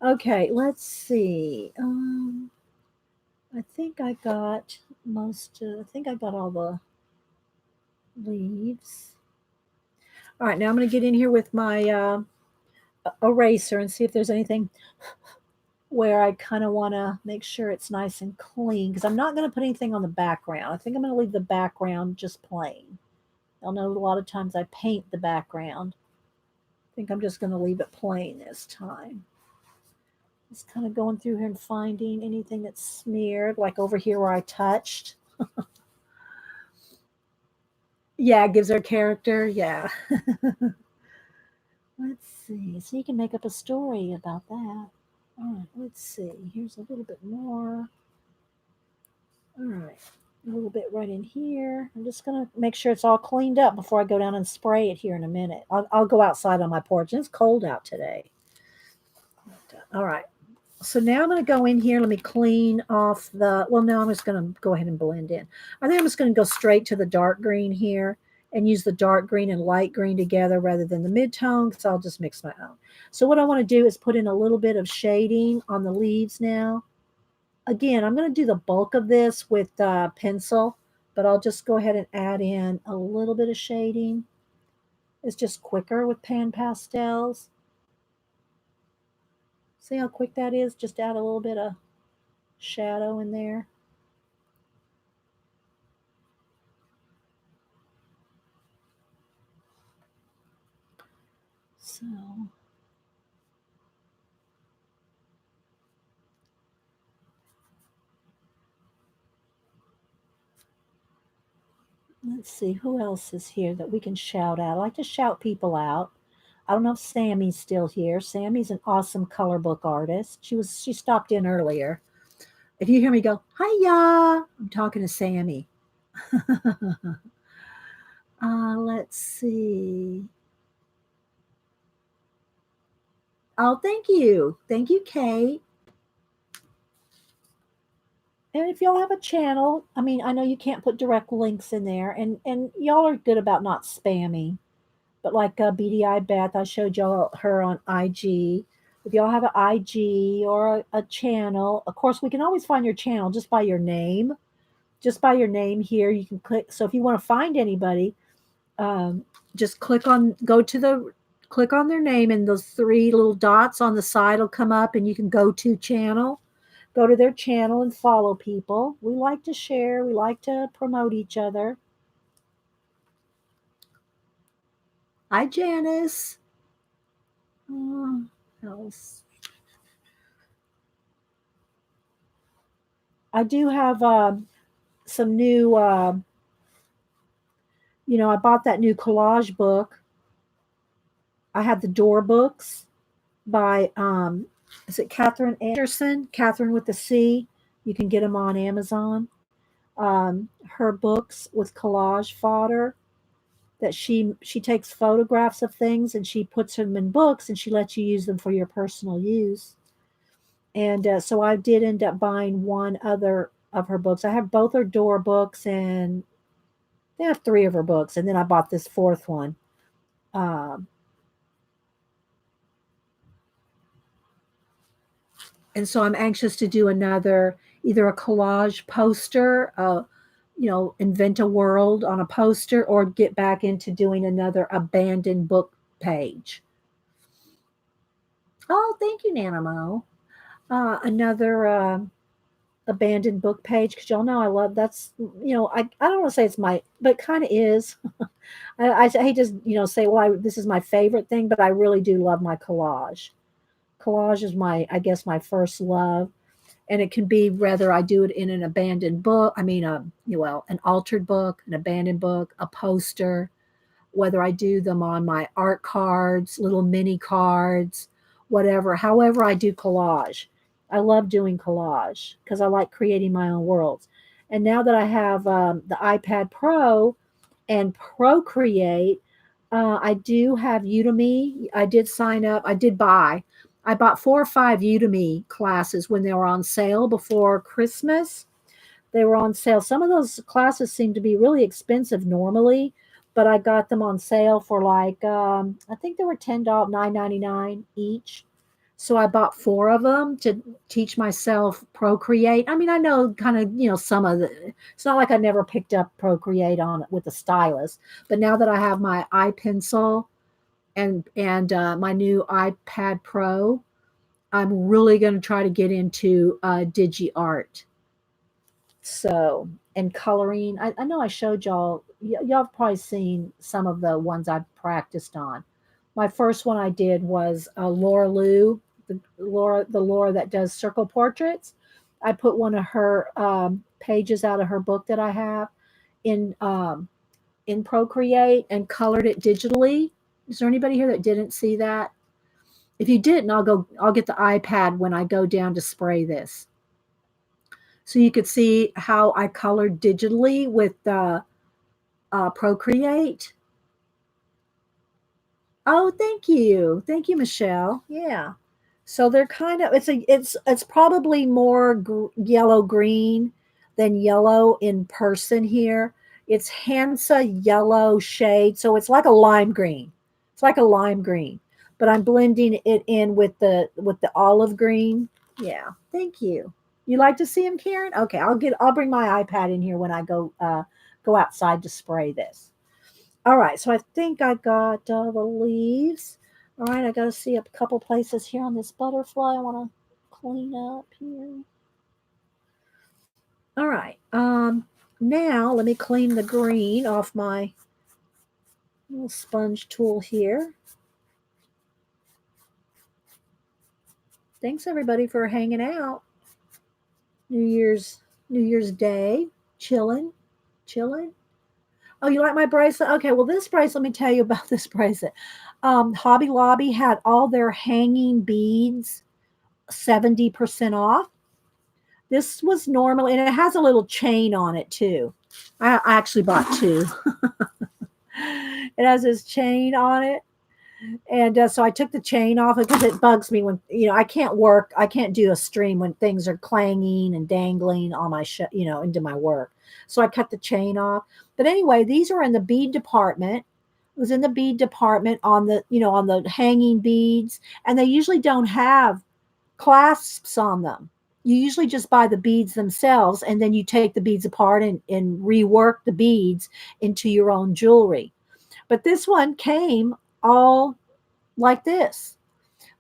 Okay, let's see. I think I got I think I got all the leaves. All right, now I'm going to get in here with my eraser and see if there's anything where I kind of want to make sure it's nice and clean because I'm not going to put anything on the background. I think I'm going to leave the background just plain. I'll know a lot of times I paint the background. I think I'm just going to leave it plain this time. Just kind of going through here and finding anything that's smeared, like over here where I touched. Yeah, it gives her character. Yeah. Let's see. So you can make up a story about that. All right, let's see. Here's a little bit more. All right, a little bit right in here. I'm just going to make sure it's all cleaned up before I go down and spray it here in a minute. I'll go outside on my porch. It's cold out today. All right. So now I'm going to go in here. Let me clean off well, no, I'm just going to go ahead and blend in. I think I'm just going to go straight to the dark green here and use the dark green and light green together rather than the mid-tone because I'll just mix my own. So what I want to do is put in a little bit of shading on the leaves now. Again, I'm going to do the bulk of this with pencil, but I'll just go ahead and add in a little bit of shading. It's just quicker with pan pastels. See how quick that is? Just add a little bit of shadow in there. So let's see who else is here that we can shout out. I like to shout people out. I don't know if Sammy's still here. Sammy's an awesome color book artist. She stopped in earlier. If you hear me go, hiya, I'm talking to Sammy. Let's see. Oh, thank you. Thank you, Kate. And if y'all have a channel, I mean, I know you can't put direct links in there, and y'all are good about not spamming. But like BDI Beth, I showed y'all her on IG. If y'all have an IG or a channel, of course, we can always find your channel just by your name. Just by your name here, you can click. So if you want to find anybody, just click on their name, and those three little dots on the side will come up, and you can go to channel. Go to their channel and follow people. We like to share. We like to promote each other. Hi, Janice. Else. I do have some new, I bought that new collage book. I have the door books by, is it Catherine Anderson? Catherine with the C. You can get them on Amazon. Her books with collage fodder that she takes photographs of things and she puts them in books and she lets you use them for your personal use. And so I did end up buying one other of her books. I have both her door books and they have three of her books, and then I bought this fourth one. Um, and so I'm anxious to do another, either a collage poster, invent a world on a poster, or get back into doing another abandoned book page. Oh, thank you, Nanamo. Another abandoned book page because y'all know I love I don't want to say it's my, but kind of is. I hate to say, well, this is my favorite thing, but I really do love my collage. Collage is I guess my first love, and it can be whether I do it in an abandoned book. I mean, an altered book, an abandoned book, a poster. Whether I do them on my art cards, little mini cards, whatever. However, I do collage. I love doing collage because I like creating my own worlds. And now that I have the iPad Pro and Procreate, I do have Udemy. I did sign up. I bought 4 or 5 Udemy classes when they were on sale before Christmas. They were on sale. Some of those classes seem to be really expensive normally, but I got them on sale for like I think they were $10, 9.99 each. So I bought four of them to teach myself Procreate. I mean, I know kind of, some of the, it's not like I never picked up Procreate on with a stylus, but now that I have my iPencil and my new iPad Pro, I'm really going to try to get into digi art. So, and coloring. I know I showed y'all have probably seen some of the ones I've practiced on. My first one I did was Laura Lou, the Laura that does circle portraits. I put one of her pages out of her book that I have in in Procreate and colored it digitally. Is there anybody here that didn't see that? If you didn't, I'll get the iPad when I go down to spray this. So you could see how I colored digitally with Procreate. Oh, thank you, Michelle. Yeah. So they're kind of it's probably more yellow green than yellow in person here. It's Hansa yellow shade, so it's like a lime green. It's like a lime green, but I'm blending it in with the olive green. Yeah, thank you. You like to see them, Karen? Okay, I'll bring my iPad in here when I go outside to spray this. All right, so I think I got the leaves. All right, I got to see a couple places here on this butterfly. I want to clean up here. All right, now let me clean the green off my little sponge tool here. Thanks everybody for hanging out. New Year's New Year's Day, chilling, chilling. Oh, you like my bracelet? Okay, well, this bracelet, let me tell you about this bracelet. Hobby Lobby had all their hanging beads 70% off. This was normal, and it has a little chain on it too. I actually bought two. It has this chain on it. And so I took the chain off because it bugs me when, I can't do a stream when things are clanging and dangling on my, into my work. So I cut the chain off. But anyway, these are in the bead department. It was in the bead department on on the hanging beads. And they usually don't have clasps on them. You usually just buy the beads themselves, and then you take the beads apart and rework the beads into your own jewelry. But this one came all like this,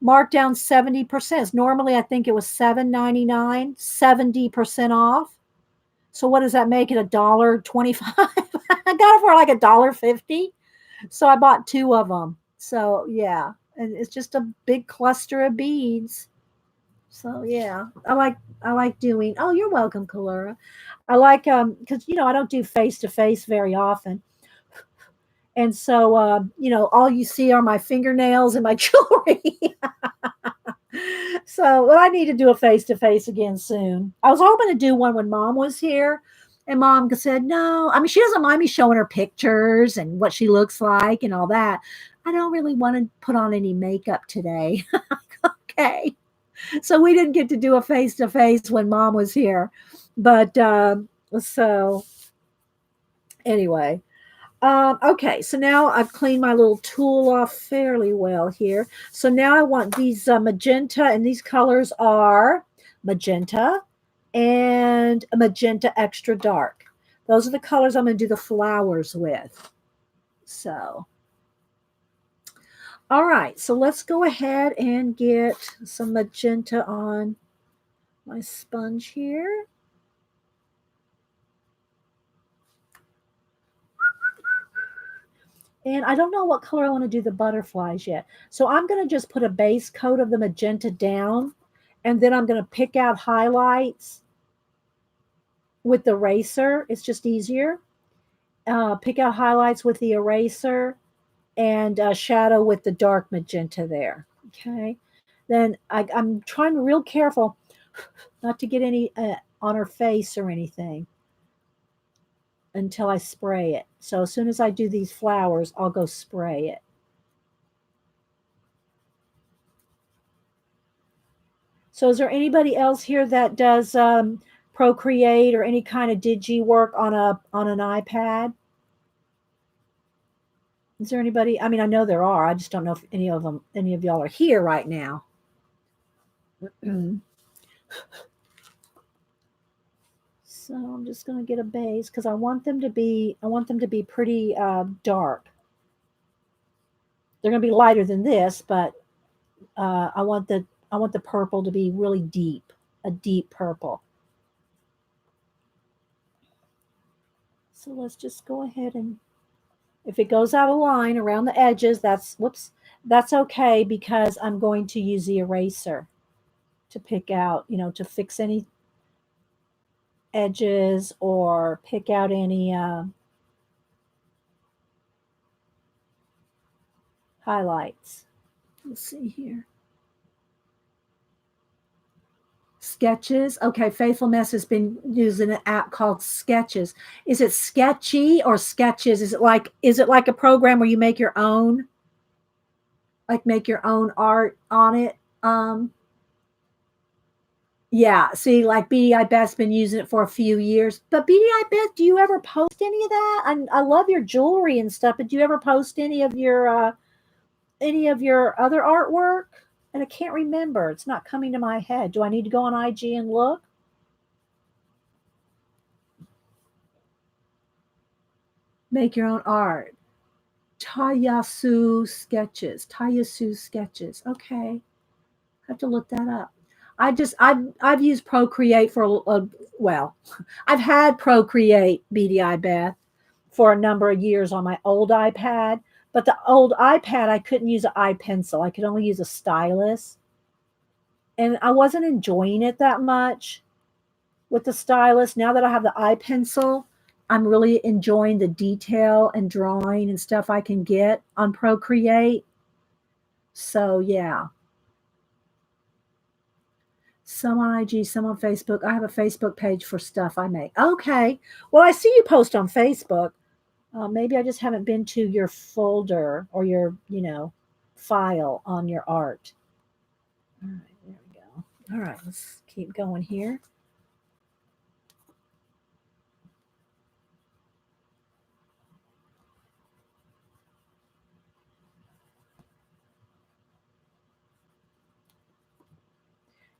marked down 70%. Normally, I think it was $7.99, 70% off. So what does that make it? $1.25. I got it for like $1.50. So I bought two of them. So yeah, and it's just a big cluster of beads. So yeah, I like doing. Oh, you're welcome, Kalura. I like because I don't do face to face very often. And so, all you see are my fingernails and my jewelry. So, well, I need to do a face to face again soon. I was hoping to do one when Mom was here, and Mom said no. I mean, she doesn't mind me showing her pictures and what she looks like and all that. I don't really want to put on any makeup today. Okay, so we didn't get to do a face to face when Mom was here, but so anyway. Okay, so now I've cleaned my little tool off fairly well here. So now I want these magenta, and these colors are magenta and magenta extra dark. Those are the colors I'm going to do the flowers with. So, all right, so let's go ahead and get some magenta on my sponge here. And I don't know what color I want to do the butterflies yet. So I'm going to just put a base coat of the magenta down, and then I'm going to pick out highlights with the eraser. It's just easier. Pick out highlights with the eraser and shadow with the dark magenta there. Okay. Then I'm trying real careful not to get any on her face or anything until I spray it. So as soon as I do these flowers, I'll go spray it. So is there anybody else here that does Procreate or any kind of digi work on an iPad? Is there anybody? I mean, I know there are. I just don't know if any of y'all are here right now. So I'm just going to get a base because I want them to be pretty dark. They're going to be lighter than this, but I want the purple to be really deep, a deep purple. So let's just go ahead and if it goes out of line around the edges, that's okay because I'm going to use the eraser to pick out, to fix any edges or pick out any highlights. Let's see here. Sketches. Okay, Faithfulness has been using an app called Sketches. Is it sketchy or sketches? Is it like a program where you make your own? Like make your own art on it? Yeah, see, like BDI Beth's been using it for a few years. But BDI Beth, do you ever post any of that? I love your jewelry and stuff, but do you ever post any of your other artwork? And I can't remember. It's not coming to my head. Do I need to go on IG and look? Make your own art. Tayasu sketches. Tayasu sketches. Okay. I have to look that up. I've used Procreate for well, I've had Procreate BDI Beth for a number of years on my old iPad, but the old iPad I couldn't use an iPencil. I could only use a stylus, and I wasn't enjoying it that much with the stylus. Now that I have the iPencil, I'm really enjoying the detail and drawing and stuff I can get on Procreate. So yeah. Some on IG, some on Facebook. I have a Facebook page for stuff I make. Okay. Well, I see you post on Facebook. Maybe I just haven't been to your folder or your, file on your art. All right, there we go. All right, let's keep going here.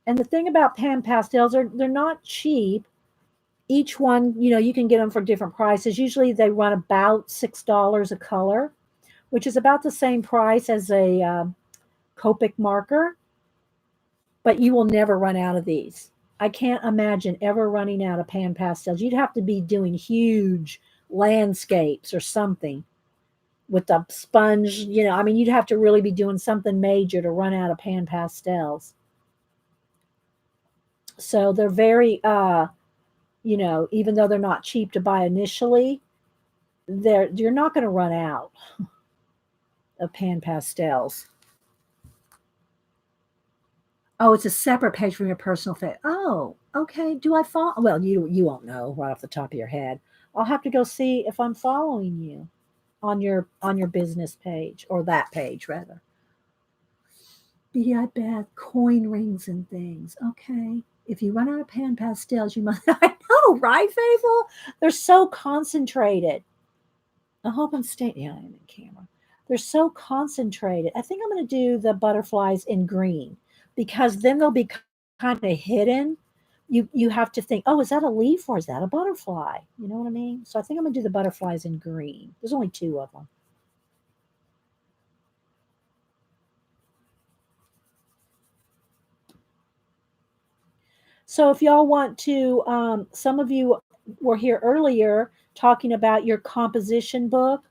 And the thing about pan pastels, they're not cheap. Each one, you can get them for different prices. Usually they run about $6 a color, which is about the same price as a Copic marker, but you will never run out of these. I can't imagine ever running out of pan pastels. You'd have to be doing huge landscapes or something with the sponge, I mean, you'd have to really be doing something major to run out of pan pastels. So they're very, even though they're not cheap to buy initially, you're not going to run out of pan pastels. Oh, it's a separate page from your personal face. Oh, okay. Do I follow? Well, you won't know right off the top of your head. I'll have to go see if I'm following you on your business page or that page rather. BDI Beth, coin rings and things. Okay. If you run out of pan pastels, you must. I know, right, Faithful? They're so concentrated. I hope I'm staying. Yeah, I'm in camera. They're so concentrated. I think I'm going to do the butterflies in green because then they'll be kind of hidden. You have to think, oh, is that a leaf or is that a butterfly? You know what I mean? So I think I'm going to do the butterflies in green. There's only two of them. So if y'all want to, some of you were here earlier talking about your composition book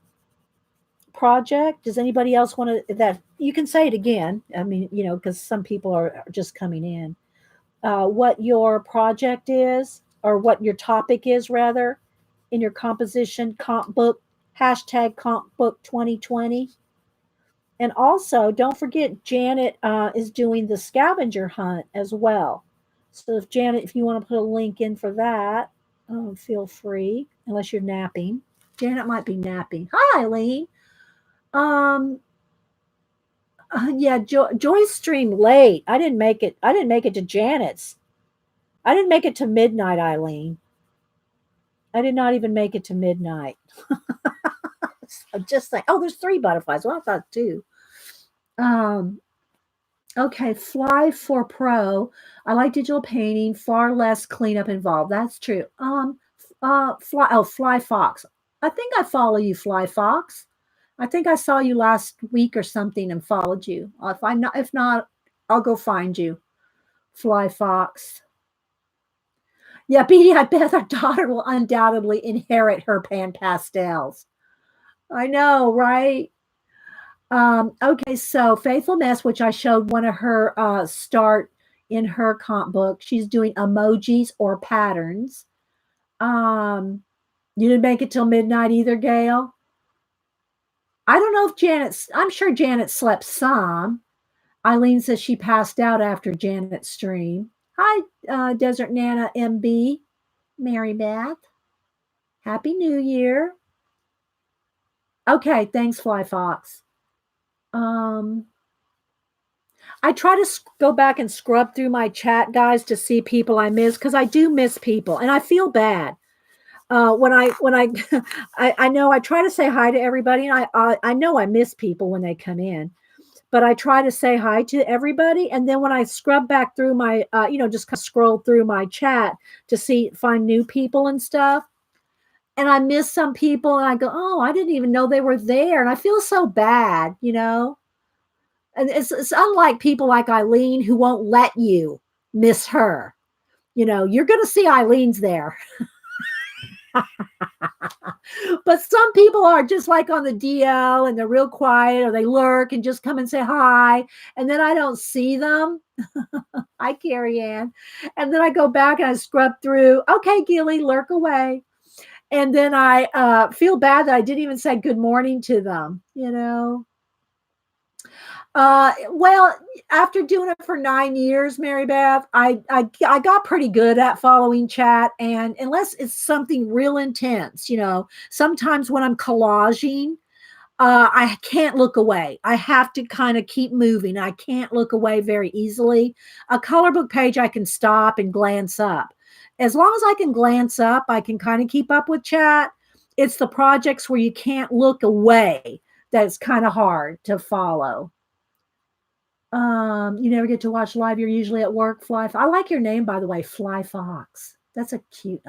project. Does anybody else want to that you can say it again? I mean, because some people are just coming in. What your project is, or what your topic is, rather, in your composition comp book, hashtag comp book 2020. And also, don't forget, Janet is doing the scavenger hunt as well. So, if Janet, if you want to put a link in for that, feel free, unless you're napping. Janet might be napping. Hi, Eileen. Um, yeah, Joyce streamed late. I didn't make it. I didn't make it to Janet's. I didn't make it to midnight, Eileen. I did not even make it to midnight. So just like, oh, there's 3 butterflies. Well, I thought 2. Um, okay, Fly for Pro. I like digital painting, far less cleanup involved. That's true. Fly Fox. I think I follow you, Fly Fox. I think I saw you last week or something and followed you. If not, I'll go find you, Fly Fox. Yeah, Beady, I bet our daughter will undoubtedly inherit her pan pastels. I know, right? Okay, so Faithful Mess, which I showed one of her start in her comp book. She's doing emojis or patterns. You didn't make it till midnight either, Gail. I don't know if I'm sure Janet slept some. Eileen says she passed out after Janet's stream. Hi, Desert Nana MB, Mary Beth. Happy New Year. Okay, thanks, Fly Fox. I try to go back and scrub through my chat, guys, to see people I miss, because I do miss people, and I feel bad. When I know I try to say hi to everybody, and I know I miss people when they come in, but I try to say hi to everybody, and then when I scrub back through my, just kind of scroll through my chat to find new people and stuff, and I miss some people, and I go, oh, I didn't even know they were there, and I feel so bad, And it's unlike people like Eileen who won't let you miss her. You're going to see Eileen's there. But some people are just like on the DL and they're real quiet, or they lurk and just come and say hi. And then I don't see them. Hi, Carrie Ann. And then I go back and I scrub through. Okay, Gilly, lurk away. And then I feel bad that I didn't even say good morning to them, Well, after doing it for 9 years, Mary Beth, I got pretty good at following chat, and unless it's something real intense, sometimes when I'm collaging, I can't look away. I have to kind of keep moving. I can't look away very easily. A color book page, I can stop and glance up. As long as I can glance up, I can kind of keep up with chat. It's the projects where you can't look away that's kind of hard to follow. You never get to watch live. You're usually at work, Fly. I like your name, by the way, Fly Fox. That's I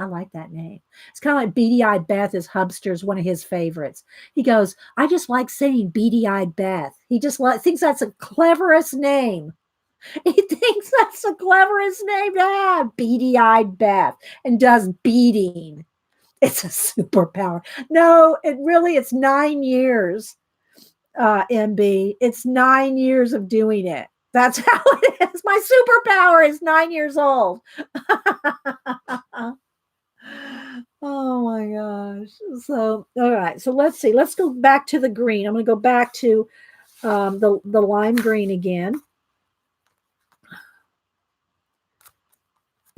like that name. It's kind of like Beady-Eyed Beth is Hubster's one of his favorites. He goes, I just like saying Beady-Eyed Beth. He just thinks that's the cleverest name. He thinks that's the cleverest name to have, Beady-Eyed Beth, and does beading. It's a superpower. No, it's 9 years. MB. It's 9 years of doing it. That's how it is. My superpower is 9 years old. Oh my gosh. So, all right. So let's see. Let's go back to the green. I'm going to go back to the lime green again.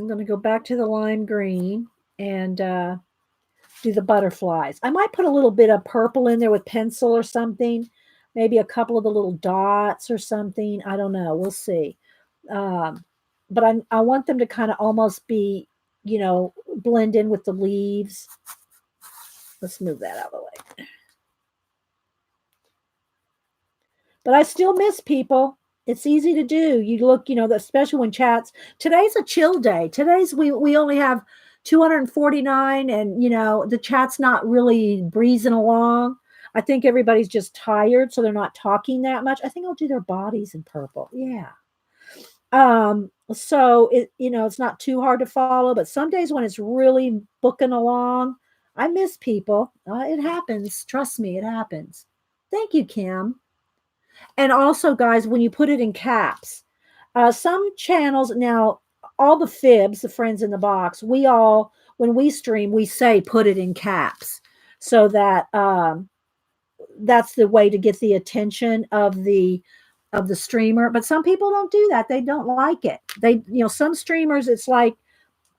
I'm going to go back to the lime green and do the butterflies. I might put a little bit of purple in there with pencil or something. Maybe a couple of the little dots or something. I don't know. We'll see. But I want them to kind of almost be, blend in with the leaves. Let's move that out of the way. But I still miss people. It's easy to do. You look, especially when chats. Today's a chill day. We only have 249, and the chat's not really breezing along. I think everybody's just tired, so they're not talking that much. I think I'll do their bodies in purple. Yeah. So it's not too hard to follow, but some days when it's really booking along, I miss people. It happens. Trust me, it happens. Thank you, Kim. And also, guys, when you put it in caps, some channels now, all the fibs, the friends in the box, when we stream, we say put it in caps so that that's the way to get the attention of the streamer. But some people don't do that. They don't like it. Some streamers, it's like,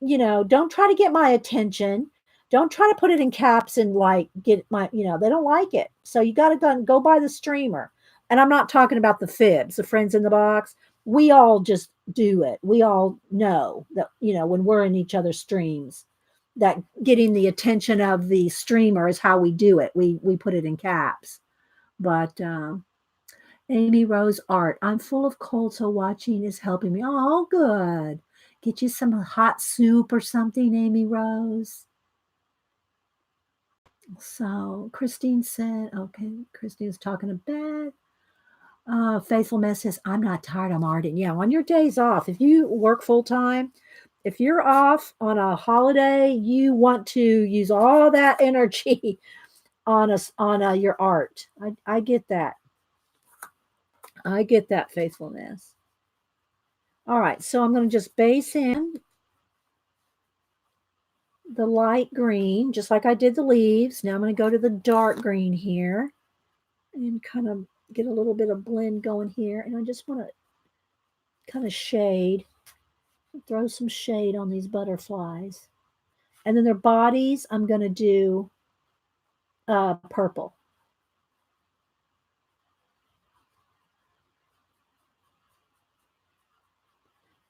don't try to get my attention. Don't try to put it in caps and get my, they don't like it. So you got to go by the streamer. And I'm not talking about the fibs, the friends in the box. We all just do it. We all know that, when we're in each other's streams, that getting the attention of the streamer is how we do it. We put it in caps. But Amy Rose art. I'm full of cold, so watching is helping me. Oh, good. Get you some hot soup or something, Amy Rose. So Christine said, okay, Christine's talking about Faithful Mess says, I'm not tired, I'm ardent. Yeah, on your days off, if you work full time, if you're off on a holiday, you want to use all that energy on your art. I get that. I get that, Faithfulness. All right, so I'm going to just base in the light green, just like I did the leaves. Now I'm going to go to the dark green here and kind of get a little bit of blend going here. And I just want to kind of shade, throw some shade on these butterflies. And then their bodies, I'm going to do purple.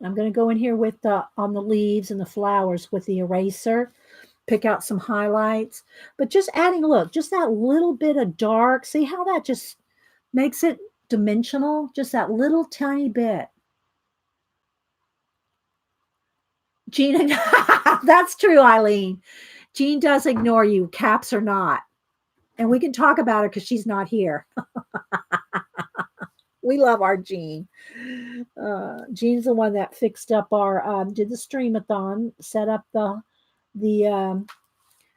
I'm going to go in here with on the leaves and the flowers with the eraser, pick out some highlights, but just adding, look, just that little bit of dark. See how that just makes it dimensional? Just that little tiny bit. Jean, that's true, Eileen. Jean does ignore you, caps or not. And we can talk about her because she's not here. We love our Jean. Jean's the one that fixed up our did the streamathon, set up the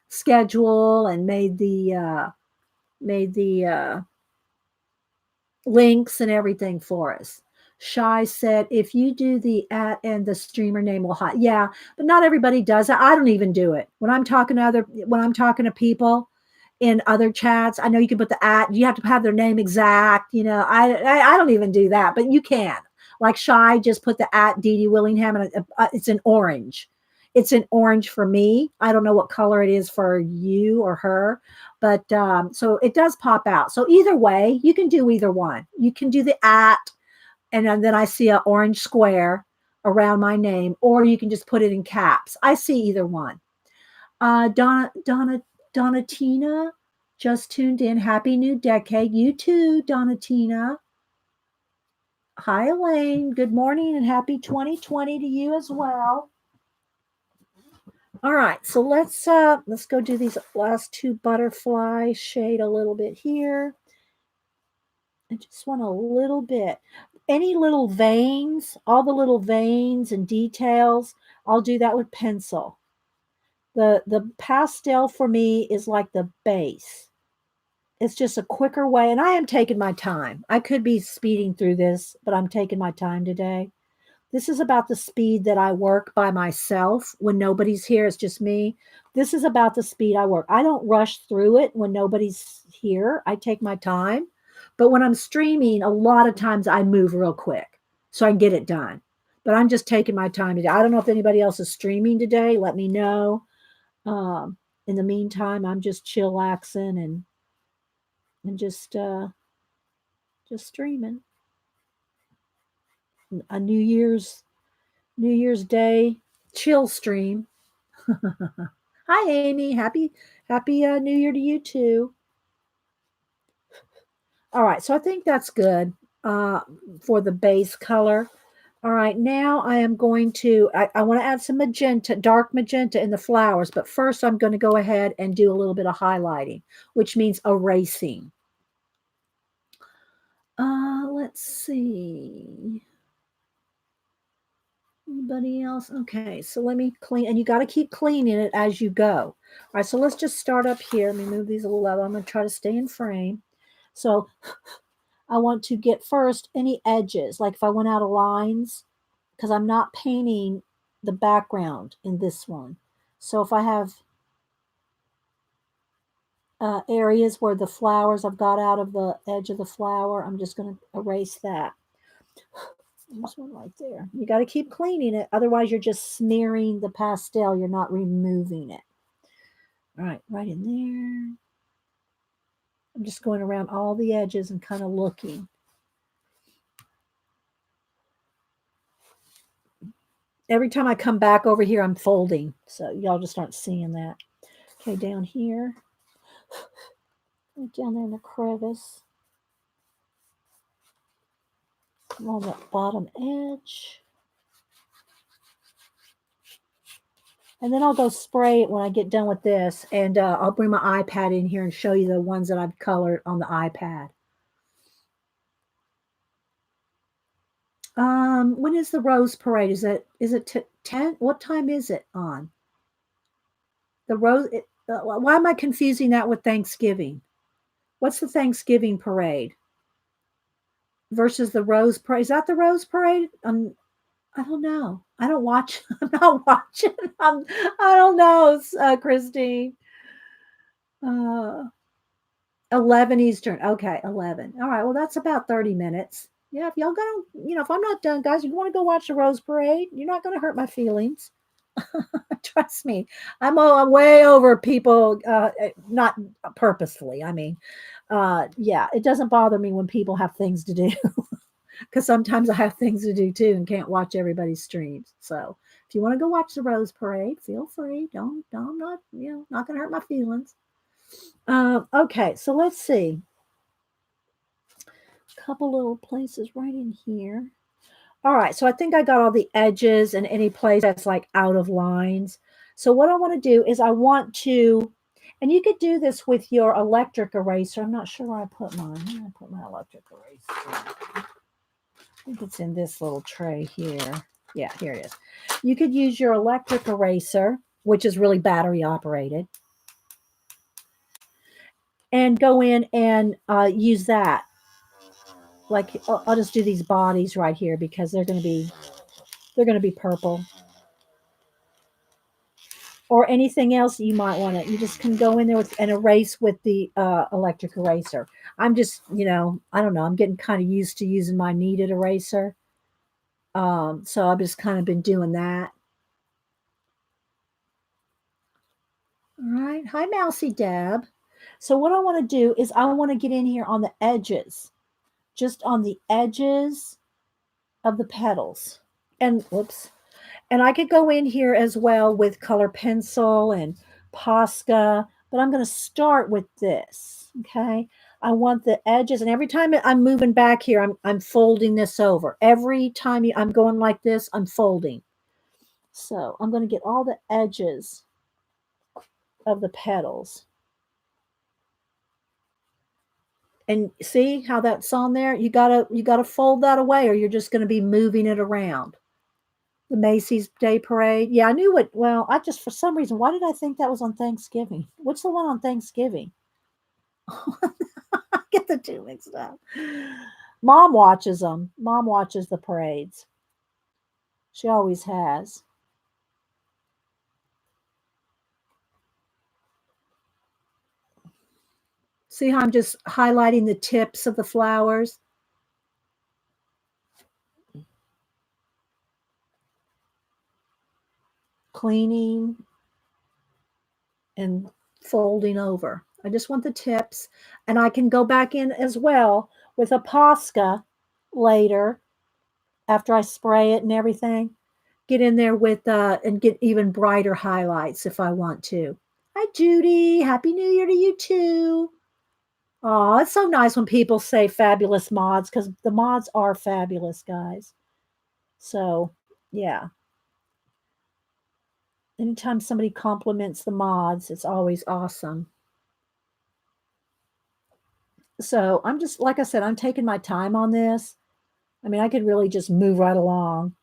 schedule, and made the links and everything for us. Shy said, if you do the at and the streamer name will hide. Yeah, but not everybody does that. I don't even do it. When I'm talking to people in other chats, I know you can put the at, you have to have their name exact. I don't even do that, but you can. Like Shy just put the at Dee Dee Willingham, and it's an orange. It's an orange for me. I don't know what color it is for you or her, but so it does pop out. So either way, you can do either one. You can do the at, and then I see an orange square around my name, or you can just put it in caps. I see either one. Donatina just tuned in. Happy new decade. You too, Donatina. Hi, Elaine. Good morning and happy 2020 to you as well. All right, so let's go do these last two butterfly shade a little bit here. I just want a little bit. Any little veins, all the little veins and details, I'll do that with pencil. The pastel for me is like the base. It's just a quicker way, and I am taking my time. I could be speeding through this, but I'm taking my time today. This is about the speed that I work by myself when nobody's here. It's just me. This is about the speed I work. I don't rush through it when nobody's here. I take my time. But when I'm streaming, a lot of times I move real quick so I can get it done. But I'm just taking my time today. I don't know if anybody else is streaming today. Let me know. In the meantime, I'm just chillaxing and just streaming. A New Year's Day chill stream. Hi, Amy. Happy New Year to you too. All right, so I think that's good for the base color. All right, now I am going to, I want to add some magenta, dark magenta in the flowers, but first I'm going to go ahead and do a little bit of highlighting, which means erasing. Let's see. Anybody else? Okay, so let me clean, and you got to keep cleaning it as you go. All right, so let's just start up here. Let me move these a little out. I'm going to try to stay in frame. So I want to get first any edges, like if I went out of lines, because I'm not painting the background in this one. So if I have areas where the flowers I've got out of the edge of the flower, I'm just going to erase that. There's one right there. You got to keep cleaning it. Otherwise, you're just smearing the pastel. You're not removing it. All right, right in there. I'm just going around all the edges and kind of looking. Every time I come back over here, I'm folding. So y'all just aren't seeing that. Okay, down here. Down there in the crevice. Along that bottom edge. And then I'll go spray it when I get done with this. And I'll bring my iPad in here and show you the ones that I've colored on the iPad. When is the Rose Parade? Is it 10? What time is it on? The Rose, why am I confusing that with Thanksgiving? What's the Thanksgiving parade versus the Rose Parade? Is that the Rose Parade? I don't know. I don't watch. I'm not watching. I don't know, Christine. 11 Eastern. Okay, 11. All right. Well, that's about 30 minutes. Yeah, if y'all gonna, if I'm not done, guys, you want to go watch the Rose Parade, you're not going to hurt my feelings. Trust me. I'm way over people, not purposefully. I mean, yeah, it doesn't bother me when people have things to do because sometimes I have things to do too and can't watch everybody's streams. So if you want to go watch the Rose Parade, feel free. Don't, I'm not, not going to hurt my feelings. Okay, so let's see. A couple little places right in here. All right, so I think I got all the edges and any place that's like out of lines. So what I want to do is I want to, and you could do this with your electric eraser. I'm not sure where I put mine. Where did I put my electric eraser? I think it's in this little tray here. Yeah, here it is. You could use your electric eraser, which is really battery operated, and go in and use that. Like I'll just do these bodies right here because they're going to be purple. Or anything else you might want to, you just can go in there with and erase with the electric eraser. I'm just, I don't know, I'm getting kind of used to using my kneaded eraser. So I've just kind of been doing that. All right. Hi, Mousy Deb. So what I want to do is I want to get in here on the edges, just on the edges of the petals. And whoops. And I could go in here as well with color pencil and Posca, but I'm going to start with this. Okay. I want the edges, and every time I'm moving back here, I'm folding this over. Every time I'm going like this, I'm folding. So I'm going to get all the edges of the petals. And see how that's on there? You gotta fold that away, or you're just going to be moving it around. The Macy's Day Parade. Yeah, I knew it. Well, I just, for some reason, why did I think that was on Thanksgiving? What's the one on Thanksgiving? I get the two mixed up. Mom watches them. Mom watches the parades. She always has. See how I'm just highlighting the tips of the flowers? Cleaning and folding over. I just want the tips, and I can go back in as well with a Posca later after I spray it and everything. Get in there with and get even brighter highlights if I want to. Hi, Judy. Happy New Year to you too. Oh, it's so nice when people say fabulous mods because the mods are fabulous, guys. So, yeah. Anytime somebody compliments the mods, it's always awesome. So I'm just, like I said, I'm taking my time on this. I mean, I could really just move right along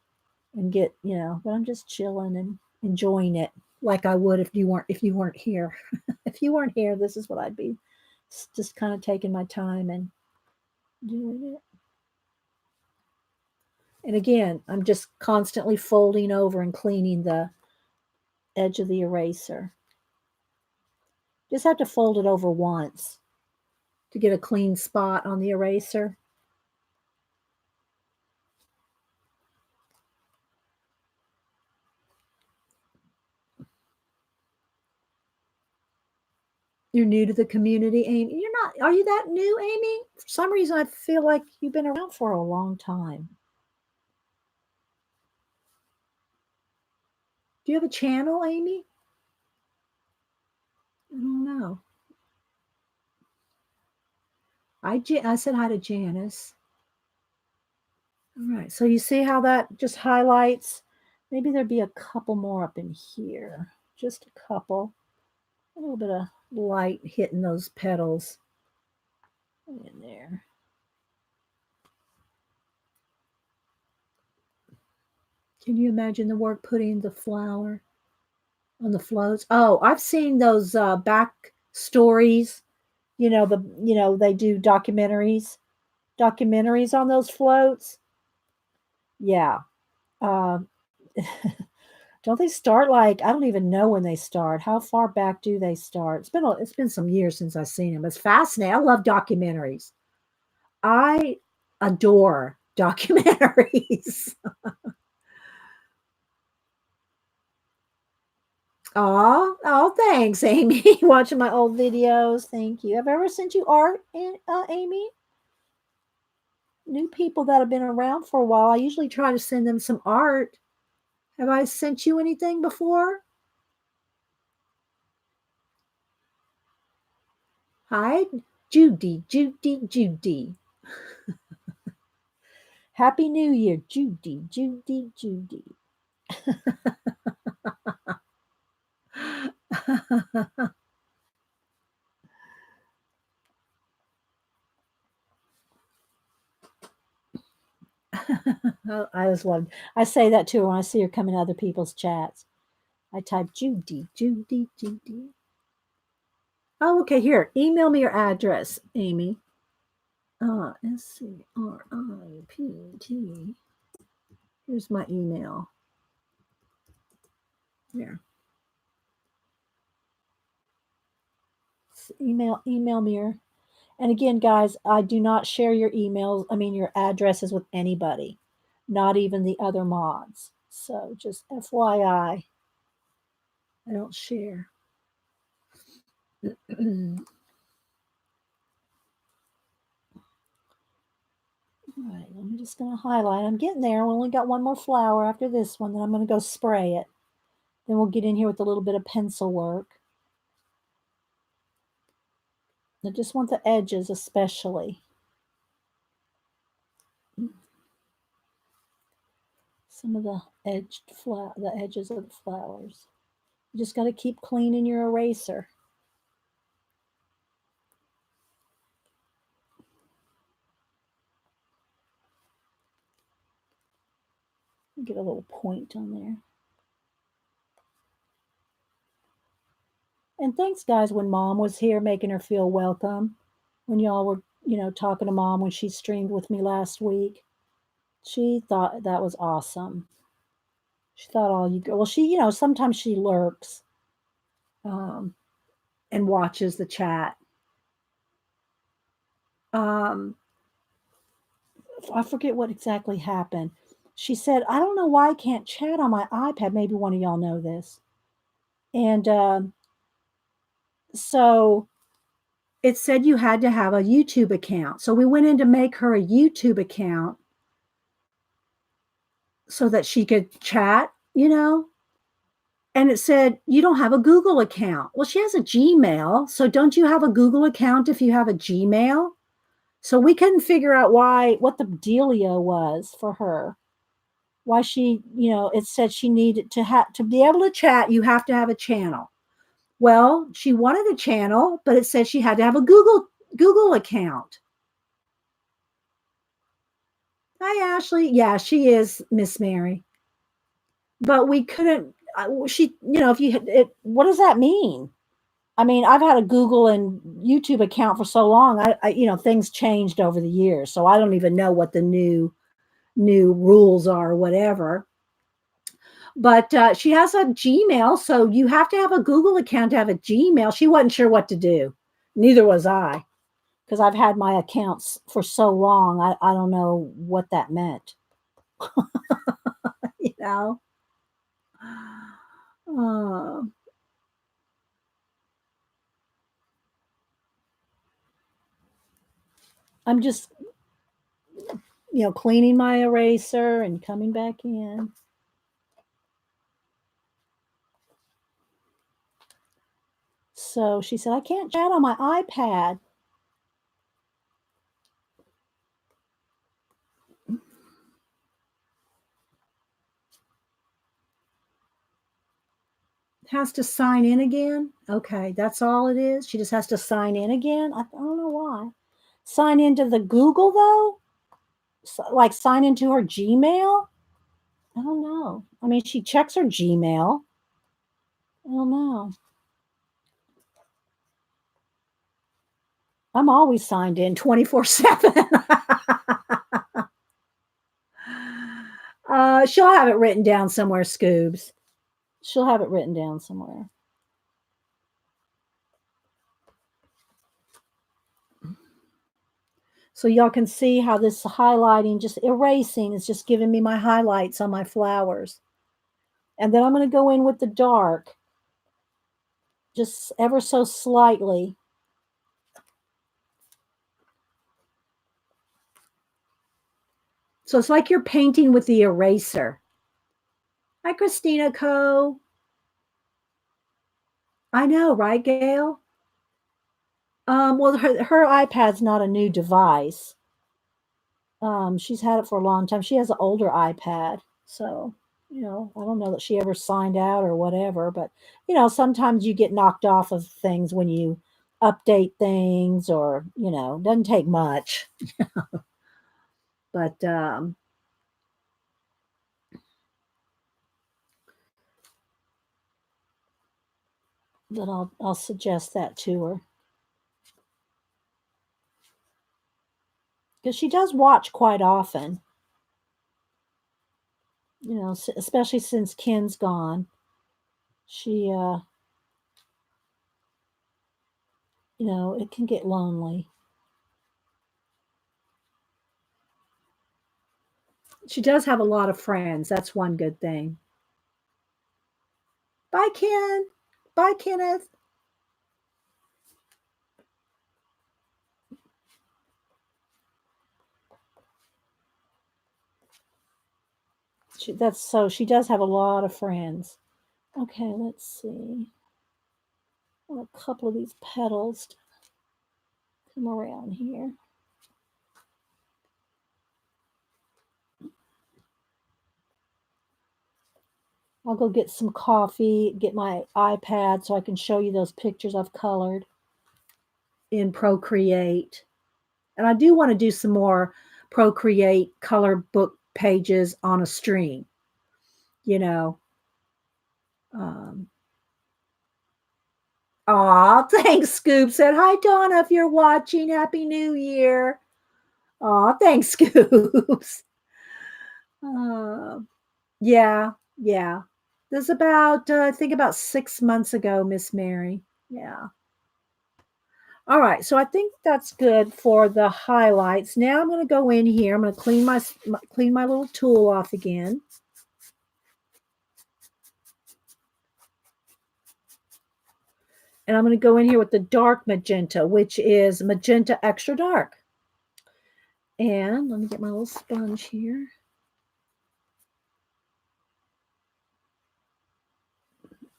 and get, but I'm just chilling and enjoying it like I would if you weren't here. If you weren't here, this is what I'd be just kind of taking my time and doing it. And again, I'm just constantly folding over and cleaning the edge of the eraser. Just have to fold it over once to get a clean spot on the eraser. You're new to the community, Amy. You're not, are you that new, Amy? For some reason, I feel like you've been around for a long time. Do you have a channel, Amy? I don't know. I said hi to Janice. All right. So you see how that just highlights? Maybe there'd be a couple more up in here. Just a couple. A little bit of light hitting those petals in there. Can you imagine the work putting the flower on the floats? Oh, I've seen those back stories. They do documentaries on those floats. Yeah. Uh, don't they start like, I don't even know when they start. How far back do they start? It's been some years since I've seen them. It's fascinating. I love documentaries. I adore documentaries. Oh, thanks, Amy. Watching my old videos. Thank you. Have I ever sent you art, Amy? New people that have been around for a while, I usually try to send them some art. Have I sent you anything before? Hi, Judy, Judy, Judy. Happy New Year, Judy, Judy, Judy. I say that to her when I see her come in other people's chats. I type Judy, Judy, Judy. Oh, okay. Here, email me your address, Amy. SCRIPT. Here's my email. There. Email me your. And again, guys, I do not share your your addresses with anybody, not even the other mods. So just FYI, I don't share. All right, I'm just going to highlight. I'm getting there. We only got one more flower after this one. Then I'm going to go spray it. Then we'll get in here with a little bit of pencil work. I just want the edges especially. Some of the edges of the flowers. You just got to keep cleaning your eraser. Get a little point on there. And thanks, guys, when Mom was here, making her feel welcome. When y'all were, talking to Mom when she streamed with me last week. She thought that was awesome. She thought all you go. Well, she, sometimes she lurks and watches the chat. I forget what exactly happened. She said, I don't know why I can't chat on my iPad. Maybe one of y'all know this. And so it said you had to have a YouTube account. So we went in to make her a YouTube account so that she could chat, And it said, you don't have a Google account. Well, she has a Gmail. So don't you have a Google account if you have a Gmail? So we couldn't figure out what the dealio was for her. Why she, it said she needed to be able to chat, you have to have a channel. Well, she wanted a channel, but it said she had to have a Google account. Hi, Ashley. Yeah, she is Miss Mary. But we couldn't. What does that mean? I mean, I've had a Google and YouTube account for so long. Things changed over the years, so I don't even know what the new rules are or whatever. But she has a Gmail, so you have to have a Google account to have a Gmail. She wasn't sure what to do. Neither was I, because I've had my accounts for so long. I don't know what that meant. you know. I'm just, cleaning my eraser and coming back in. So she said, I can't chat on my iPad. Has to sign in again? Okay, that's all it is? She just has to sign in again? I don't know why. Sign into the Google, though? Like, sign into her Gmail? I don't know. I mean, she checks her Gmail. I don't know. I'm always signed in 24/7. She'll have it written down somewhere, Scoobs. She'll have it written down somewhere. So y'all can see how this highlighting, just erasing, is just giving me my highlights on my flowers. And then I'm going to go in with the dark, just ever so slightly. So it's like you're painting with the eraser. Hi, Christina Co. I know, right, Gail? Well, her iPad's not a new device. She's had it for a long time. She has an older iPad, so I don't know that she ever signed out or whatever. But sometimes you get knocked off of things when you update things, or it doesn't take much. But I'll suggest that to her, because she does watch quite often. Especially since Ken's gone, she it can get lonely. She does have a lot of friends. That's one good thing. Bye, Ken. Bye, Kenneth. She does have a lot of friends. Okay, let's see. I want a couple of these petals to come around here. I'll go get some coffee, get my iPad so I can show you those pictures I've colored in Procreate. And I do want to do some more Procreate color book pages on a stream. Um, Aw, thanks, Scoop. Said, hi, Donna, if you're watching. Happy New Year. Aw, thanks, Scoops. Yeah, yeah. This is about, I think about 6 months ago, Miss Mary. Yeah. All right, so I think that's good for the highlights. Now I'm going to go in here. I'm going to clean my little tool off again. And I'm going to go in here with the dark magenta, which is magenta extra dark. And let me get my little sponge here.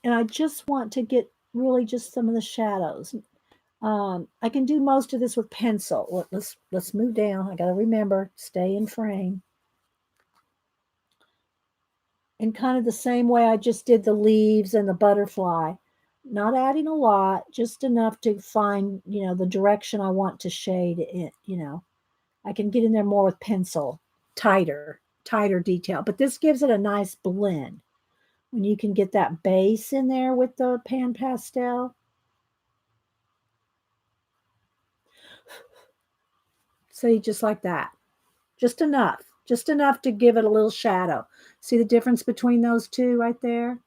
And I just want to get really just some of the shadows. I can do most of this with pencil. Let's move down. I got to remember, stay in frame. In kind of the same way I just did the leaves and the butterfly. Not adding a lot, just enough to find, the direction I want to shade it, I can get in there more with pencil, tighter detail. But this gives it a nice blend. When you can get that base in there with the pan pastel. See, just like that. Just enough to give it a little shadow. See the difference between those two right there?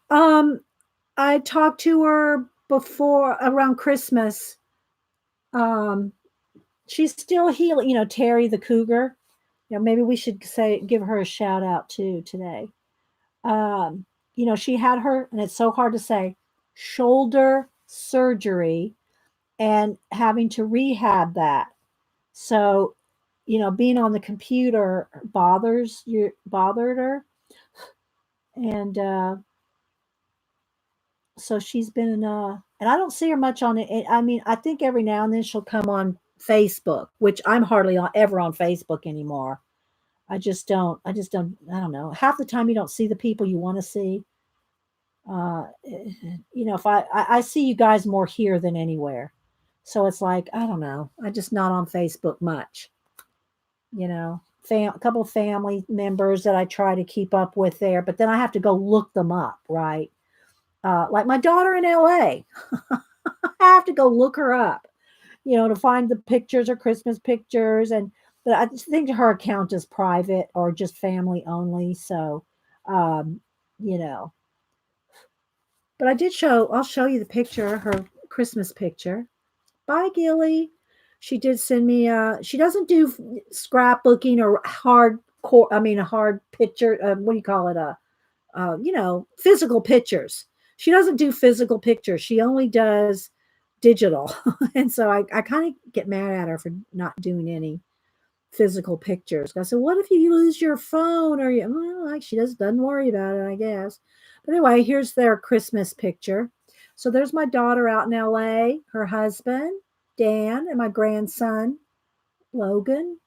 I talked to her before around Christmas. She's still healing, Terry the cougar. Maybe we should give her a shout out too today. She had her, and it's so hard to say, shoulder surgery and having to rehab that. So, being on the computer bothered her. And So she's been, and I don't see her much on it. I mean, I think every now and then she'll come on Facebook, which I'm hardly ever on Facebook anymore. I just don't, I don't know. Half the time you don't see the people you want to see. If I see you guys more here than anywhere. So it's like, I don't know. I just not on Facebook much, a couple of family members that I try to keep up with there, but then I have to go look them up, right? Like my daughter in LA, I have to go look her up, to find the pictures or Christmas pictures. But I just think her account is private or just family only. So, um, you know, but I'll show you the picture, her Christmas picture. Bye, Gilly. She did send me, she doesn't do scrapbooking or a hard picture. What do you call it? Physical pictures. She doesn't do physical pictures. She only does digital. And so I kind of get mad at her for not doing any physical pictures. I said, what if you lose your phone or like she doesn't worry about it, I guess. But anyway, here's their Christmas picture. So there's my daughter out in LA, her husband, Dan, and my grandson, Logan.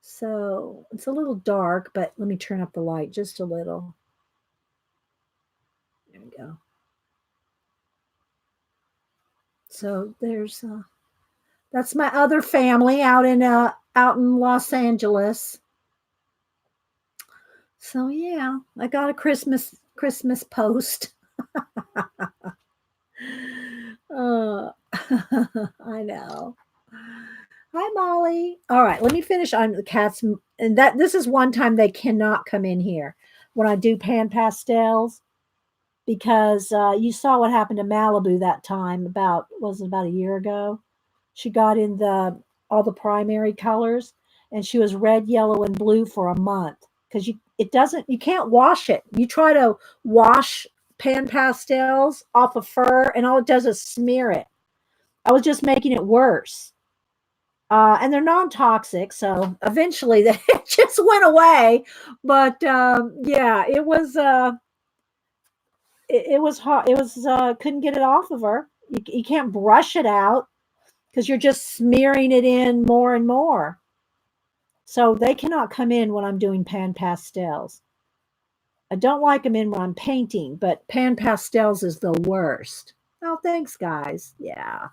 So it's a little dark, but let me turn up the light just a little. There we go. So that's my other family out in Los Angeles. So yeah, I got a Christmas post. I know. Hi, Molly. All right, let me finish on the cats. And this is one time they cannot come in here when I do pan pastels because you saw what happened to Malibu that time about a year ago. She got in all the primary colors and she was red, yellow, and blue for a month because you can't wash it. You try to wash pan pastels off of fur and all it does is smear it. I was just making it worse. And they're non-toxic, so eventually it just went away. But yeah, it was hard. It was couldn't get it off of her. You can't brush it out because you're just smearing it in more and more. So they cannot come in when I'm doing pan pastels. I don't like them in when I'm painting, but pan pastels is the worst. Oh, thanks, guys. Yeah.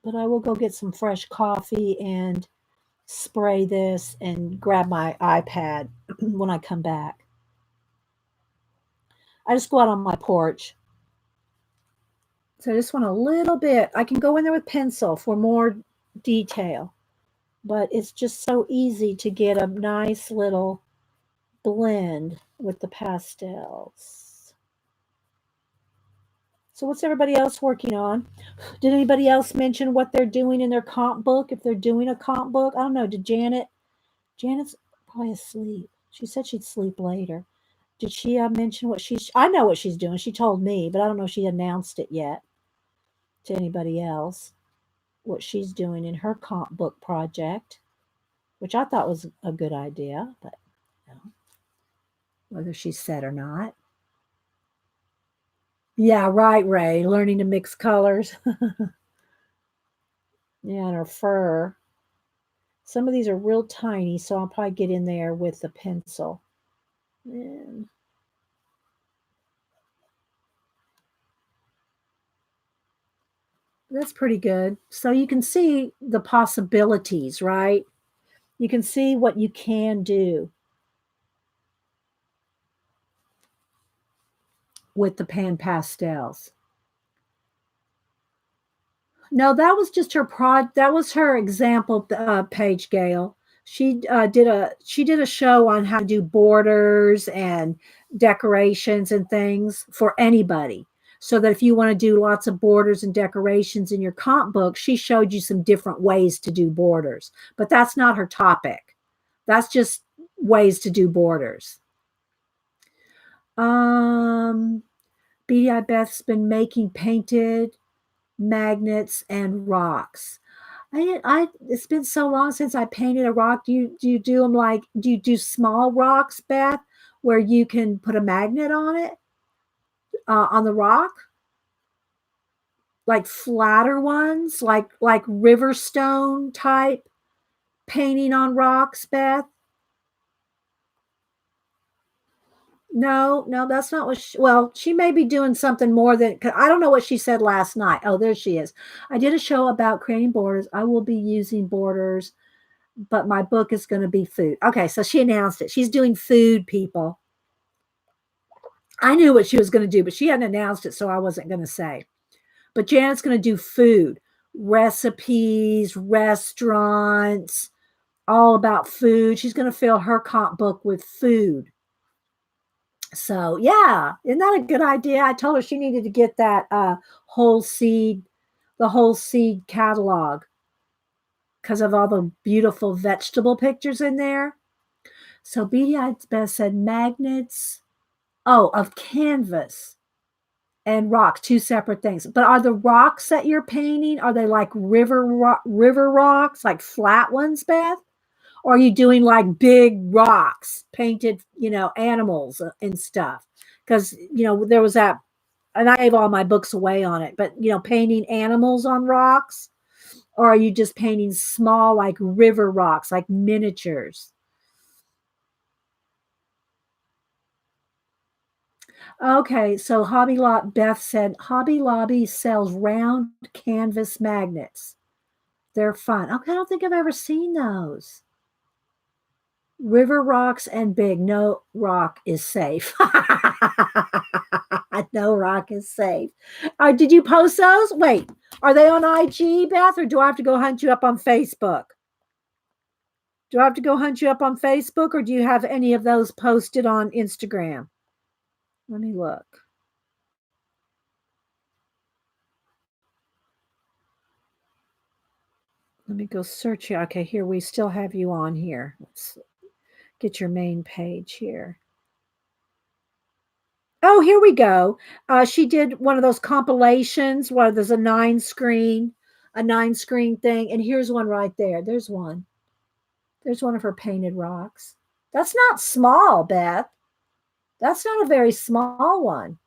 But I will go get some fresh coffee and spray this and grab my iPad when I come back. I just go out on my porch. So I just want a little bit. I can go in there with pencil for more detail, but it's just so easy to get a nice little blend with the pastels. So what's everybody else working on? Did anybody else mention what they're doing in their comp book? If they're doing a comp book, I don't know. Janet's probably asleep. She said she'd sleep later. Did she mention what she's? I know what she's doing. She told me, but I don't know if she announced it yet to anybody else. What she's doing in her comp book project, which I thought was a good idea, but whether she said or not. Yeah, right, Ray. Learning to mix colors. Yeah, and her fur. Some of these are real tiny, so I'll probably get in there with the pencil. And that's pretty good. So you can see the possibilities, right? You can see what you can do with the pan pastels. No, that was just that was her example page, Gail. She did a show on how to do borders and decorations and things for anybody. So that if you want to do lots of borders and decorations in your comp book, she showed you some different ways to do borders. But that's not her topic. That's just ways to do borders. Um BDI Beth's been making painted magnets and rocks. It's been so long since I painted a rock. Do you do them like, do you do small rocks, Beth, where you can put a magnet on it, on the rock? Like flatter ones, like river stone type painting on rocks, Beth? No, no, that's not what well, she may be doing something more than, 'cause I don't know what she said last night. Oh, there she is. I did a show about creating borders. I will be using borders, but my book is going to be food. Okay, so she announced it. She's doing food, people. I knew what she was going to do, but she hadn't announced it, so I wasn't going to say. But Janet's going to do food, recipes, restaurants, all about food. She's going to fill her comp book with food. So yeah, isn't that a good idea? I told her she needed to get that whole seed, the whole seed catalog, because of all the beautiful vegetable pictures in there. So BDI Beth said magnets, of canvas and rock, two separate things. But are the rocks that you're painting, are they like river rocks, like flat ones, Beth? Or are you doing like big rocks, painted, animals and stuff? Because, there was that, and I gave all my books away on it, but, painting animals on rocks, or are you just painting small, like river rocks, like miniatures? Okay, so Hobby Lobby, Beth said Hobby Lobby sells round canvas magnets. They're fun. Okay, I don't think I've ever seen those. River rocks and big. No rock is safe. No rock is safe. Did you post those? Wait, are they on IG, Beth, or do I have to go hunt you up on Facebook? Do I have to go hunt you up on Facebook, or do you have any of those posted on Instagram? Let me look. Let me go search you. Okay, here we still have you on here. Let's get your main page here. Oh, here we go. She did one of those compilations where there's a nine screen thing. And here's one right there. There's one. There's one of her painted rocks. That's not small, Beth. That's not a very small one.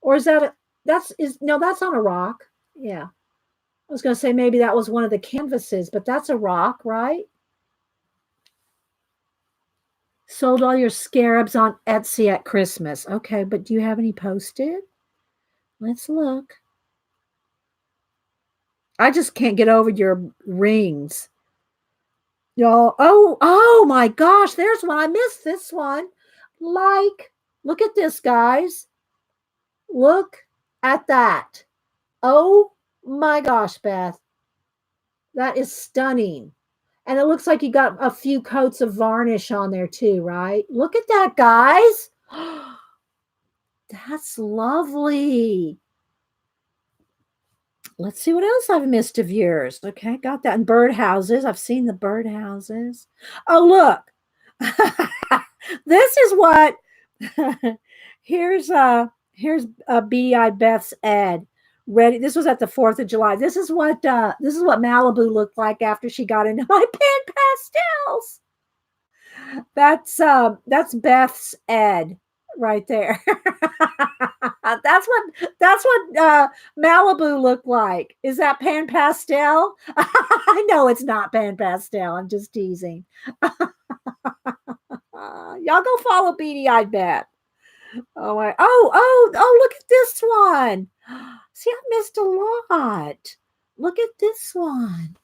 Or is that no, that's on a rock. Yeah. I was going to say maybe that was one of the canvases, but that's a rock, right? Sold all your scarabs on Etsy at Christmas. Okay, but do you have any posted? Let's look. I just can't get over your rings. Y'all, oh my gosh, there's one. I missed this one. Like, look at this, guys. Look at that. Oh my gosh, Beth. That is stunning. And it looks like you got a few coats of varnish on there too, right? Look at that, guys. That's lovely. Let's see what else I've missed of yours. Okay, got that. And birdhouses. I've seen the birdhouses. Oh, look. This is what here's BDI Beth's ad. Ready. This was at the 4th of July. This is what Malibu looked like after she got into my pan pastels. That's Beth's ad right there. That's what Malibu looked like. Is that pan pastel? I know it's not pan pastel. I'm just teasing. Y'all go follow Beady Eyed Beth. Oh, look at this one. See, I missed a lot. Look at this one.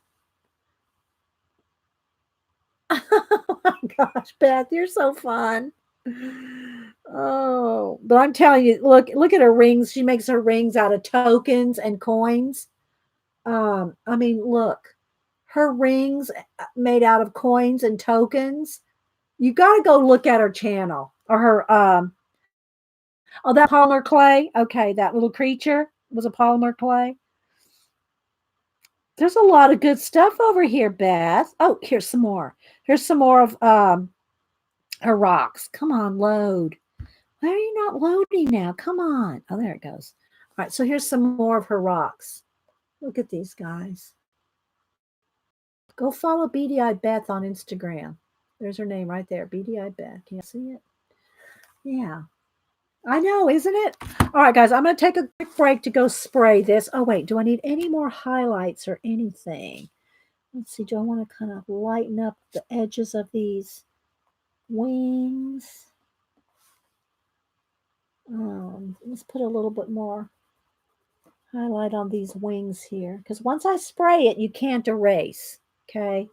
Oh my gosh, Beth, you're so fun. Oh, but I'm telling you, look at her rings. She makes her rings out of tokens and coins. I mean, look, her rings made out of coins and tokens. You got to go look at her channel or her that polymer clay. Okay, that little creature was a polymer clay. There's a lot of good stuff over here, Beth. Oh, here's some more. Here's some more of her rocks. Come on, load. Why are you not loading now? Come on. Oh, there it goes. All right, so here's some more of her rocks. Look at these guys. Go follow BDI Beth on Instagram. There's her name right there, BDI Beth. Can you see it? Yeah. I know, isn't it? All right, guys, I'm going to take a quick break to go spray this. Oh, wait, do I need any more highlights or anything? Let's see, do I want to kind of lighten up the edges of these wings? Let's put a little bit more highlight on these wings here, because once I spray it, you can't erase, okay?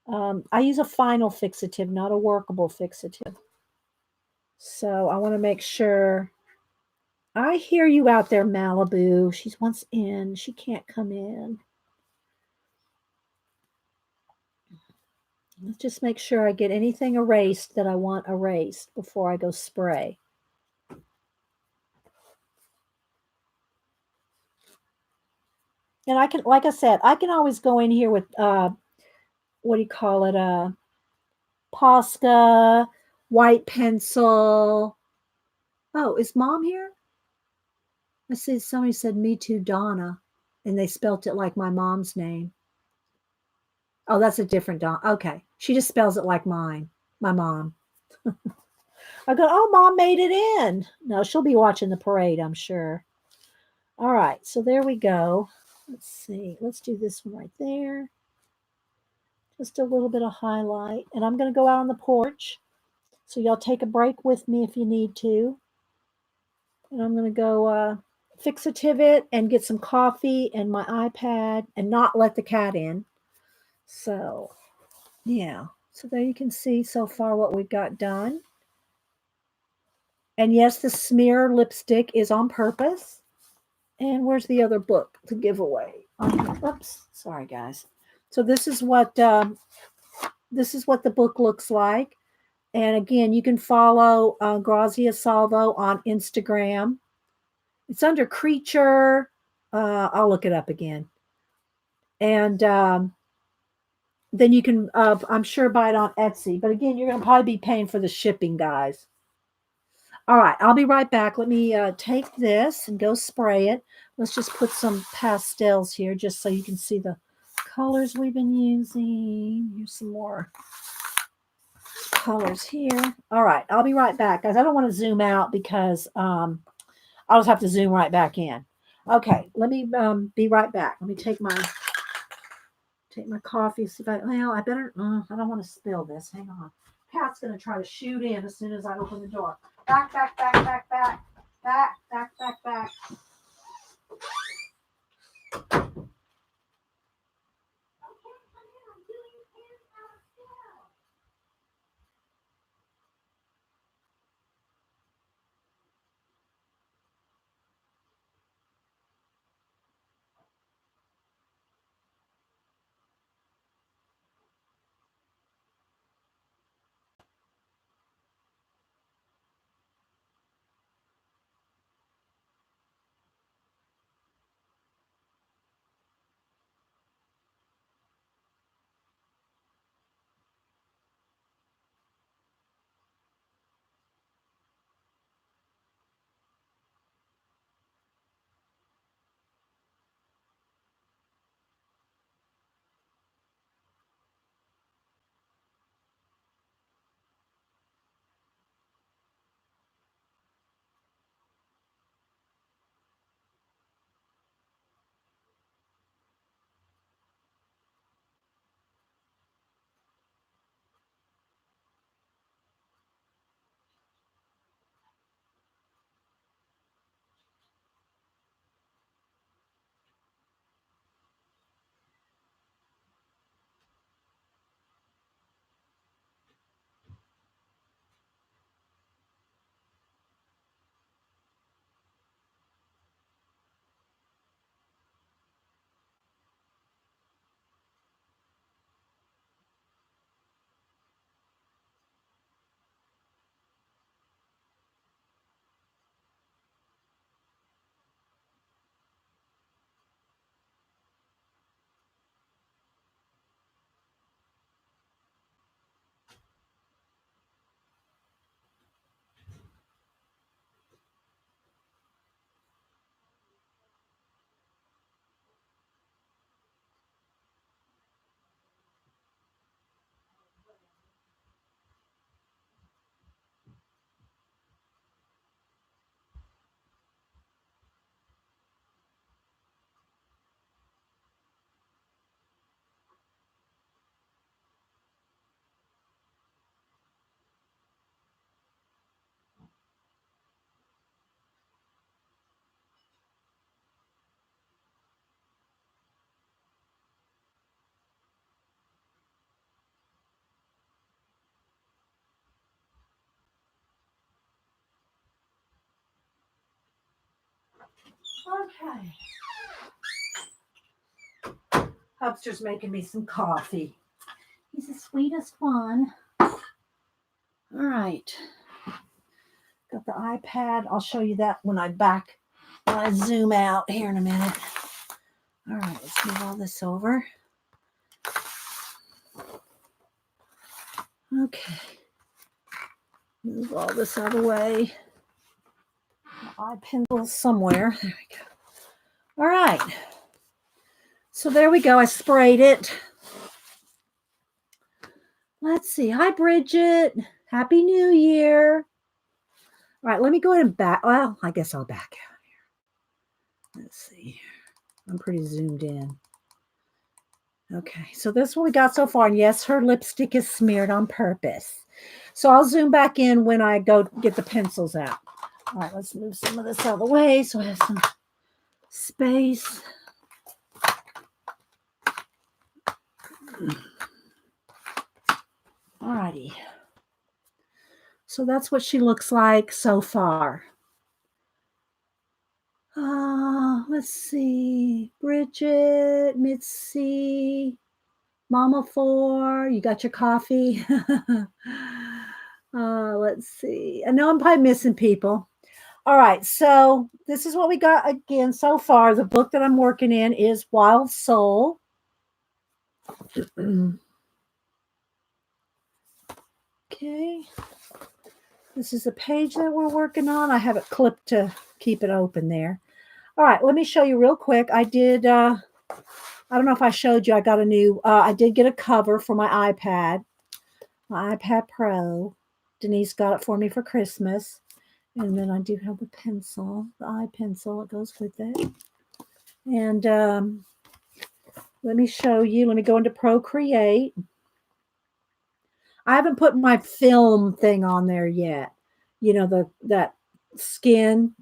I use a final fixative, not a workable fixative. So I want to make sure. I hear you out there, Malibu. She's once in. She can't come in. Let's just make sure I get anything erased that I want erased before I go spray. And I can, like I said, I can always go in here with, what do you call it? Posca, white pencil. Oh, is Mom here? I see somebody said, me too, Donna. And they spelt it like my mom's name. Oh, that's a different Donna. Okay. She just spells it like mine, my mom. I go, oh, Mom made it in. No, she'll be watching the parade, I'm sure. All right. So there we go. Let's see. Let's do this one right there. Just a little bit of highlight. And I'm going to go out on the porch. So y'all take a break with me if you need to. And I'm going to go fixative it and get some coffee and my iPad and not let the cat in. So, yeah. So there you can see so far what we've got done. And yes, the smear lipstick is on purpose. And where's the other book to give away? Oops, sorry guys. So this is what the book looks like. And again, you can follow Grazia Salvo on Instagram. It's under Creature. I'll look it up again. And then you can, I'm sure, buy it on Etsy. But again, you're going to probably be paying for the shipping, guys. All right, I'll be right back. Let me take this and go spray it. Let's just put some pastels here just so you can see the colors we've been using. Here's some more colors here. All right, I'll be right back, guys. I don't want to zoom out because I'll just have to zoom right back in. Okay, let me be right back. Let me take my coffee. See if I better. I don't want to spill this. Hang on. Cat's gonna try to shoot in as soon as I open the door. Back, back, back, back, back, back, back, back, back. Okay. Hubster's making me some coffee. He's the sweetest one. All right. Got the iPad. I'll show you that when I zoom out here in a minute. All right, let's move all this over. Okay. Move all this out of the way. Eye pencil somewhere. There we go. All right. So there we go. I sprayed it. Let's see. Hi, Bridget. Happy New Year. All right, let me go ahead and back. Well, I guess I'll back out here. Let's see. I'm pretty zoomed in. Okay, so this is what we got so far. And yes, her lipstick is smeared on purpose. So I'll zoom back in when I go get the pencils out. All right, let's move some of this out of the way so I have some space. All righty. So that's what she looks like so far. Let's see. Bridget, Mitzi, Mama 4, you got your coffee? Let's see. I know I'm probably missing people. All right, so this is what we got again so far. The book that I'm working in is Wild Soul. Okay. This is a page that we're working on. I have it clipped to keep it open there. All right, let me show you real quick. I did, I don't know if I showed you, I got a new, I did get a cover for my iPad Pro. Denise got it for me for Christmas. And then I do have the pencil, the eye pencil, it goes with it. And let me show you, let me go into Procreate. I haven't put my film thing on there yet. You know, that skin.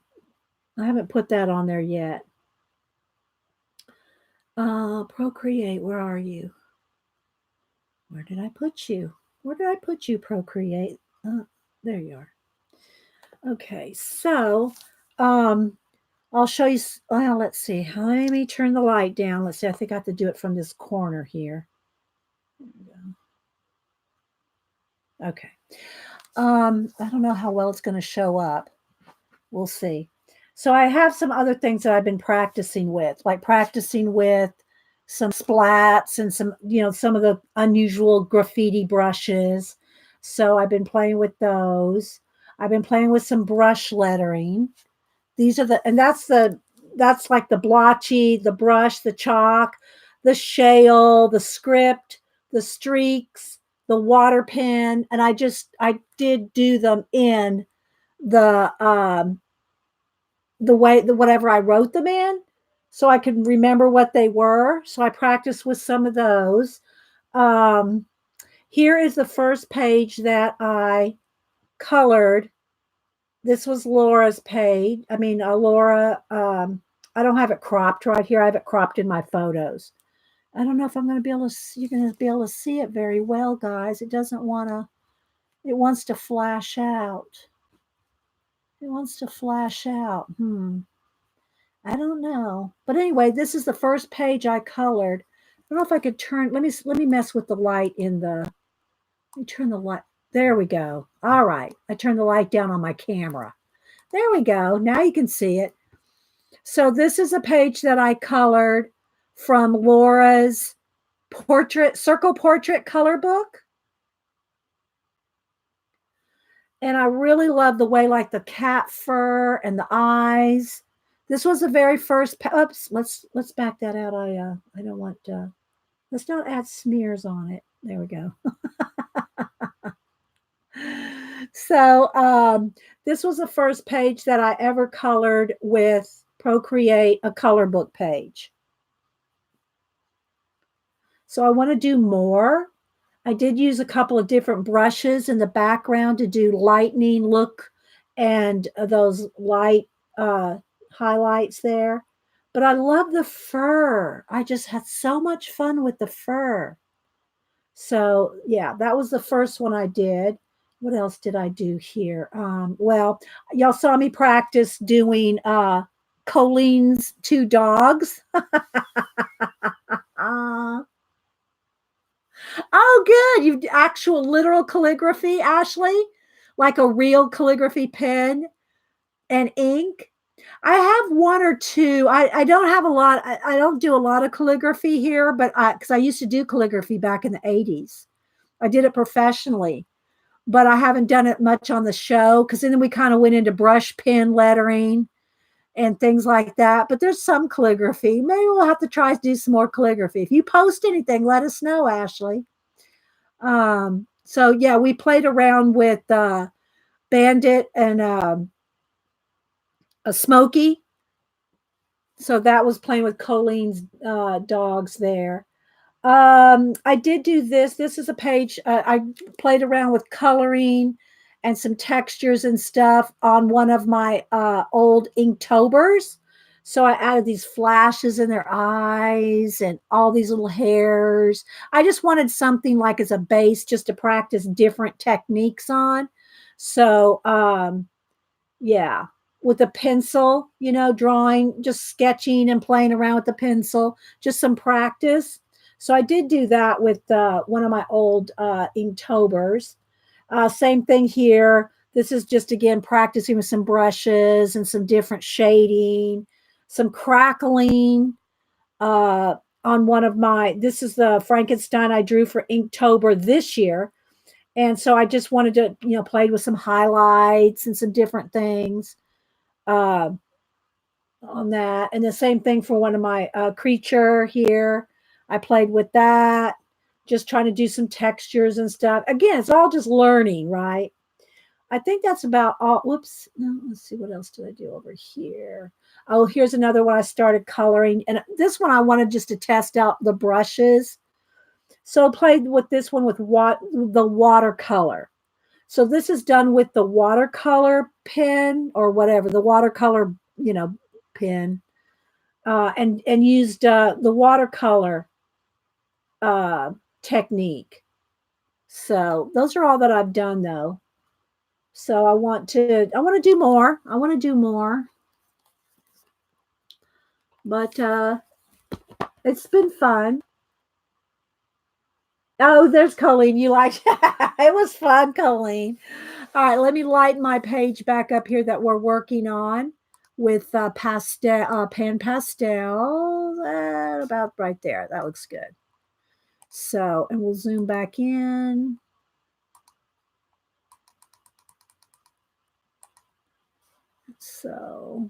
I haven't put that on there yet. Procreate, where are you? Where did I put you? Where did I put you, Procreate? There you are. Okay, so I'll show you. Well, let's see. Let me turn the light down. Let's see. I think I have to do it from this corner here. There we go. Okay. I don't know how well it's going to show up. We'll see. So I have some other things that I've been practicing with, like practicing with some splats and some, you know, some of the unusual graffiti brushes. So I've been playing with those. I've been playing with some brush lettering. These are that's like the blotchy, the brush, the chalk, the shale, the script, the streaks, the water pen. And I did do them in the whatever I wrote them in, so I could remember what they were. So I practiced with some of those. Here is the first page that I colored. This was Laura's page. I mean, Laura, I don't have it cropped right here. I have it cropped in my photos. I don't know if I'm going to be able to, you're going to be able to see it very well, guys. It wants to flash out. It wants to flash out. I don't know. But anyway, this is the first page I colored. I don't know if I could turn, let me mess with the light let me turn the light. There we go. All right. I turned the light down on my camera. There we go. Now you can see it. So this is a page that I colored from Laura's circle portrait color book. And I really love the way, like the cat fur and the eyes. This was the very first. Oops, let's back that out. I don't want. Let's not add smears on it. There we go. So this was the first page that I ever colored with Procreate, a color book page. So I want to do more. I did use a couple of different brushes in the background to do lightning look and those light highlights there. But I love the fur. I just had so much fun with the fur. So yeah, that was the first one I did. What else did I do here? Well, y'all saw me practice doing Colleen's two dogs. Oh, good. You've actual literal calligraphy, Ashley, like a real calligraphy pen and ink. I have one or two. I don't have a lot. I don't do a lot of calligraphy here, but because I used to do calligraphy back in the 80s. I did it professionally, but I haven't done it much on the show because then we kind of went into brush pen lettering and things like that. But there's some calligraphy. Maybe we'll have to try to do some more calligraphy. If you post anything, let us know, Ashley. So yeah, we played around with Bandit and a Smokey. So that was playing with Colleen's dogs there. I did do this. This is a page. I played around with coloring and some textures and stuff on one of my old Inktobers. So I added these flashes in their eyes and all these little hairs. I just wanted something like as a base just to practice different techniques on. So yeah, with a pencil, drawing, just sketching and playing around with the pencil, just some practice. So I did do that with one of my old Inktobers. Same thing here. This is just, again, practicing with some brushes and some different shading, some crackling on one of this is the Frankenstein I drew for Inktober this year. And so I just wanted to, play with some highlights and some different things on that. And the same thing for one of my creature here. I played with that, just trying to do some textures and stuff. Again, it's all just learning, right? I think that's about all. Whoops. No, let's see. What else did I do over here? Oh, here's another one I started coloring. And this one I wanted just to test out the brushes. So I played with this one with the watercolor. So this is done with the watercolor pen or whatever, the watercolor, pen, and used the watercolor technique. So those are all that I've done though. So I want to do more. But it's been fun. Oh, there's Colleen. You liked it was fun, Colleen. All right, let me lighten my page back up here that we're working on with pan pastels. About right there. That looks good. So, and we'll zoom back in. So,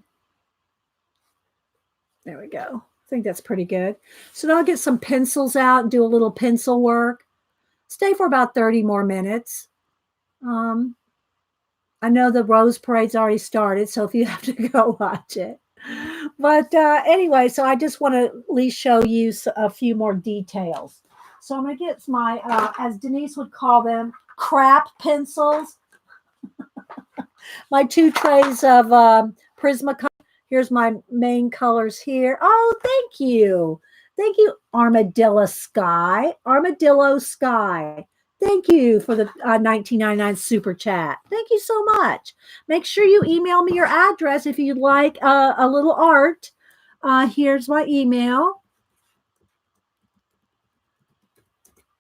there we go. I think that's pretty good. So now I'll get some pencils out and do a little pencil work. Stay for about 30 more minutes. I know the Rose Parade's already started, so if you have to go watch it. But anyway, so I just want to at least show you a few more details. So I'm going to get my, as Denise would call them, crap pencils. My 2 trays of Prismacolor. Here's my main colors here. Oh, thank you. Thank you, Armadillo Sky. Thank you for the $19.99 super chat. Thank you so much. Make sure you email me your address if you'd like a little art. Here's my email.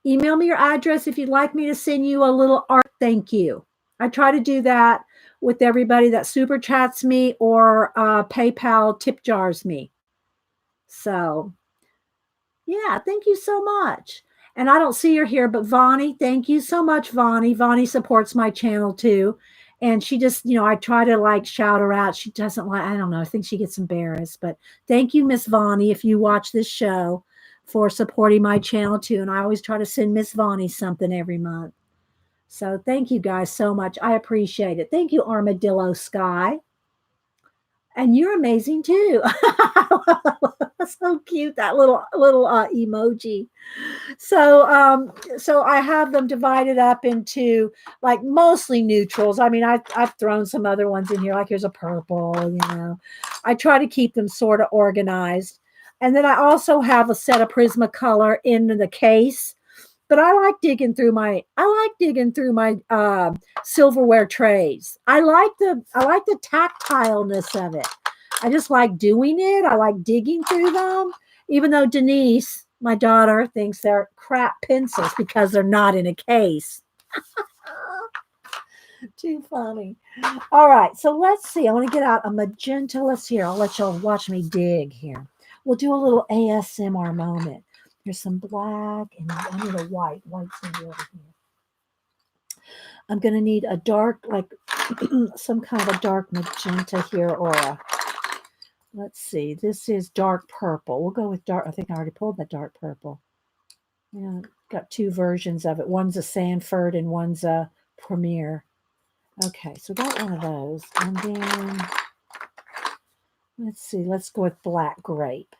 Email me your address if you'd like me to send you a little art. Thank you. I try to do that with everybody that super chats me or PayPal tip jars me. So, yeah, thank you so much. And I don't see her here, but Vonnie, thank you so much, Vonnie. Vonnie supports my channel too. And she just, I try to shout her out. She doesn't I don't know. I think she gets embarrassed. But thank you, Miss Vonnie, if you watch this show, for supporting my channel too. And I always try to send Miss Vonnie something every month. So thank you guys so much. I appreciate it. Thank you, Armadillo Sky. And you're amazing too. So cute, that little emoji. So so I have them divided up into mostly neutrals. I mean, I've thrown some other ones in here, like here's a purple, I try to keep them sort of organized. And then I also have a set of Prismacolor in the case. But I like digging through my silverware trays. I like the tactileness of it. I just like doing it. I like digging through them, even though Denise, my daughter, thinks they're crap pencils because they're not in a case. Too funny. All right, so let's see. I want to get out a magenta. Let's see here. I'll let y'all watch me dig here. We'll do a little ASMR moment. There's some black, and I need a white. White's going to be over here. I'm going to need a dark, like some kind of a dark magenta here, or a, let's see. This is dark purple. We'll go with dark. I think I already pulled that dark purple. Yeah, got two versions of it. One's a Sanford and one's a Premier. Okay, so got one of those. And then, let's see, let's go with black grape.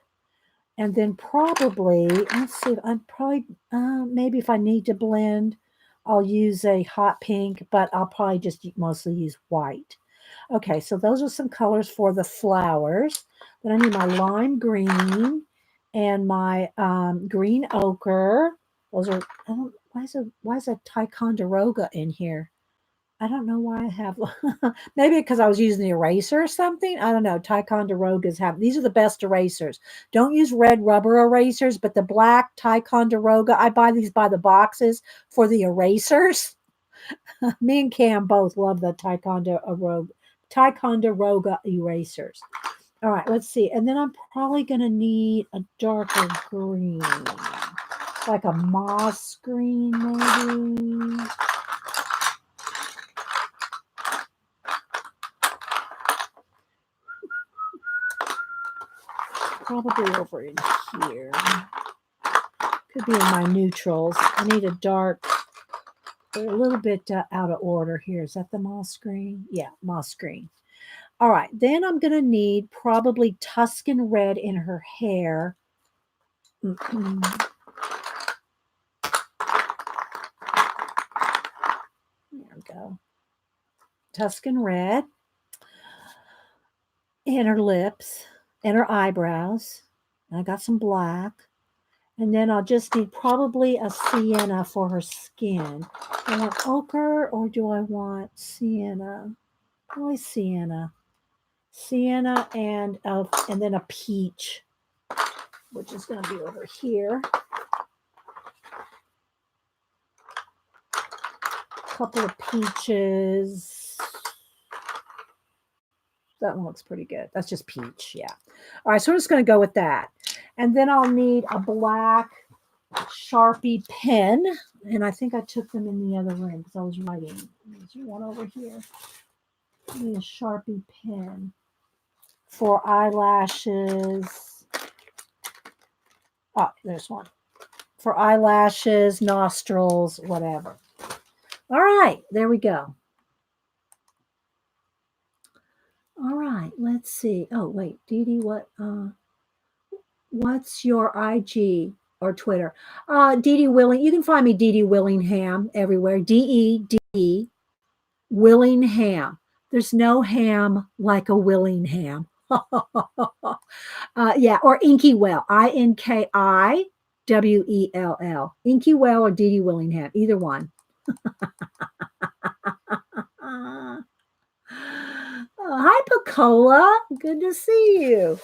And then probably, let's see, I'm probably, maybe if I need to blend, I'll use a hot pink, but I'll probably just mostly use white. Okay, so those are some colors for the flowers. Then I need my lime green and my green ochre. Those are, why is a Ticonderoga in here? I don't know why I have, maybe because I was using the eraser or something. I don't know. Ticonderogas have, these are the best erasers. Don't use red rubber erasers, but the black Ticonderoga, I buy these by the boxes for the erasers. Me and Cam both love the Ticonderoga erasers. All right, let's see. And then I'm probably going to need a darker green, like a moss green maybe. Probably over in here. Could be in my neutrals. I need a dark, a little bit out of order here. Is that the moss green? Yeah, moss green. All right, then I'm going to need probably Tuscan red in her hair. There we go. Tuscan red in her lips and her eyebrows. I got some black. And then I'll just need probably a sienna for her skin. Do I want ochre or do I want sienna? Probably sienna. Sienna and then a peach, which is going to be over here. A couple of peaches. That one looks pretty good. That's just peach, yeah. All right, so we're just going to go with that. And then I'll need a black Sharpie pen. And I think I took them in the other room because I was writing. There's one over here. I need a Sharpie pen for eyelashes. Oh, there's one. For eyelashes, nostrils, whatever. All right, there we go. All right, let's see. Oh, wait, Dee Dee, what's your IG or Twitter? Dee Dee Willing. You can find me Dee Dee Willingham everywhere. DED Willingham. There's no ham like a Willingham. Yeah, or Inky Well. INKIWELL. Inky Well or Dee Dee Willingham. Either one. Hi, Picola. Good to see you.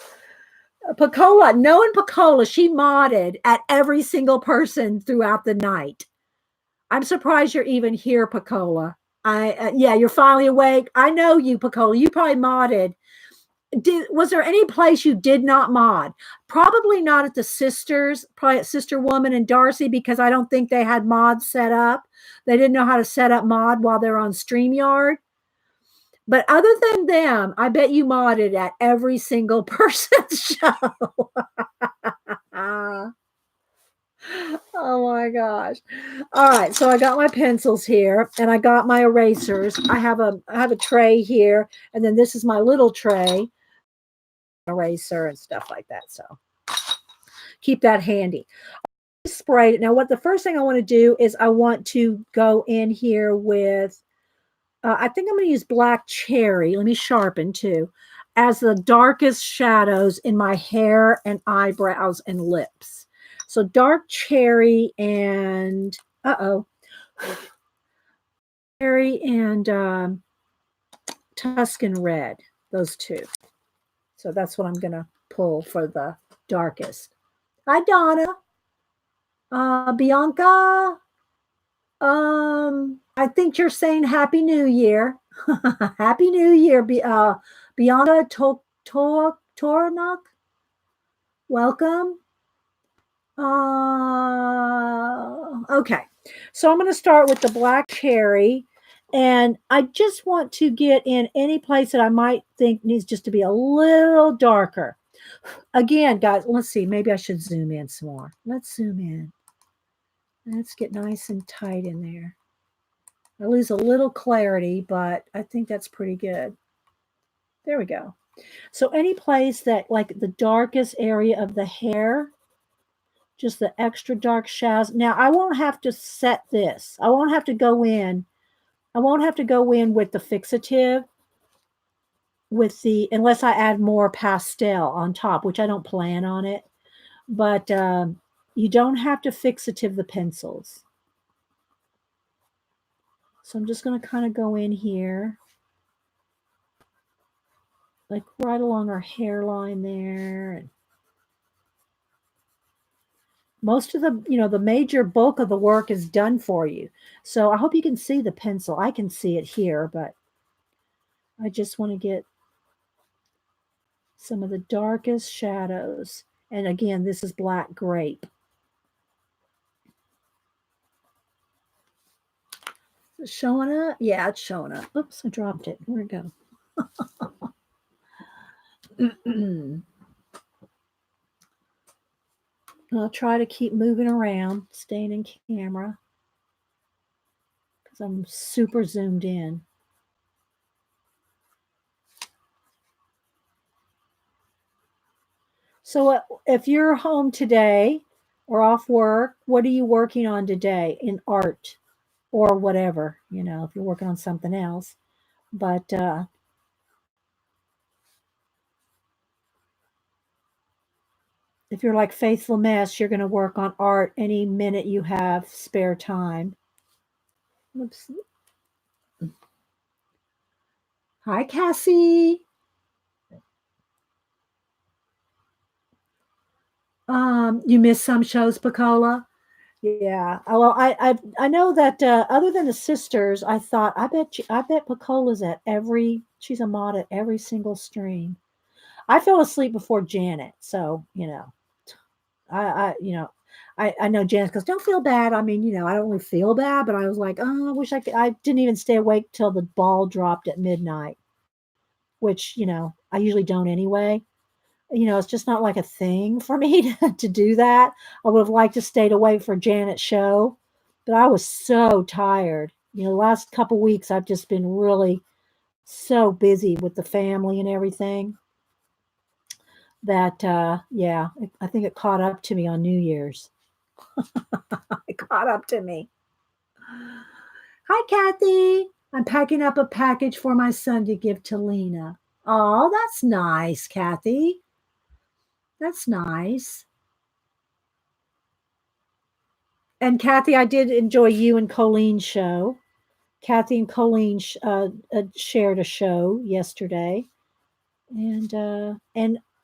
Picola, knowing Picola, she modded at every single person throughout the night. I'm surprised you're even here, Picola. Yeah, you're finally awake. I know you, Picola. You probably modded. Was there any place you did not mod? Probably not at the sisters, probably at Sister Woman and Darcy, because I don't think they had mods set up. They didn't know how to set up mod while they're on StreamYard. But other than them, I bet you modded at every single person's show. Oh my gosh. All right, so I got my pencils here and I got my erasers. I have a tray here, and then this is my little tray eraser and stuff like that. So keep that handy. Sprayed it. Now what the first thing I want to do is I want to go in here with I think I'm going to use black cherry. Let me sharpen too, as the darkest shadows in my hair and eyebrows and lips. So dark cherry and cherry and Tuscan red. Those two. So that's what I'm going to pull for the darkest. Hi, Donna. Bianca. I think you're saying Happy New Year. Happy New Year, Bianca Toranok. Welcome. Okay, so I'm going to start with the black cherry, and I just want to get in any place that I might think needs just to be a little darker. Again, guys, let's see. Maybe I should zoom in some more. Let's zoom in. Let's get nice and tight in there. I lose a little clarity, but I think that's pretty good. There we go. So any place that, like the darkest area of the hair, just the extra dark shadows. Now I won't have to set this. I won't have to go in. I won't have to go in with the fixative with the, unless I add more pastel on top, which I don't plan on it. But you don't have to fixative the pencils. So I'm just going to kind of go in here, like right along our hairline there. And most of the, the major bulk of the work is done for you. So I hope you can see the pencil. I can see it here, but I just want to get some of the darkest shadows. And again, this is black grape. Is it showing up? Yeah, it's showing up. Oops, I dropped it. Where'd it go? I'll try to keep moving around, staying in camera, because I'm super zoomed in. So if you're home today or off work, what are you working on today in art or whatever, if you're working on something else? But if you're like Faithful Mess, you're going to work on art any minute you have spare time. Oops. Hi, Cassie. You missed some shows, Pacola? Yeah. Well, I know that other than the sisters, I thought I bet Pacola's at she's a mod at every single stream. I fell asleep before Janet, so I know Janet goes, don't feel bad. I mean, I don't really feel bad, but I was like, oh, I wish I could. I didn't even stay awake till the ball dropped at midnight, which I usually don't anyway. It's just not like a thing for me to do that. I would have liked to stayed awake for Janet's show, but I was so tired. The last couple weeks I've just been really so busy with the family and everything that yeah, I think it caught up to me on New Year's. It caught up to me. Hi, Kathy. I'm packing up a package for my son to give to Lena. Oh, that's nice, Kathy. That's nice. And Kathy, I did enjoy you and Colleen's show. Kathy and Colleen shared a show yesterday, and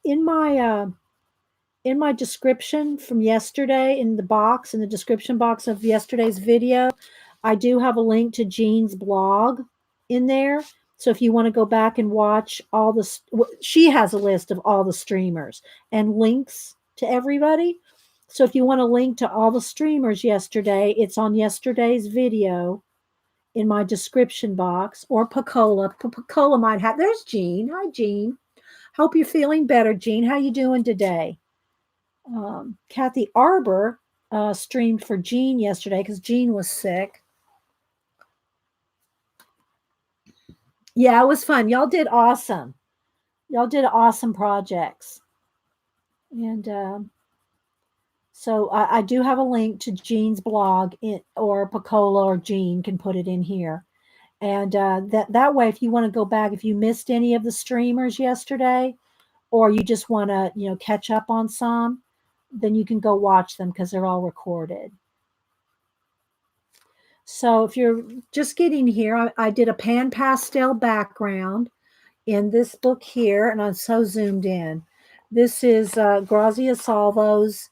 in my description from yesterday, in the description box of yesterday's video, I do have a link to Jean's blog in there. So if you want to go back and watch she has a list of all the streamers and links to everybody. So if you want to link to all the streamers yesterday, it's on yesterday's video in my description box, or Pacola. Pacola might have. There's Jean. Hi, Jean. Hope you're feeling better, Jean. How you doing today? Kathy Arbor streamed for Jean yesterday because Jean was sick. Yeah, it was fun. Y'all did awesome. Y'all did awesome projects. And so I do have a link to Jean's blog, or Pacola or Jean can put it in here. And that way, if you want to go back, if you missed any of the streamers yesterday, or you just want to, catch up on some, then you can go watch them because they're all recorded. So if you're just getting here, I did a pan pastel background in this book here, and I'm so zoomed in. This is Grazia Salvo's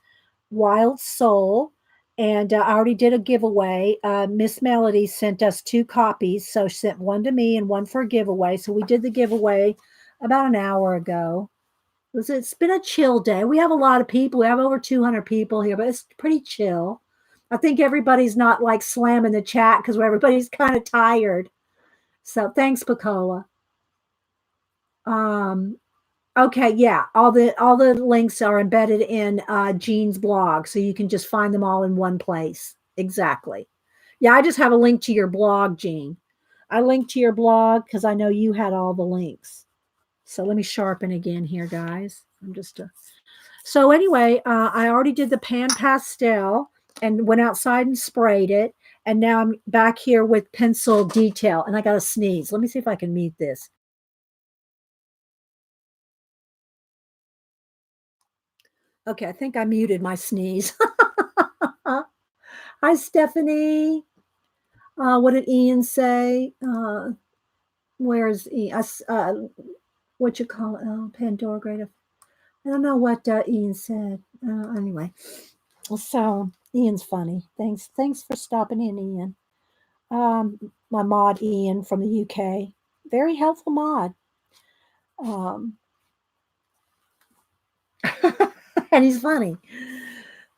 Wild Soul. And I already did a giveaway. Miss Melody sent us 2 copies. So she sent one to me and one for a giveaway. So we did the giveaway about an hour ago. It's been a chill day. We have a lot of people. We have over 200 people here, but it's pretty chill. I think everybody's not like slamming the chat because everybody's kind of tired. So thanks, Pacola. Okay, yeah. All the links are embedded in Jean's blog, so you can just find them all in one place. Exactly. Yeah, I just have a link to your blog, Jean. I linked to your blog because I know you had all the links. So let me sharpen again here, guys. I'm just So anyway, I already did the pan pastel and went outside and sprayed it, and now I'm back here with pencil detail, and I got to sneeze. Let me see if I can mute this. Okay, I think I muted my sneeze. Hi, Stephanie. What did Ian say? Where's Ian? What you call it? Oh, Pandora Great. I don't know what Ian said. Anyway, so Ian's funny. Thanks for stopping in, Ian. My mod Ian from the UK, very helpful mod. And he's funny.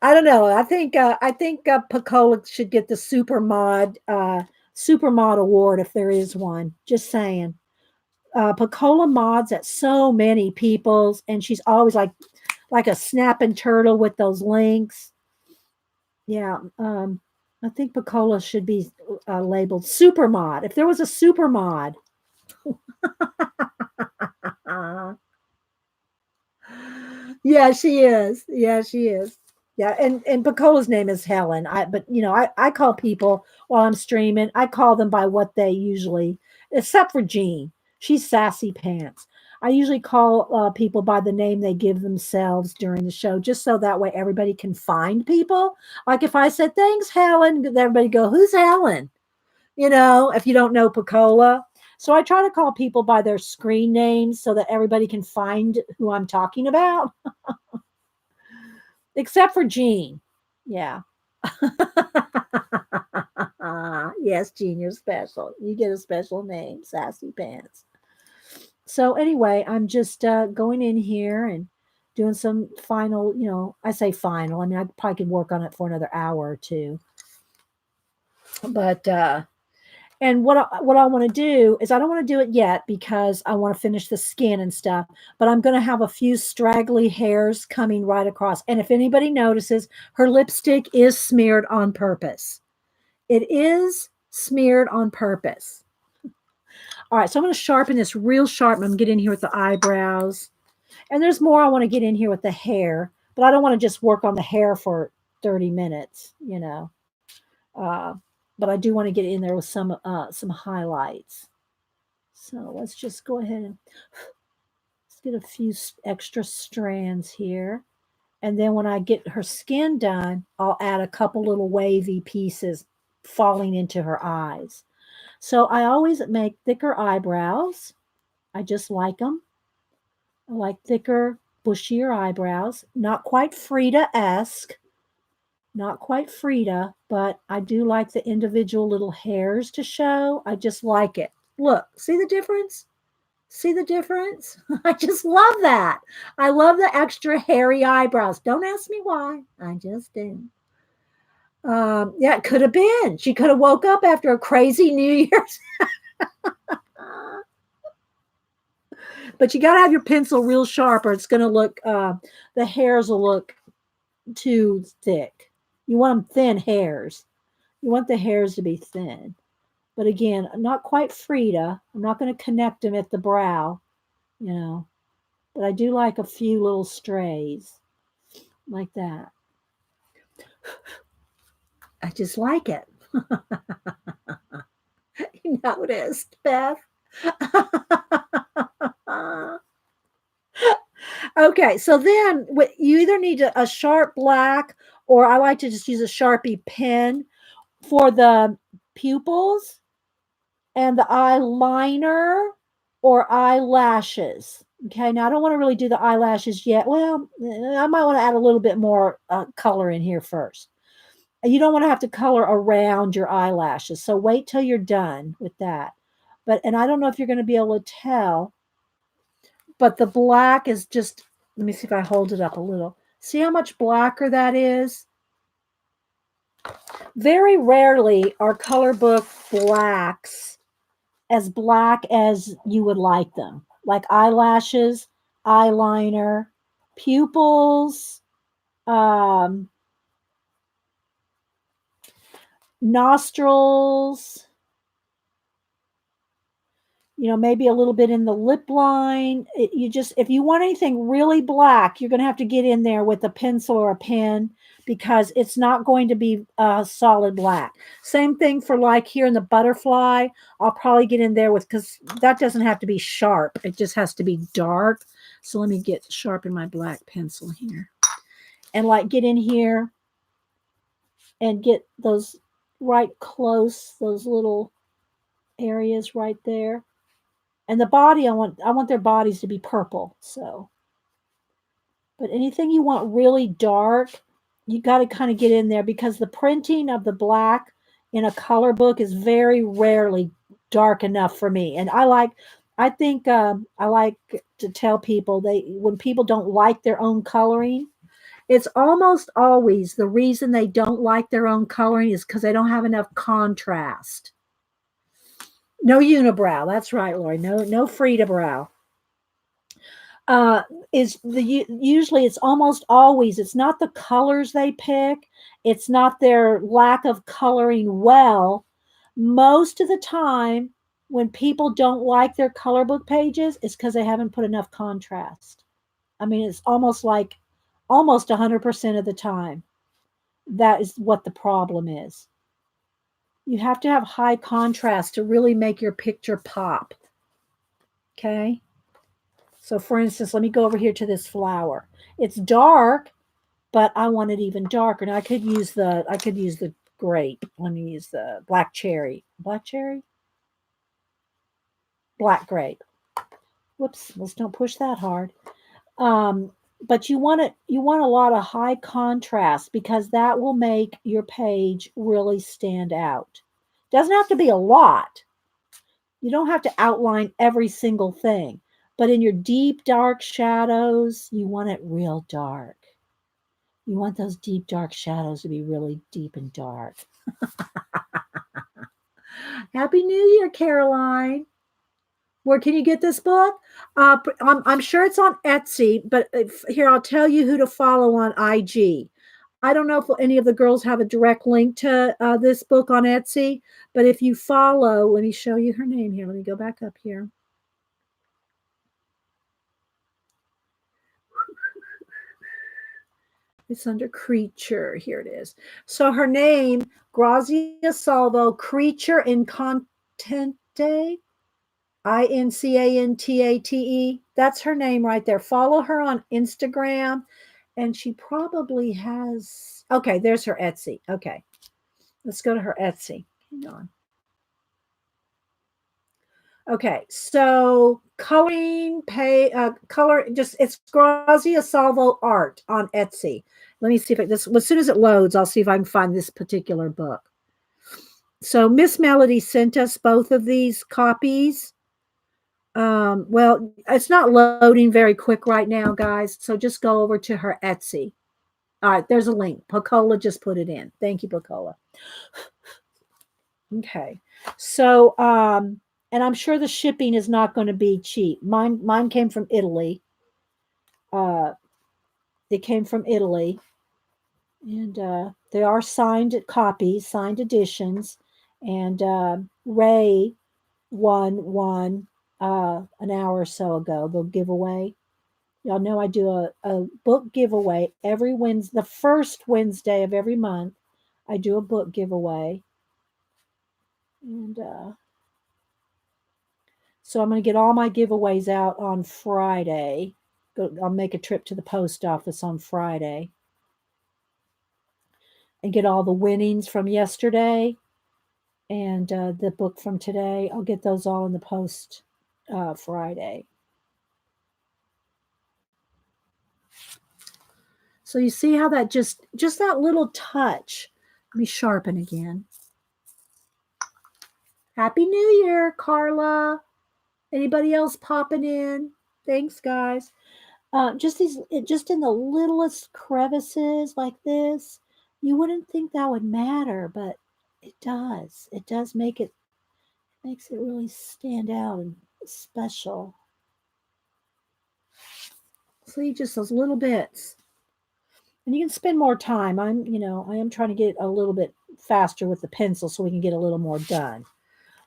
I don't know. I think Pacola should get the super mod award if there is one. Just saying. Pacola mods at so many people's, and she's always like a snapping turtle with those links. Yeah. I think Pacola should be labeled super mod. If there was a super mod. Yeah, she is. Yeah, she is. Yeah, and Pacola's name is Helen. But I call people while I'm streaming. I call them by what they usually, except for Jean. She's Sassy Pants. I usually call people by the name they give themselves during the show, just so that way everybody can find people. Like if I said thanks, Helen, everybody go, who's Helen? If you don't know Pacola. So I try to call people by their screen names so that everybody can find who I'm talking about. Except for Jean. Yeah. Yes, Jean, you're special. You get a special name, Sassy Pants. So anyway, I'm just going in here and doing some final, I say final. I mean, I probably could work on it for another hour or two. But and what I want to do is I don't want to do it yet because I want to finish the skin and stuff, but I'm going to have a few straggly hairs coming right across. And if anybody notices, her lipstick is smeared on purpose. It is smeared on purpose. All right, so I'm going to sharpen this real sharp. I'm going to get in here with the eyebrows. And there's more I want to get in here with the hair, but I don't want to just work on the hair for 30 minutes, but I do want to get in there with some highlights. So let's just go ahead and let's get a few extra strands here. And then when I get her skin done, I'll add a couple little wavy pieces falling into her eyes. So I always make thicker eyebrows. I just like them. I like thicker, bushier eyebrows. Not quite Frida-esque. Not quite Frida, but I do like the individual little hairs to show. I just like it. Look, see the difference? See the difference? I just love that. I love the extra hairy eyebrows. Don't ask me why. I just do. Yeah, it could have been. She could have woke up after a crazy New Year's. But you got to have your pencil real sharp or it's going to look, the hairs will look too thick. You want them thin hairs. You want the hairs to be thin. But again, not quite Frida. I'm not going to connect them at the brow, but I do like a few little strays like that. I just like it. You noticed, Beth? Okay, so then you either need a sharp black or I like to just use a Sharpie pen for the pupils and the eyeliner. or eyelashes. Okay, now I don't want to really do the eyelashes yet. Well, I might want to add a little bit more color in here first. You don't want to have to color around your eyelashes, so wait till you're done with that. But and I don't know if you're going to be able to tell, but the black is just, let me see if I hold it up a little. See how much blacker that is? Very rarely are color book blacks as black as you would like them, like eyelashes, eyeliner, pupils, um, nostrils, maybe a little bit in the lip line. You just, if you want anything really black, you're going to have to get in there with a pencil or a pen because it's not going to be solid black. Same thing for like here in the butterfly. I'll probably get in there with, because that doesn't have to be sharp. It just has to be dark. So let me get sharpen my black pencil here and like get in here and get those right close, those little areas right there. And the body, I want their bodies to be purple. So, but anything you want really dark, you got to kind of get in there because the printing of the black in a color book is very rarely dark enough for me. And I think I like to tell people when people don't like their own coloring, it's almost always the reason they don't like their own coloring is because they don't have enough contrast. No unibrow. That's right, Lori. No Frida brow. uh is usually it's almost always, it's not the colors they pick, it's not their lack of coloring well. Most of the time when people don't like their color book pages, it's because they haven't put enough contrast. I mean, it's almost like almost 100% of the time that is what the problem is. You have to have high contrast to really make your picture pop. Okay. So for instance, let me go over here to this flower. It's dark, but I want it even darker. Now I could use the grape. Let me use the black cherry. Black cherry? Black grape. Whoops, let's don't push that hard. Um, but you want a lot of high contrast because that will make your page really stand out. Doesn't have to be a lot. You don't have to outline every single thing. But in your deep dark shadows, you want it real dark. You want those deep dark shadows to be really deep and dark. Happy New Year, Caroline. Where can you get this book? I'm sure it's on Etsy, but here I'll tell you who to follow on IG. I don't know if any of the girls have a direct link to this book on Etsy, but if you follow, let me show you her name here. Let me go back up here. It's under creature. Here it is. So her name, Grazia Salvo, Creature Incontate, Incantate. That's her name right there. Follow her on Instagram. And she probably has, okay, there's her Etsy. Okay. Let's go to her Etsy. Hang on. Okay, so coloring pay color, just it's Grazia Salvo art on Etsy. Let me see if this as soon as it loads, I'll see if I can find this particular book. So Miss Melody sent us both of these copies. Well, it's not loading very quick right now, guys. So just go over to her Etsy. All right, there's a link. Pocola just put it in. Thank you, Pocola. Okay. So and I'm sure the shipping is not going to be cheap. Mine came from Italy. Uh they came from Italy, and they are signed copies, signed editions, and Ray won one an hour or so ago, the giveaway. Y'all know I do a book giveaway every Wednesday, the first Wednesday of every month. I do a book giveaway. And so I'm going to get all my giveaways out on Friday. I'll make a trip to the post office on Friday and get all the winnings from yesterday and the book from today. I'll get those all in the post Friday. So you see how that just that little touch. Let me sharpen again. Happy New Year, Carla. Anybody else popping in? Thanks, guys. Just just in the littlest crevices like this, you wouldn't think that would matter, but it does. It does makes it really stand out and special. See, just those little bits. And you can spend more time. I am trying to get a little bit faster with the pencil so we can get a little more done.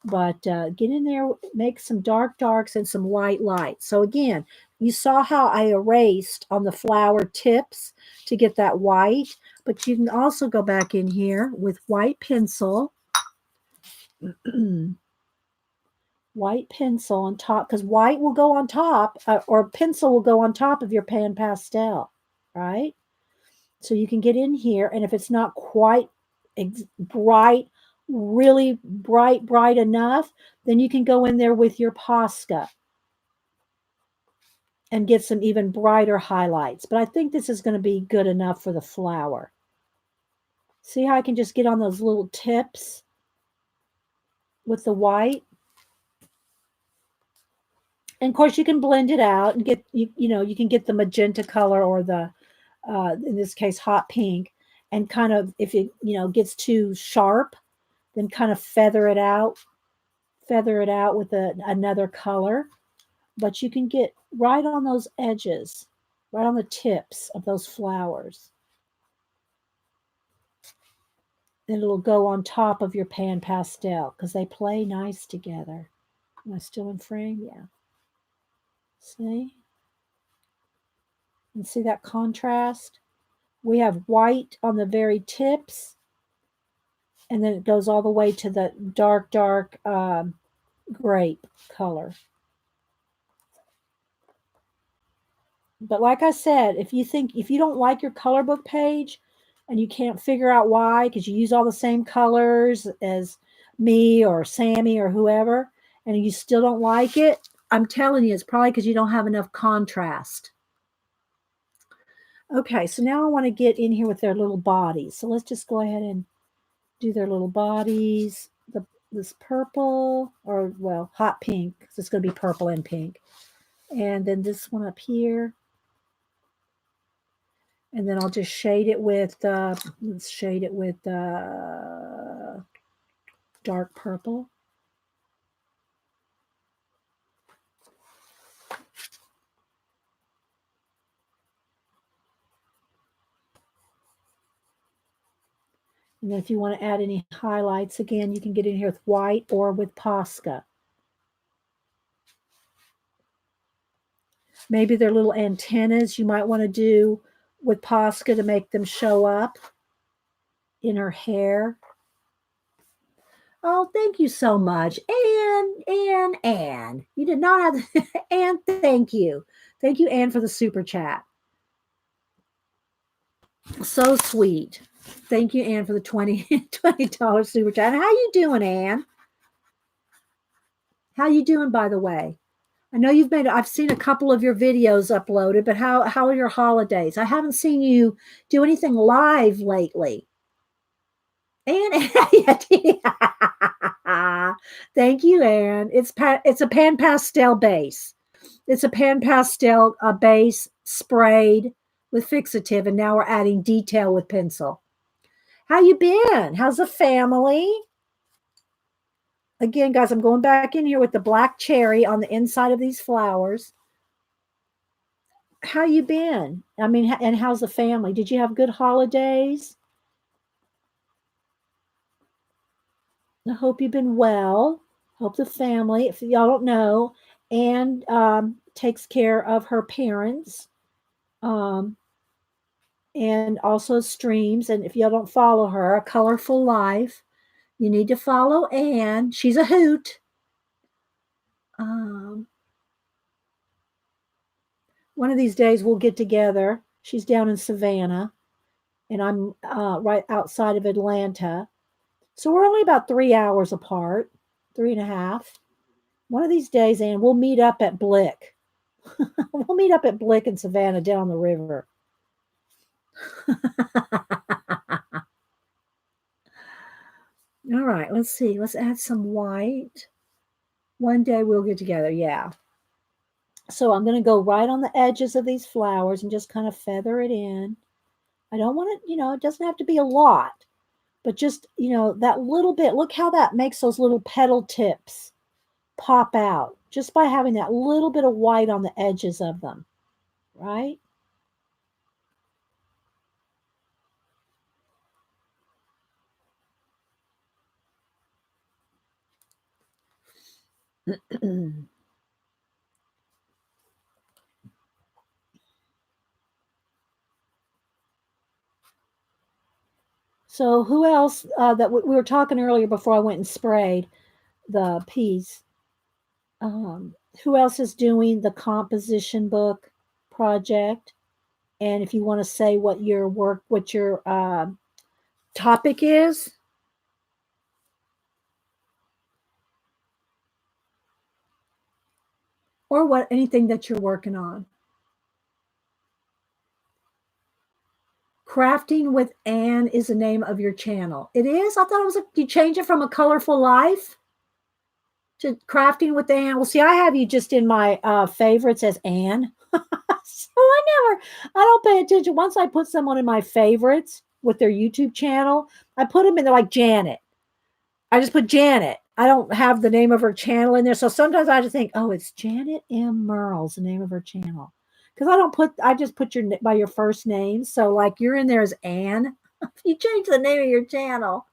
But get in there, make some dark darks and some light lights. So again, you saw how I erased on the flower tips to get that white, but you can also go back in here with white pencil, white pencil on top, because white will go on top, or pencil will go on top of your pan pastel, right? So you can get in here, and if it's not quite bright, really bright enough, then you can go in there with your Posca and get some even brighter highlights. But I think this is going to be good enough for the flower. See how I can just get on those little tips with the white? And of course you can blend it out and get, you can get the magenta color or the, in this case, hot pink, and kind of, if it, gets too sharp, then kind of feather it out with another color. But you can get right on those edges, right on the tips of those flowers. And it'll go on top of your pan pastel because they play nice together. Am I still in frame? Yeah. See? And see that contrast? We have white on the very tips, and then it goes all the way to the dark grape color. But like I said, if you don't like your color book page and you can't figure out why, because you use all the same colors as me or Sammy or whoever, and you still don't like it, I'm telling you, it's probably because you don't have enough contrast. Okay, so now I want to get in here with their little bodies. So let's just go ahead and do their little bodies. This purple, or well, hot pink, because it's going to be purple and pink. And then this one up here. And then I'll just shade it with, let's shade it with dark purple. And then if you want to add any highlights, again, you can get in here with white or with Posca. Maybe their little antennas you might want to do with Posca to make them show up in her hair. Oh, thank you so much. Anne. You did not have to. Anne, thank you. Thank you, Anne, for the super chat. So sweet. Thank you, Anne, for the $20 super chat. How you doing, Anne? How you doing, by the way? I know I've seen a couple of your videos uploaded, but how are your holidays? I haven't seen you do anything live lately. Anne, thank you, Anne. It's a pan pastel base. It's a pan pastel base sprayed with fixative, and now we're adding detail with pencil. How you been? How's the family? Again, guys, I'm going back in here with the black cherry on the inside of these flowers. How you been? I mean, and how's the family? Did you have good holidays? I hope you've been well. Hope the family, if y'all don't know, Anne takes care of her parents and also streams. And if y'all don't follow her, A Colorful Life, you need to follow Anne. She's a hoot. One of these days we'll get together. She's down in Savannah, and I'm right outside of Atlanta. So we're only about 3 hours apart, 3.5. One of these days, Ann, we'll meet up at Blick. We'll meet up at Blick in Savannah down the river. All right, let's see. Let's add some white. One day we'll get together. Yeah. So I'm going to go right on the edges of these flowers and just kind of feather it in. I don't want it, it doesn't have to be a lot, but just, that little bit. Look how that makes those little petal tips pop out just by having that little bit of white on the edges of them, right? So who else that we were talking earlier before I went and sprayed the peas? Um, who else is doing the composition book project? And if you want to say what your topic is, or what anything that you're working on. Crafting with Anne is the name of your channel. It is? I thought it was you change it from A Colorful Life to Crafting with Anne. Well, see, I have you just in my favorites as Anne. So I don't pay attention. Once I put someone in my favorites with their YouTube channel, I put them in there like Janet. I just put Janet. I don't have the name of her channel in there. So sometimes I just think, oh, it's Janet M. Merle's the name of her channel. Because I just put your by your first name. So like you're in there as Anne. You change the name of your channel.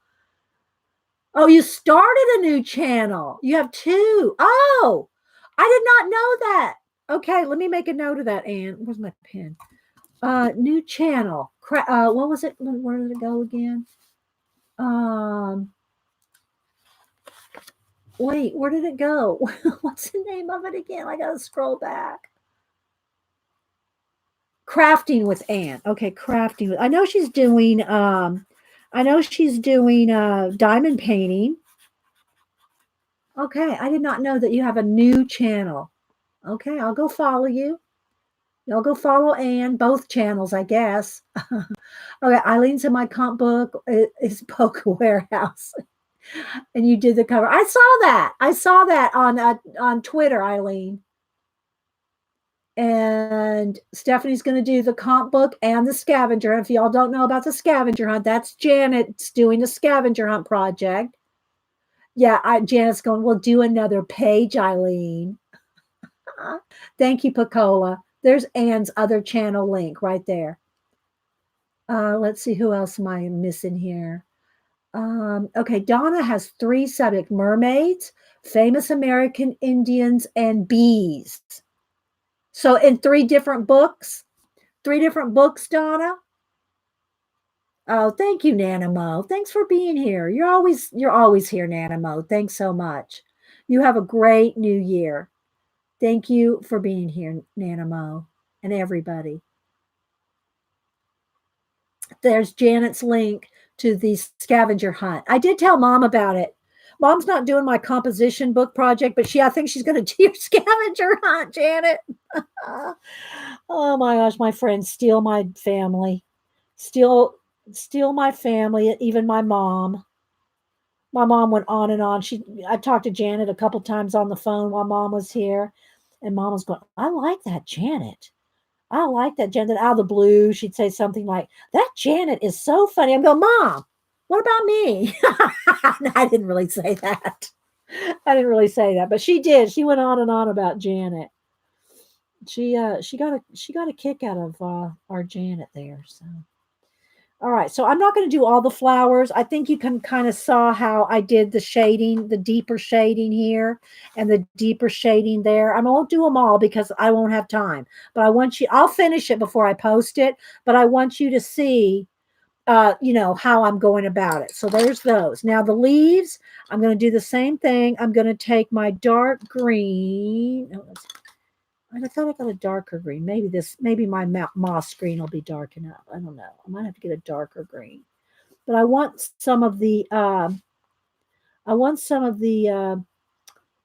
Oh, you started a new channel. You have two. Oh, I did not know that. Okay, let me make a note of that, Anne. Where's my pen? New channel. What was it? Where did it go again? Wait, where did it go? What's the name of it again? I gotta scroll back. Crafting with Anne. Okay, crafting with. I know she's doing. Diamond painting. Okay, I did not know that you have a new channel. Okay, I'll go follow you. I'll go follow Anne, both channels, I guess. Okay, Eileen's in my comp book is Poke Warehouse. And you did the cover. I saw that. I saw that on Twitter, Eileen. And Stephanie's going to do the comp book and the scavenger. If y'all don't know about the scavenger hunt, that's Janet's doing the scavenger hunt project. Yeah, Janet's going, we'll do another page, Eileen. Thank you, Pacola. There's Anne's other channel link right there. Let's see, who else am I missing here? Okay, Donna has 3 subjects: mermaids, famous American Indians, and bees. So in 3 different books? 3 different books, Donna? Oh, thank you, Nana Mo. Thanks for being here. You're always here, Nana Mo. Thanks so much. You have a great new year. Thank you for being here, Nana Mo, and everybody. There's Janet's link to the scavenger hunt. I did tell Mom about it. Mom's not doing my composition book project, but I think she's going to do your scavenger hunt, Janet. Oh my gosh, my friends steal my family. Steal my family, even my mom. My mom went on and on. I talked to Janet a couple times on the phone while Mom was here, and Mom was going, I like that Janet. I like that Janet. Out of the blue, she'd say something like, that Janet is so funny. I'm going, Mom, what about me? I didn't really say that. But she did. She went on and on about Janet. She got a kick out of our Janet there. So, all right. So I'm not going to do all the flowers. I think you can kind of saw how I did the shading, the deeper shading here and the deeper shading there. I won't do them all because I won't have time. But I'll finish it before I post it. But I want you to see, how I'm going about it. So there's those. Now the leaves, I'm going to do the same thing. I'm going to take my dark green. I thought I got a darker green. Maybe my moss green will be dark enough. I don't know. I might have to get a darker green. But I want some of the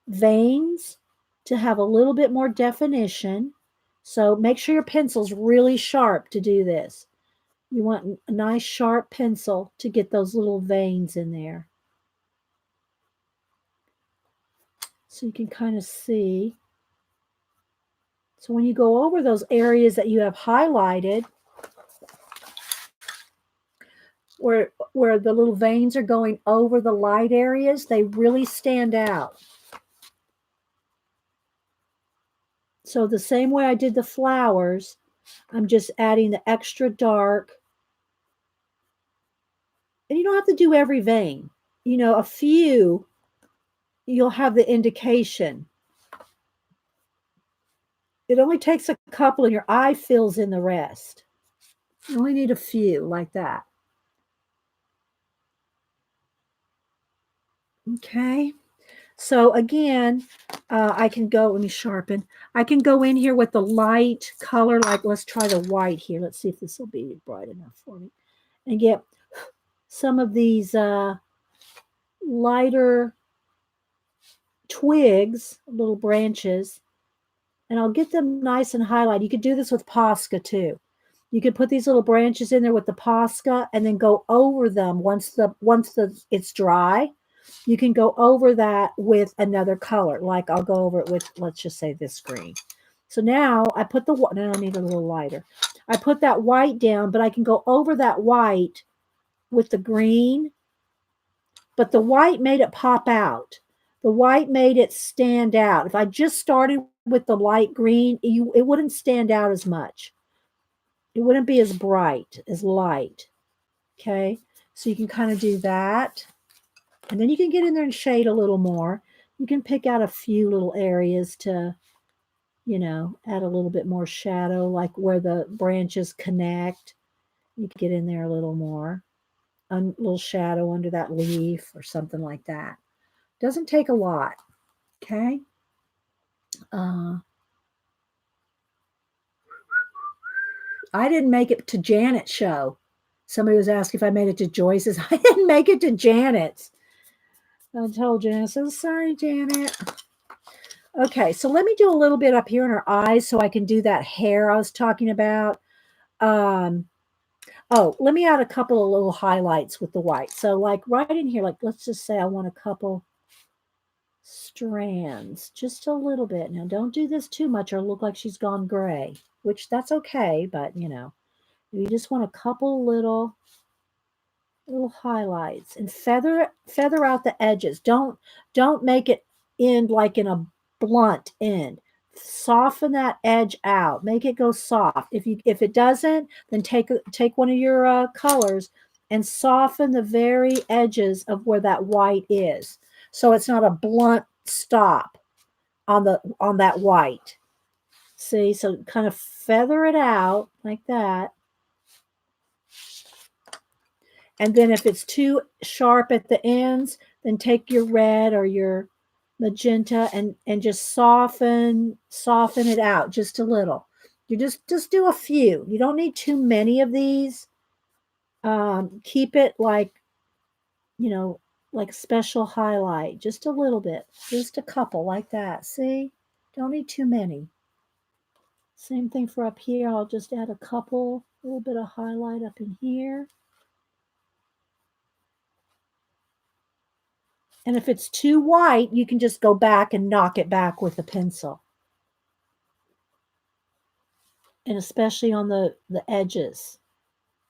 veins to have a little bit more definition. So make sure your pencil's really sharp to do this. You want a nice sharp pencil to get those little veins in there. So you can kind of see. So when you go over those areas that you have highlighted, where the little veins are going over the light areas, they really stand out. So the same way I did the flowers, I'm just adding the extra dark. And you don't have to do every vein. You know, a few, you'll have the indication. It only takes a couple and your eye fills in the rest. You only need a few like that. Okay. So again, I can go, let me sharpen. I can go in here with the light color, like let's try the white here. Let's see if this will be bright enough for me. And get some of these lighter twigs, little branches, and I'll get them nice and highlighted. You could do this with Posca too. You could put these little branches in there with the Posca and then go over them once it's dry. You can go over that with another color. Like I'll go over it with, let's just say this green. So now I put the, now I need a little lighter. I put that white down, but I can go over that white with the green, but the white made it pop out. The white made it stand out. If I just started with the light green, it wouldn't stand out as much. It wouldn't be as bright, as light. Okay, so you can kind of do that. And then you can get in there and shade a little more. You can pick out a few little areas to, you know, add a little bit more shadow, like where the branches connect. You can get in there a little more. A little shadow under that leaf or something like that. Doesn't take a lot. Okay. I didn't make it to Janet's show. Somebody was asking if I made it to Joyce's. I didn't make it to Janet's. I told Janet, so sorry, Janet. Okay, so let me do a little bit up here in her eyes so I can do that hair I was talking about. Oh, let me add a couple of little highlights with the white. So like right in here, like let's just say I want a couple strands, just a little bit. Now don't do this too much or look like she's gone gray, which that's okay, but you know, you just want a couple little highlights and feather out the edges. Don't make it end like in a blunt end. Soften that edge out. Make it go soft. If it doesn't, then take one of your colors and soften the very edges of where that white is, so it's not a blunt stop on that white. See, so kind of feather it out like that. And then if it's too sharp at the ends, then take your red or your magenta and just soften it out just a little. You just do a few. You don't need too many of these. Keep it like, you know, like special highlight, just a little bit, just a couple like that. See, don't need too many. Same thing for up here. I'll just add a couple, a little bit of highlight up in here. And if it's too white, you can just go back and knock it back with a pencil. And especially on the edges.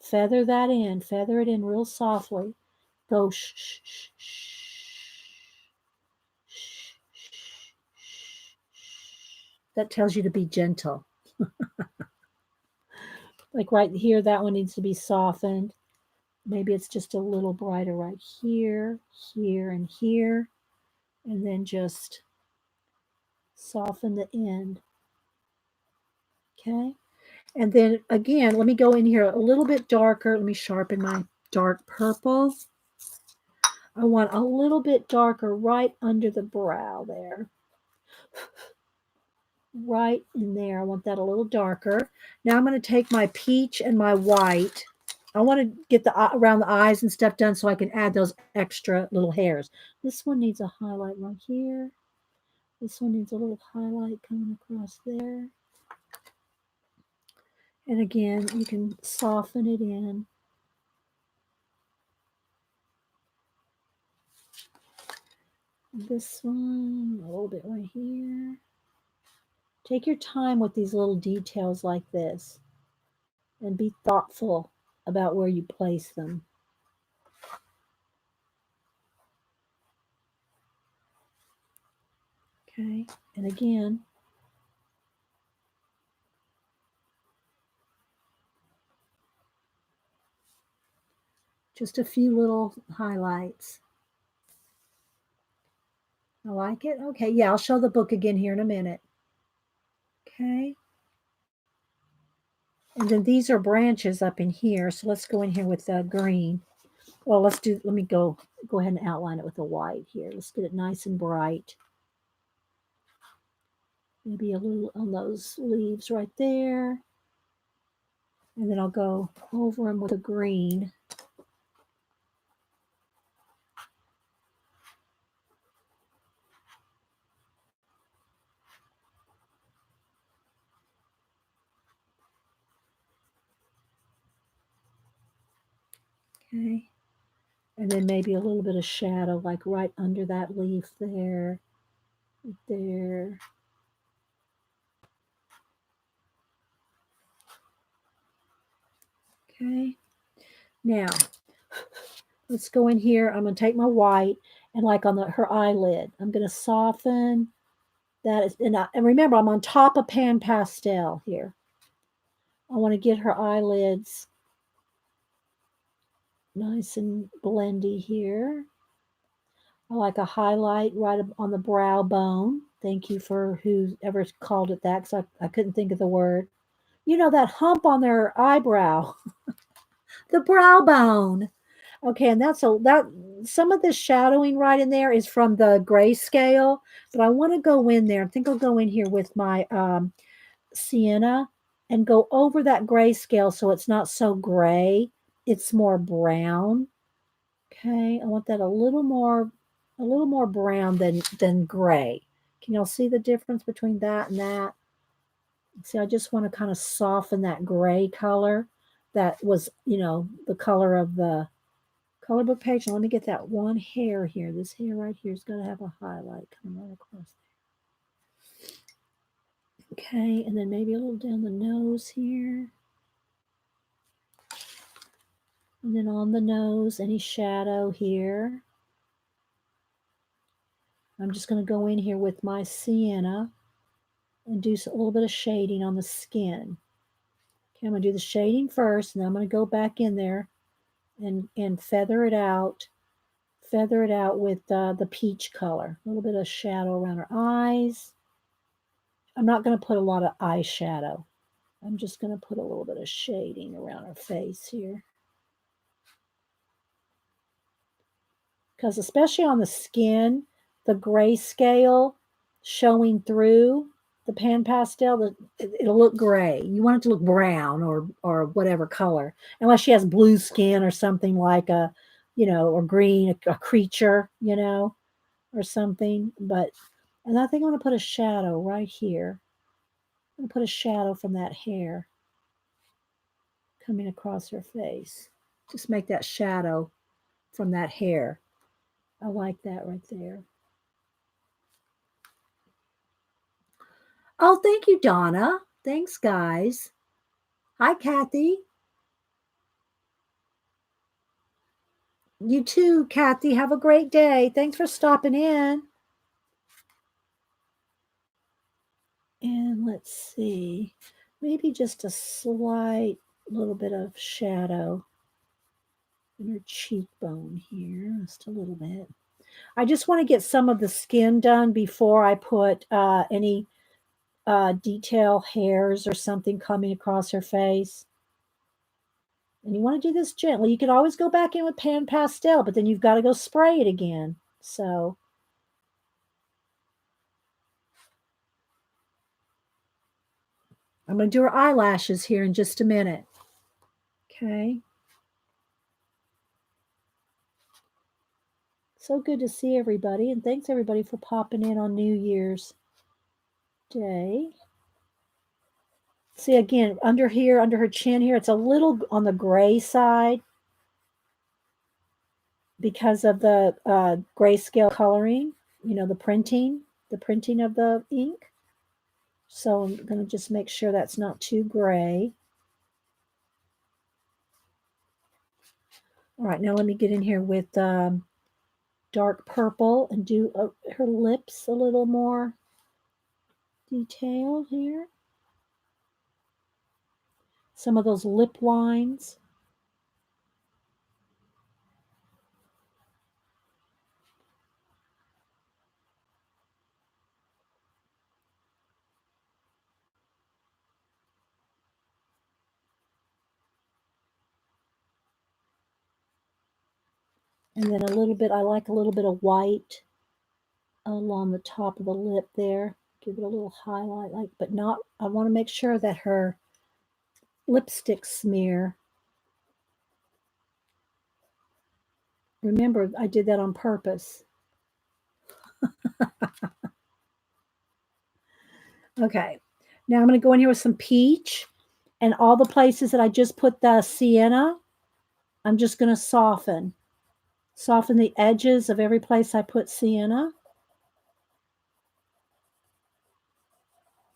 Feather it in real softly. Go shh, shh, shh, shh, shh. That tells you to be gentle. Like right here, that one needs to be softened. Maybe it's just a little brighter right here, here, and here. And then just soften the end. Okay. And then again, let me go in here a little bit darker. Let me sharpen my dark purple. I want a little bit darker right under the brow there. Right in there. I want that a little darker. Now I'm going to take my peach and my white. I want to get the around the eyes and stuff done so I can add those extra little hairs. This one needs a highlight right here. This one needs a little highlight coming across there. And again, you can soften it in. This one, a little bit right here. Take your time with these little details like this and be thoughtful about where you place them. Okay, and again, just a few little highlights. I like it. Okay, yeah, I'll show the book again here in a minute. Okay. And then these are branches up in here. So let's go in here with the green. Well, let me go ahead and outline it with the white here. Let's get it nice and bright. Maybe a little on those leaves right there. And then I'll go over them with a green. Okay. And then maybe a little bit of shadow, like right under that leaf there, right there. Okay. Now, let's go in here. I'm going to take my white and like on her eyelid, I'm going to soften that. And remember, I'm on top of pan pastel here. I want to get her eyelids nice and blendy here. I like a highlight right on the brow bone. Thank you for whoever called it that, because I couldn't think of the word. You know, that hump on their eyebrow, the brow bone. Okay, and that some of the shadowing right in there is from the grayscale, but I want to go in there. I think I'll go in here with my sienna and go over that grayscale so it's not so gray. It's more brown. Okay, I want that a little more brown than gray. Can y'all see the difference between that and that? See, I just want to kind of soften that gray color that was, the color of the color book page. Now, let me get that one hair here. This hair right here has got to have a highlight coming right across there. Okay, and then maybe a little down the nose here. And then on the nose, any shadow here. I'm just going to go in here with my sienna and do a little bit of shading on the skin. Okay, I'm going to do the shading first, and then I'm going to go back in there and feather it out. Feather it out with the peach color. A little bit of shadow around her eyes. I'm not going to put a lot of eyeshadow. I'm just going to put a little bit of shading around her face here. Because especially on the skin, the grayscale showing through the pan pastel, it'll look gray. You want it to look brown or whatever color, unless she has blue skin or something like or green, a creature, or something. And I think I'm going to put a shadow right here. I'm going to put a shadow from that hair coming across her face. Just make that shadow from that hair. I like that right there. Oh, thank you, Donna. Thanks, guys. Hi, Kathy. You too, Kathy. Have a great day. Thanks for stopping in. And let's see, maybe just a slight little bit of shadow in her cheekbone here, just a little bit. I just want to get some of the skin done before I put any detail hairs or something coming across her face. And you want to do this gently. You could always go back in with pan pastel, but then you've got to go spray it again. So I'm going to do her eyelashes here in just a minute. Okay. So good to see everybody, and thanks everybody for popping in on New Year's Day. See again, under here, under her chin here, it's a little on the gray side because of the grayscale coloring, the printing of the ink. So I'm going to just make sure that's not too gray. All right, now let me get in here with dark purple and do her lips a little more detail here. Some of those lip lines. And then a little bit, I like a little bit of white along the top of the lip there. Give it a little highlight, but not, I want to make sure that her lipstick smear, remember, I did that on purpose. Okay, now I'm going to go in here with some peach, and all the places that I just put the sienna, I'm just going to soften the edges of every place I put sienna.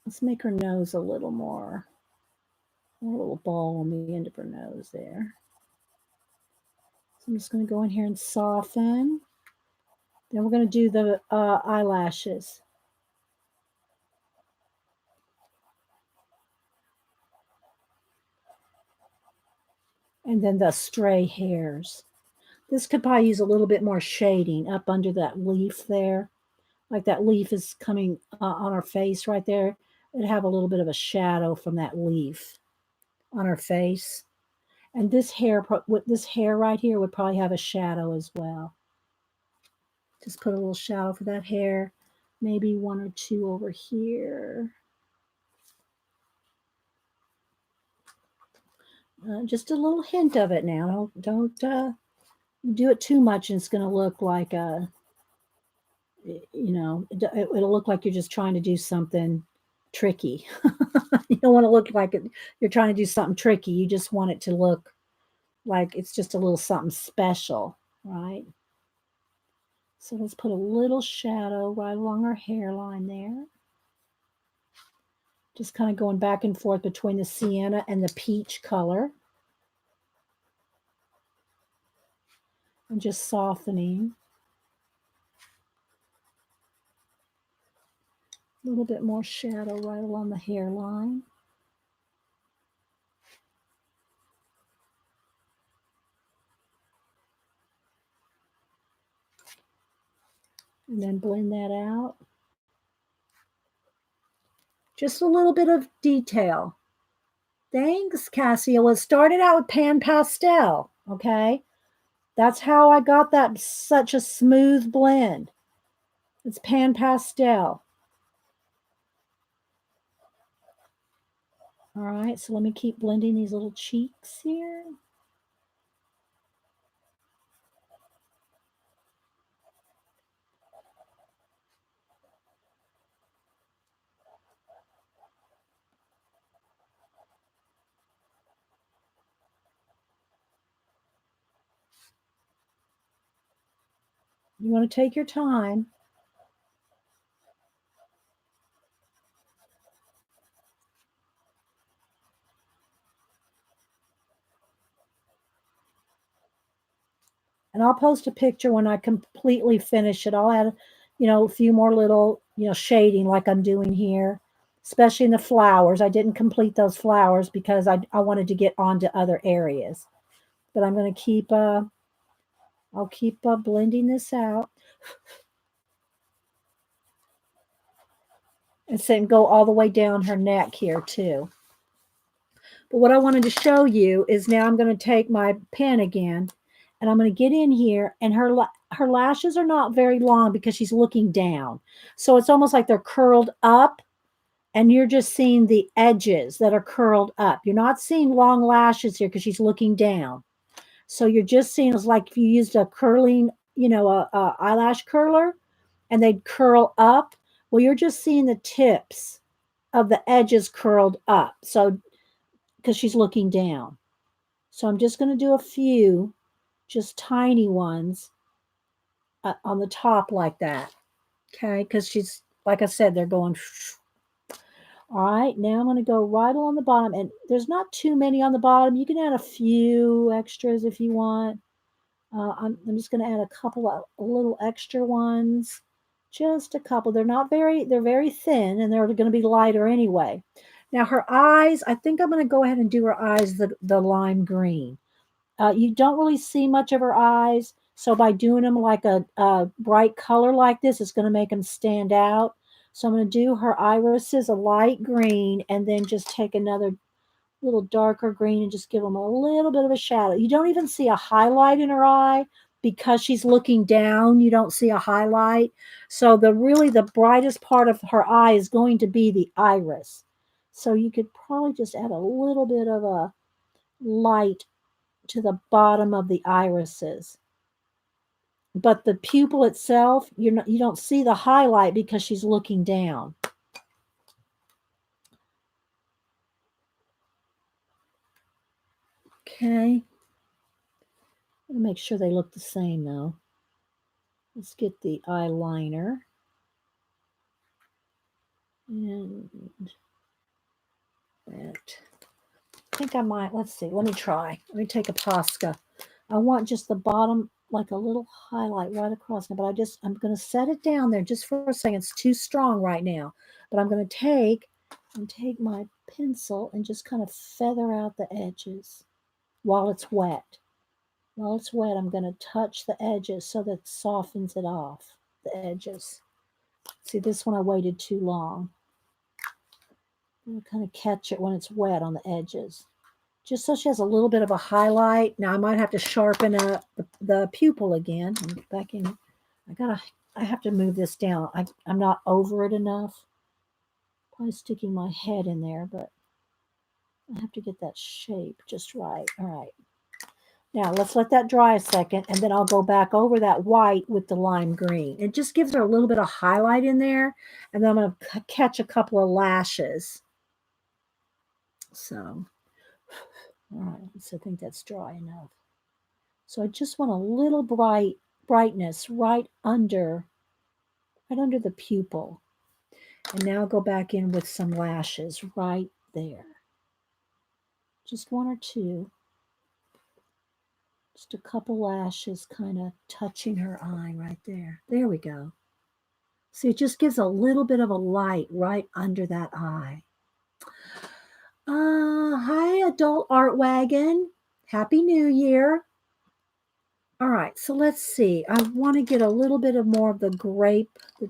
Let's make her nose a little more, a little ball on the end of her nose there. So I'm just going to go in here and soften. Then we're going to do the eyelashes. And then the stray hairs. This could probably use a little bit more shading up under that leaf there. Like that leaf is coming on her face right there. It'd have a little bit of a shadow from that leaf on her face. And this hair right here would probably have a shadow as well. Just put a little shadow for that hair. Maybe one or two over here. Just a little hint of it now. Don't do it too much, and it's going to look like it'll look like you're just trying to do something tricky. You don't want to look like you're trying to do something tricky. You just want it to look like it's just a little something special, right? So let's put a little shadow right along our hairline there. Just kind of going back and forth between the sienna and the peach color. And just softening. A little bit more shadow right along the hairline. And then blend that out. Just a little bit of detail. Thanks, Cassia. Well, it started out with pan pastel, okay? That's how I got that such a smooth blend. It's pan pastel. All right, so let me keep blending these little cheeks here. You want to take your time. And I'll post a picture when I completely finish it. I'll add, a few more little, shading like I'm doing here, especially in the flowers. I didn't complete those flowers because I wanted to get onto other areas. But I'm going to keep, I'll keep blending this out. And same go all the way down her neck here too. But what I wanted to show you is now I'm going to take my pen again, and I'm going to get in here, and her lashes are not very long because she's looking down. So it's almost like they're curled up, and you're just seeing the edges that are curled up. You're not seeing long lashes here because she's looking down. So you're just seeing it's like if you used a curling, a eyelash curler, and they'd curl up. Well, you're just seeing the tips of the edges curled up. So, because she's looking down. So I'm just going to do a few, just tiny ones on the top like that. Okay, because she's, like I said, they're going. All right, now I'm going to go right along the bottom, and there's not too many on the bottom. You can add a few extras if you want. I'm just going to add a couple of little extra ones, just a couple. They're very thin, and they're going to be lighter anyway. Now her eyes, I think I'm going to go ahead and do her eyes the lime green. You don't really see much of her eyes, so by doing them like a bright color like this, it's going to make them stand out. So I'm going to do her irises a light green, and then just take another little darker green and just give them a little bit of a shadow. You don't even see a highlight in her eye because she's looking down. You don't see a highlight. So the brightest part of her eye is going to be the iris. So you could probably just add a little bit of a light to the bottom of the irises. But the pupil itself, you don't see the highlight because she's looking down. Okay. Make sure they look the same though. Let's get the eyeliner. And that. I think I might, let's see, let me try. Let me take a Posca. I want just the bottom, like a little highlight right across. But I'm going to set it down there just for a second. It's too strong right now. But I'm going to take my pencil and just kind of feather out the edges while it's wet. While it's wet, I'm going to touch the edges so that it softens it off, the edges. See, this one I waited too long. I'm going to kind of catch it when it's wet on the edges, just so she has a little bit of a highlight. Now I might have to sharpen up the pupil again. I'm back in. I have to move this down. I'm not over it enough. Probably sticking my head in there, but I have to get that shape just right. All right. Now let's let that dry a second, and then I'll go back over that white with the lime green. It just gives her a little bit of highlight in there, and then I'm going to catch a couple of lashes. So, all right, so I think that's dry enough. So I just want a little brightness right under the pupil. And now I'll go back in with some lashes right there. Just one or two. Just a couple lashes kind of touching her eye right there. There we go. See, it just gives a little bit of a light right under that eye. Hi, Adult Art Wagon. Happy New Year. All right, so let's see. I want to get a little bit of more of the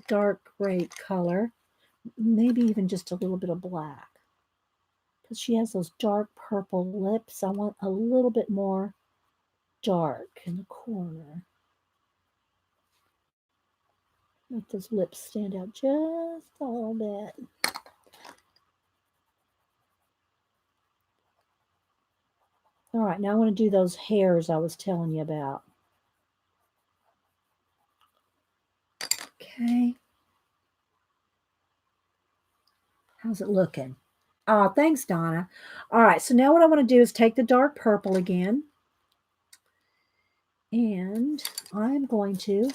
dark grape color. Maybe even just a little bit of black. Because she has those dark purple lips. I want a little bit more dark in the corner. Make those lips stand out just a little bit. All right, now I want to do those hairs I was telling you about. Okay. How's it looking? Oh, thanks, Donna. All right, so now what I want to do is take the dark purple again. And I'm going to,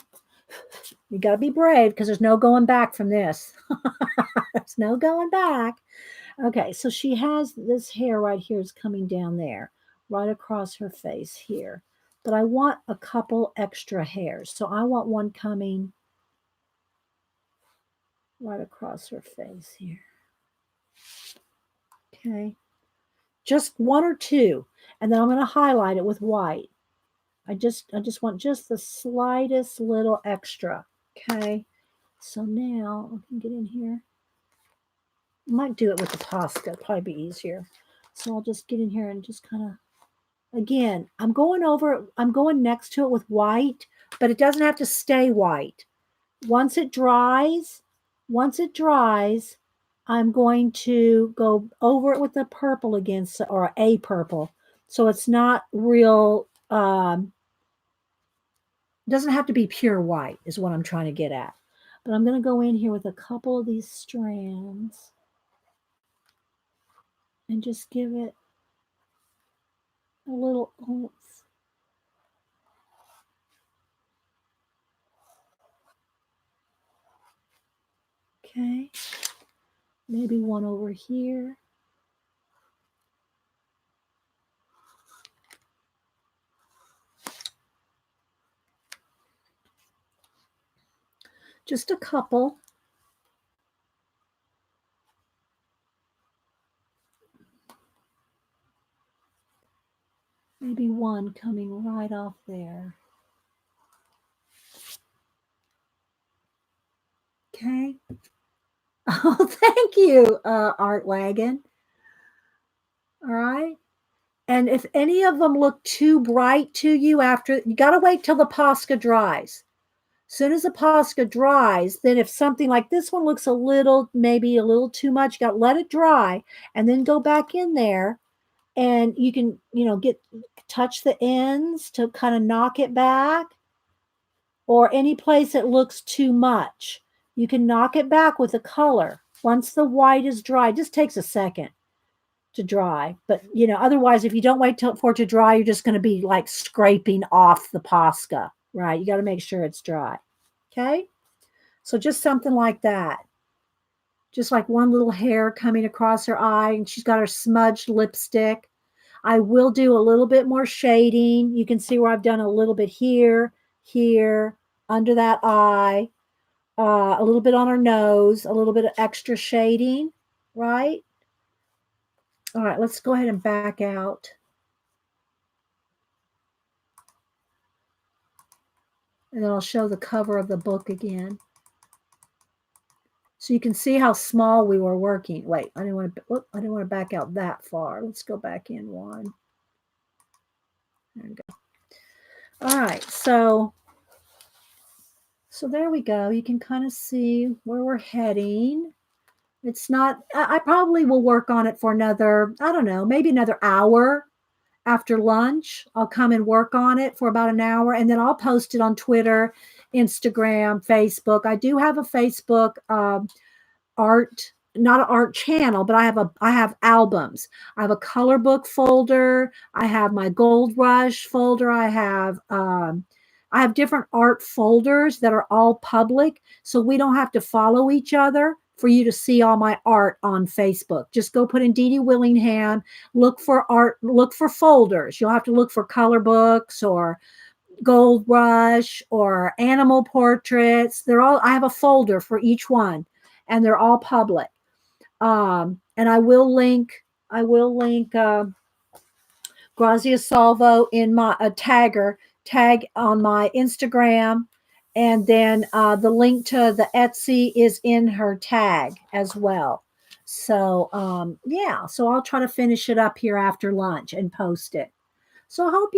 you got to be brave because there's no going back from this. There's no going back. Okay, so she has this hair right here is coming down there, right across her face here. But I want a couple extra hairs. So I want one coming right across her face here. Okay, just one or two. And then I'm going to highlight it with white. I just want just the slightest little extra. Okay, so now I can get in here. I might do it with the Posca, it'd probably be easier. So I'll just get in here and just kind of, again, I'm going next to it with white, but it doesn't have to stay white. Once it dries, I'm going to go over it with the purple again, or a purple. So it's not real, It doesn't have to be pure white is what I'm trying to get at. But I'm going to go in here with a couple of these strands and just give it a little oomph. Okay. Maybe one over here. Just a couple. Maybe one coming right off there. Okay. Oh, thank you, Art Wagon. All right. And if any of them look too bright to you after, you got to wait till the Posca dries. As soon as the Posca dries, then if something like this one looks a little, maybe a little too much, you got to let it dry and then go back in there and you can, touch the ends to kind of knock it back, or any place it looks too much. You can knock it back with a color. Once the white is dry, it just takes a second to dry. But, otherwise, if you don't wait for it to dry, you're just going to be like scraping off the Posca, right? You got to make sure it's dry. Okay. So just something like that. Just like one little hair coming across her eye, and she's got her smudged lipstick. I will do a little bit more shading. You can see where I've done a little bit here, under that eye, a little bit on her nose, a little bit of extra shading, right? All right, let's go ahead and back out. And then I'll show the cover of the book again. So you can see how small we were working. Wait, I didn't want to back out that far. Let's go back in one. There we go. All right, so there we go. You can kind of see where we're heading. It's not, I probably will work on it for another, I don't know, maybe another hour after lunch. I'll come and work on it for about an hour, and then I'll post it on Twitter, Instagram, Facebook. I do have a Facebook art, not an art channel, but I have albums. I have a color book folder. I have my Gold Rush folder. I have different art folders that are all public, so we don't have to follow each other for you to see all my art on Facebook. Just go put in Dee Dee Willingham, look for art, look for folders. You'll have to look for color books or Gold Rush or animal portraits. I have a folder for each one, and they're all public. And I will link Grazia Salvo in my tag on my Instagram, and then the link to the Etsy is in her tag as well. So so I'll try to finish it up here after lunch and post it. So I hope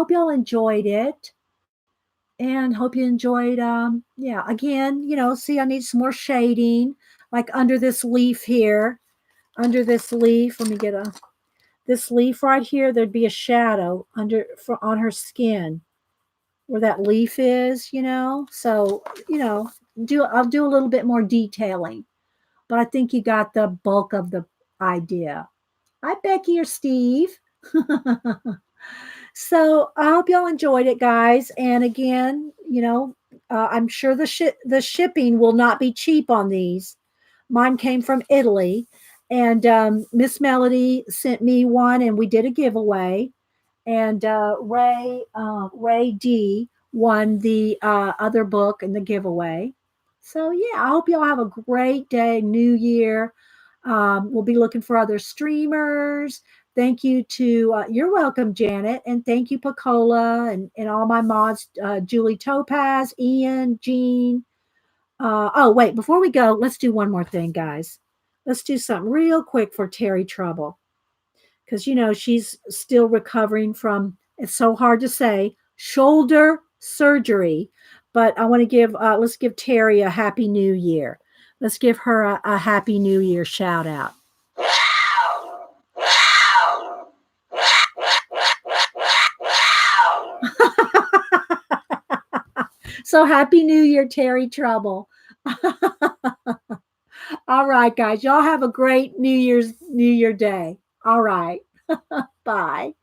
y'all enjoyed it, and hope you enjoyed. Again, see, I need some more shading, like under this leaf here, under this leaf. Let me get this leaf right here. There'd be a shadow on her skin where that leaf is, So, I'll do a little bit more detailing, but I think you got the bulk of the idea. Hi, Becky or Steve. So I hope y'all enjoyed it, guys. And again, I'm sure the shipping will not be cheap on these. Mine came from Italy, and Miss Melody sent me one, and we did a giveaway. And Ray D won the other book in the giveaway. So yeah, I hope y'all have a great day, New Year. We'll be looking for other streamers. Thank you to, you're welcome, Janet. And thank you, Pacola, and all my mods, Julie Topaz, Ian, Jean. Oh, wait, before we go, let's do one more thing, guys. Let's do something real quick for Terry Trouble. Because, she's still recovering from, it's so hard to say, shoulder surgery. But I want to let's give Terry a Happy New Year. Let's give her a Happy New Year shout out. So happy New Year, Terry Trouble. All right, guys. Y'all have a great New Year day. All right. Bye.